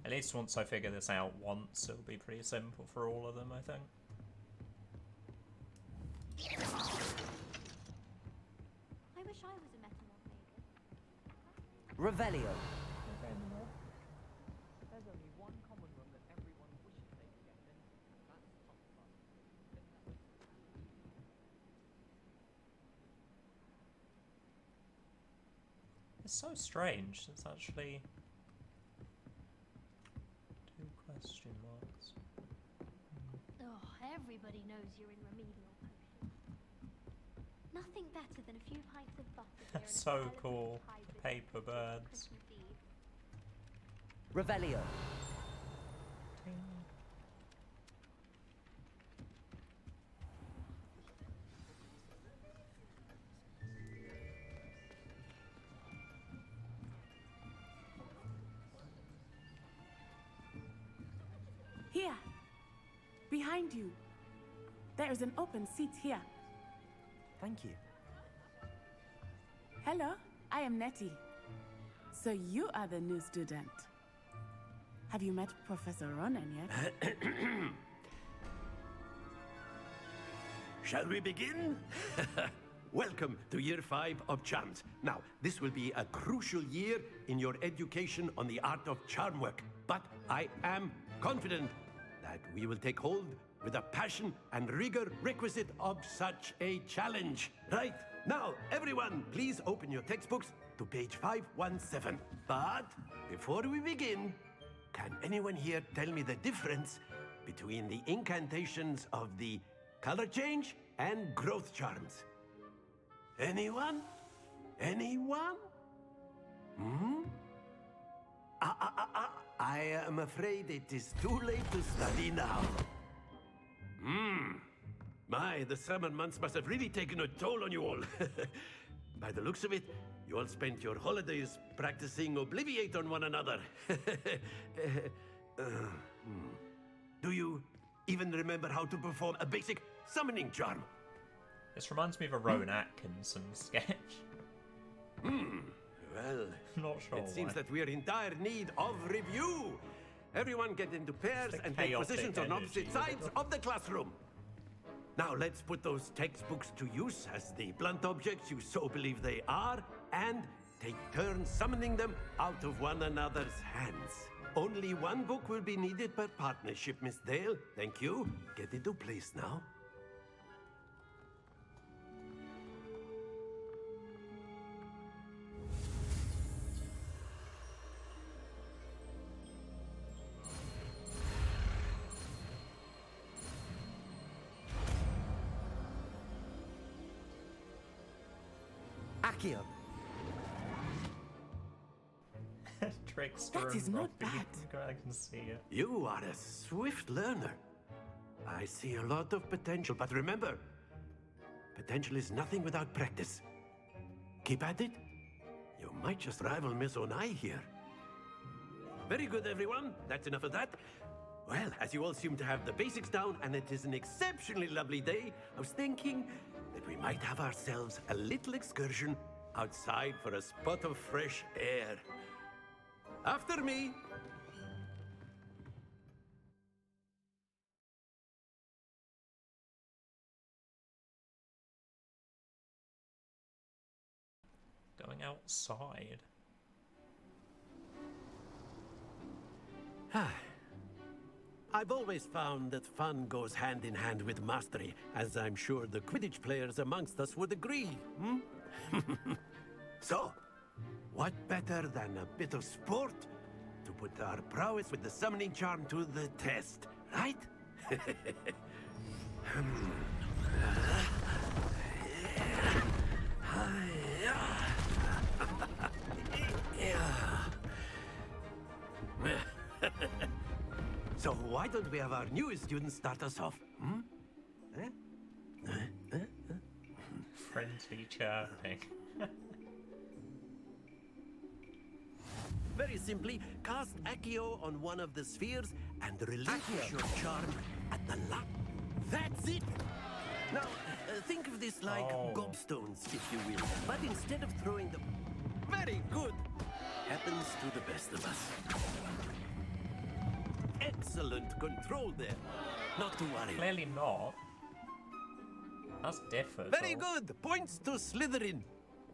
At least once I figure this out once, it'll be pretty simple for all of them, I think. I wish I was a metamorph maiden. Revelio. There's only one common room that everyone wishes they could get in, and that's top fun. It's so strange. It's actually 2 question marks. Oh, everybody knows you're in remedial potions. Nothing better than a few pints of butter here That's so cool. The paper birds. Revelio. Here. Behind you. There is an open seat here. Thank you. Hello, I am Nettie. So you are the new student. Have you met Professor Ronan yet? Shall we begin? Welcome to Year 5 of Charms. Now, this will be a crucial year in your education on the art of charm work. But I am confident that we will take hold with the passion and rigor requisite of such a challenge. Right, now, everyone, please open your textbooks to page 517. But before we begin, can anyone here tell me the difference between the incantations of the color change and growth charms? Anyone? Anyone? Hmm? I am afraid it is too late to study now. My, the summer months must have really taken a toll on you all. By the looks of it, you all spent your holidays practicing Obliviate on one another. Do you even remember how to perform a basic summoning charm? This reminds me of a Rowan Atkinson sketch. Well, not sure it seems why. that we are in dire need of review. Everyone get into pairs It's the and take chaotic positions on opposite energy. sides of the classroom. Now let's put those textbooks to use as the blunt objects you so believe they are, and take turns summoning them out of one another's hands. Only one book will be needed per partnership, Miss Dale. Thank you. Get into place now. Accio. Trickster That and is not Robbie. bad. I can see it. You are a swift learner. I see a lot of potential, but remember, potential is nothing without practice. Keep at it. You might just rival Miss Onai here. Very good, everyone. That's enough of that. Well, as you all seem to have the basics down, and it is an exceptionally lovely day, I was thinking that we might have ourselves a little excursion outside for a spot of fresh air. After me. Going outside. I've always found that fun goes hand in hand with mastery, as I'm sure the Quidditch players amongst us would agree, hmm? So, what better than a bit of sport to put our prowess with the summoning charm to the test, right? So why don't we have our newest student start us off? Hmm? Friendly chirping. Very simply, cast Accio on one of the spheres and relinquish your charm at the last. That's it! Now, think of this like gobstones, if you will. But instead of throwing them... Very good! Happens to the best of us. Excellent control there. Not to worry. Clearly not. That's difficult. Very good! Points to Slytherin.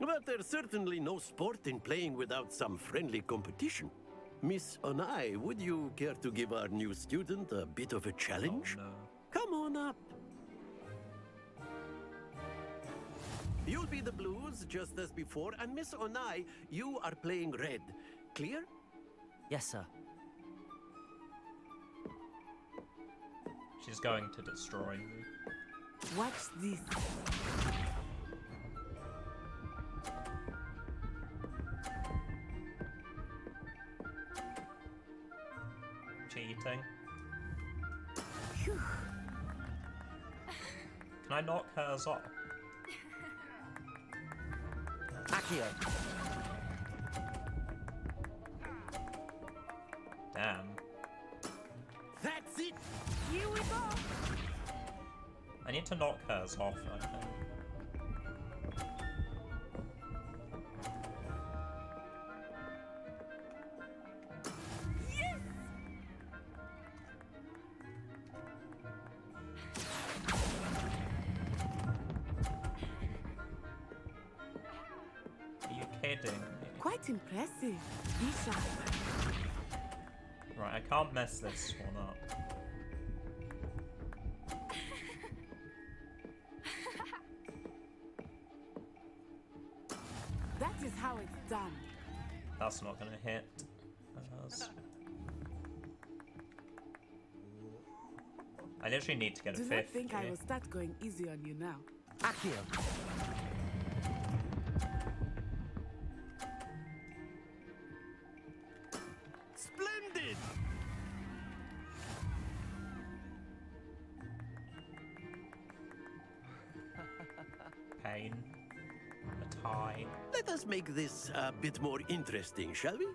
But there's certainly no sport in playing without some friendly competition. Miss Onai, would you care to give our new student a bit of a challenge? Oh, no. Come on up. You'll be the blues, just as before, and Miss Onai, you are playing red. Clear? Yes, sir. She's going to destroy me. Watch this. Cheating. Can I knock hers off? Accio. Damn. That's it! Here we go! I need to knock hers off, I think. Yes! Are you kidding me? Quite impressive. Be sharp. Right, I can't mess this one up. That is how it's done. That's not gonna hit. I literally need to get a Do 50. not think I will start going easy on you now. Accio. Splendid! Pain. A tie. Let us make this a bit more interesting, shall we?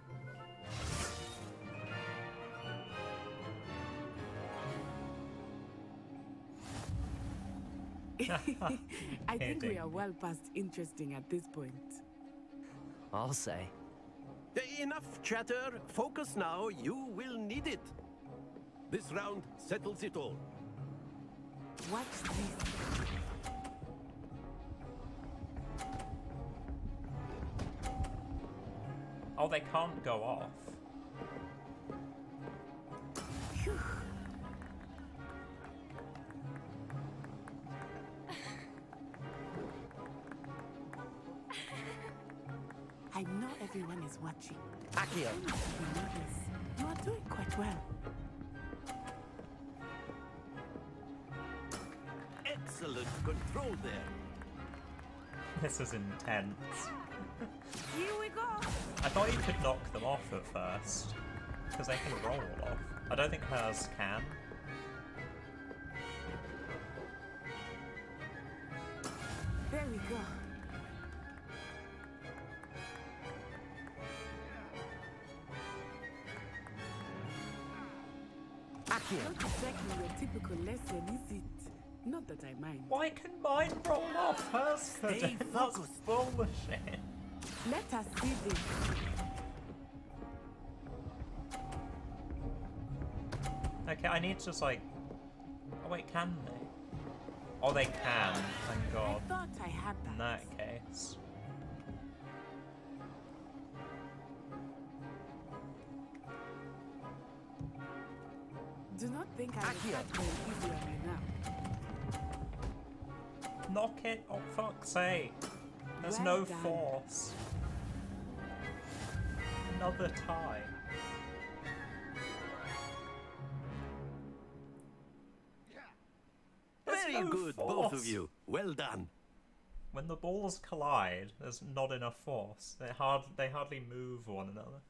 I think we are well past interesting at this point. I'll say. Enough chatter. Focus now. You will need it. This round settles it all. Watch this. Oh, they can't go off. I know everyone is watching. Accio. You are doing quite well. Excellent control there. This is intense. Here we go! I thought you could knock them off at first. Because they can roll off. I don't think hers can. There we go. Accio. Not exactly your typical lesson, is it? Not that I mind. Why can mine roll off? Hers Stay couldn't. That's focused. bullshit. Let us see this. Okay, I need to just like... Oh wait, can they? Oh, they can. Thank God. I thought I had that. In that case. Do not think I will start going easy on you now. Knock it, oh fuck's sake. There's Well no done. force. Another tie. There's Very no good, both of force. you. Well done. When the balls collide, there's not enough force. They hardly move one another.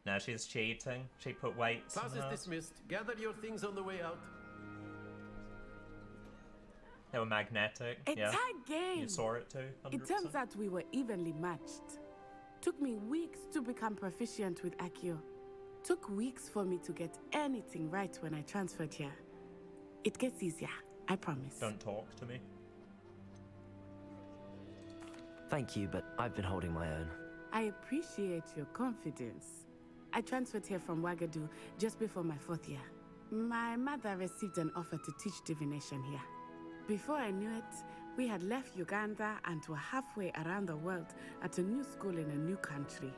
No, she's cheating. She put weights Class in is hers. dismissed. Gather your things on the way out. They were magnetic. A yeah. tight game. You saw it too. 100%. It turns out we were evenly matched. Took me weeks to become proficient with Accio. Took weeks for me to get anything right when I transferred here. It gets easier, I promise. Don't talk to me. Thank you, but I've been holding my own. I appreciate your confidence. I transferred here from Wagadu just before my 4th year. My mother received an offer to teach divination here. Before I knew it, we had left Uganda and were halfway around the world at a new school in a new country.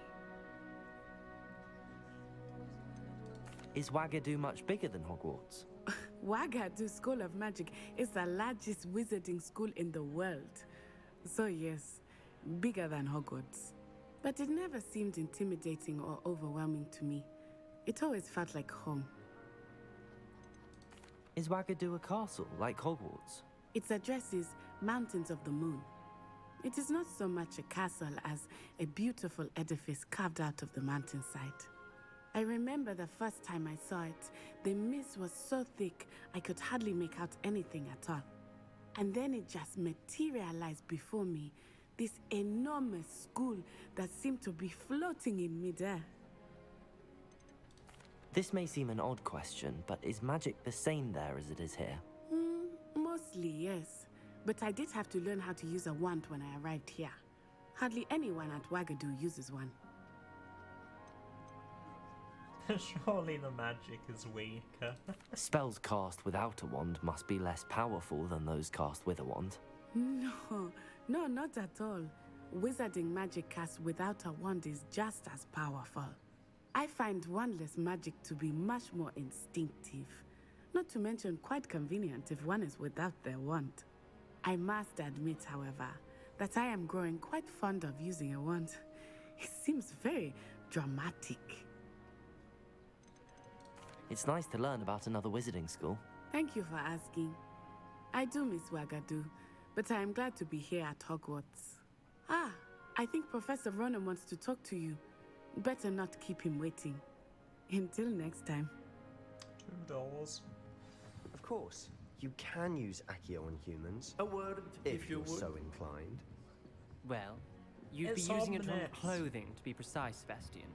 Is Wagadu much bigger than Hogwarts? Wagadu School of Magic is the largest wizarding school in the world. So yes, bigger than Hogwarts. But it never seemed intimidating or overwhelming to me. It always felt like home. Is Wagadu a castle, like Hogwarts? Its address is Mountains of the Moon. It is not so much a castle as a beautiful edifice carved out of the mountainside. I remember the first time I saw it, the mist was so thick I could hardly make out anything at all. And then it just materialized before me, this enormous school that seemed to be floating in midair. This may seem an odd question, but is magic the same there as it is here? Mostly, yes. But I did have to learn how to use a wand when I arrived here. Hardly anyone at Wagadu uses one. Surely the magic is weaker. Spells cast without a wand must be less powerful than those cast with a wand. No, not at all. Wizarding magic cast without a wand is just as powerful. I find wandless magic to be much more instinctive. Not to mention quite convenient if one is without their wand. I must admit, however, that I am growing quite fond of using a wand. It seems very dramatic. It's nice to learn about another wizarding school. Thank you for asking. I do miss Wagadu, but I am glad to be here at Hogwarts. Ah, I think Professor Ronan wants to talk to you. Better not keep him waiting. Until next time. $2. Of course, you can use Accio on humans. A word, if you you're would. so inclined. Well, you'd It's be using it on ominous. clothing, to be precise, Sebastian.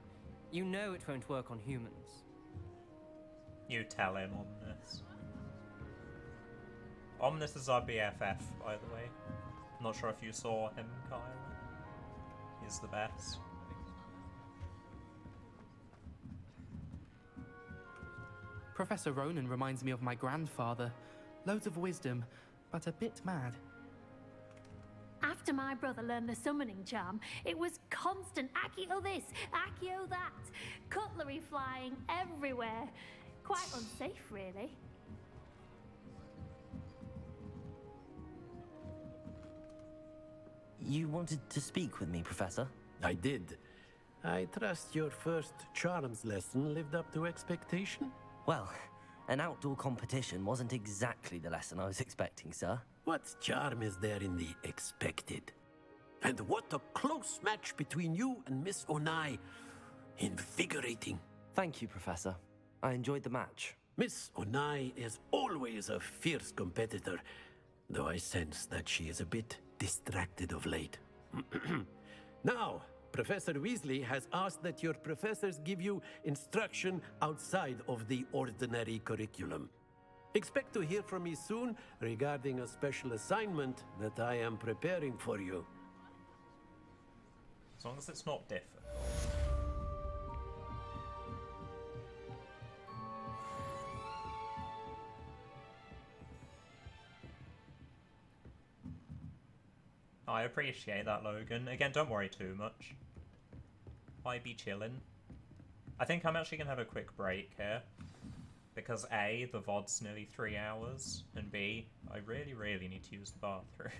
You know it won't work on humans. You tell him, Omnis. Omnis is our BFF, by the way. I'm not sure if you saw him, Kyle. He's the best. Professor Ronan reminds me of my grandfather. Loads of wisdom, but a bit mad. After my brother learned the summoning charm, it was constant Accio this, Accio that. Cutlery flying everywhere. Quite unsafe, really. You wanted to speak with me, Professor? I did. I trust your first charms lesson lived up to expectation? Well, an outdoor competition wasn't exactly the lesson I was expecting, sir. What charm is there in the expected? And what a close match between you and Miss Onai. Invigorating. Thank you, Professor. I enjoyed the match. Miss Onai is always a fierce competitor, though I sense that she is a bit distracted of late. Now, Professor Weasley has asked that your professors give you instruction outside of the ordinary curriculum. Expect to hear from me soon regarding a special assignment that I am preparing for you. As long as it's not different. I appreciate that, Logan. Again, don't worry too much. Why be chillin'? I think I'm actually gonna have a quick break here. Because A, the VOD's nearly 3 hours, and B, I really, really need to use the bathroom.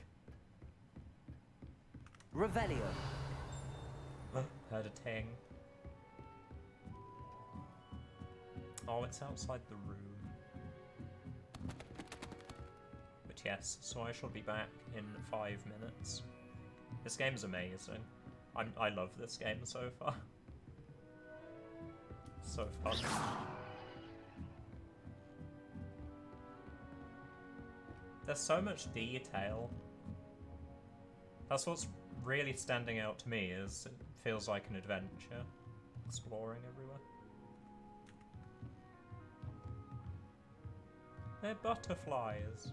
Revelio. Heard a ting. Oh, it's outside the room. But yes, so I shall be back in 5 minutes. This game's amazing. I love this game so far. So fun. There's so much detail. That's what's really standing out to me, is it feels like an adventure. Exploring everywhere. They're butterflies.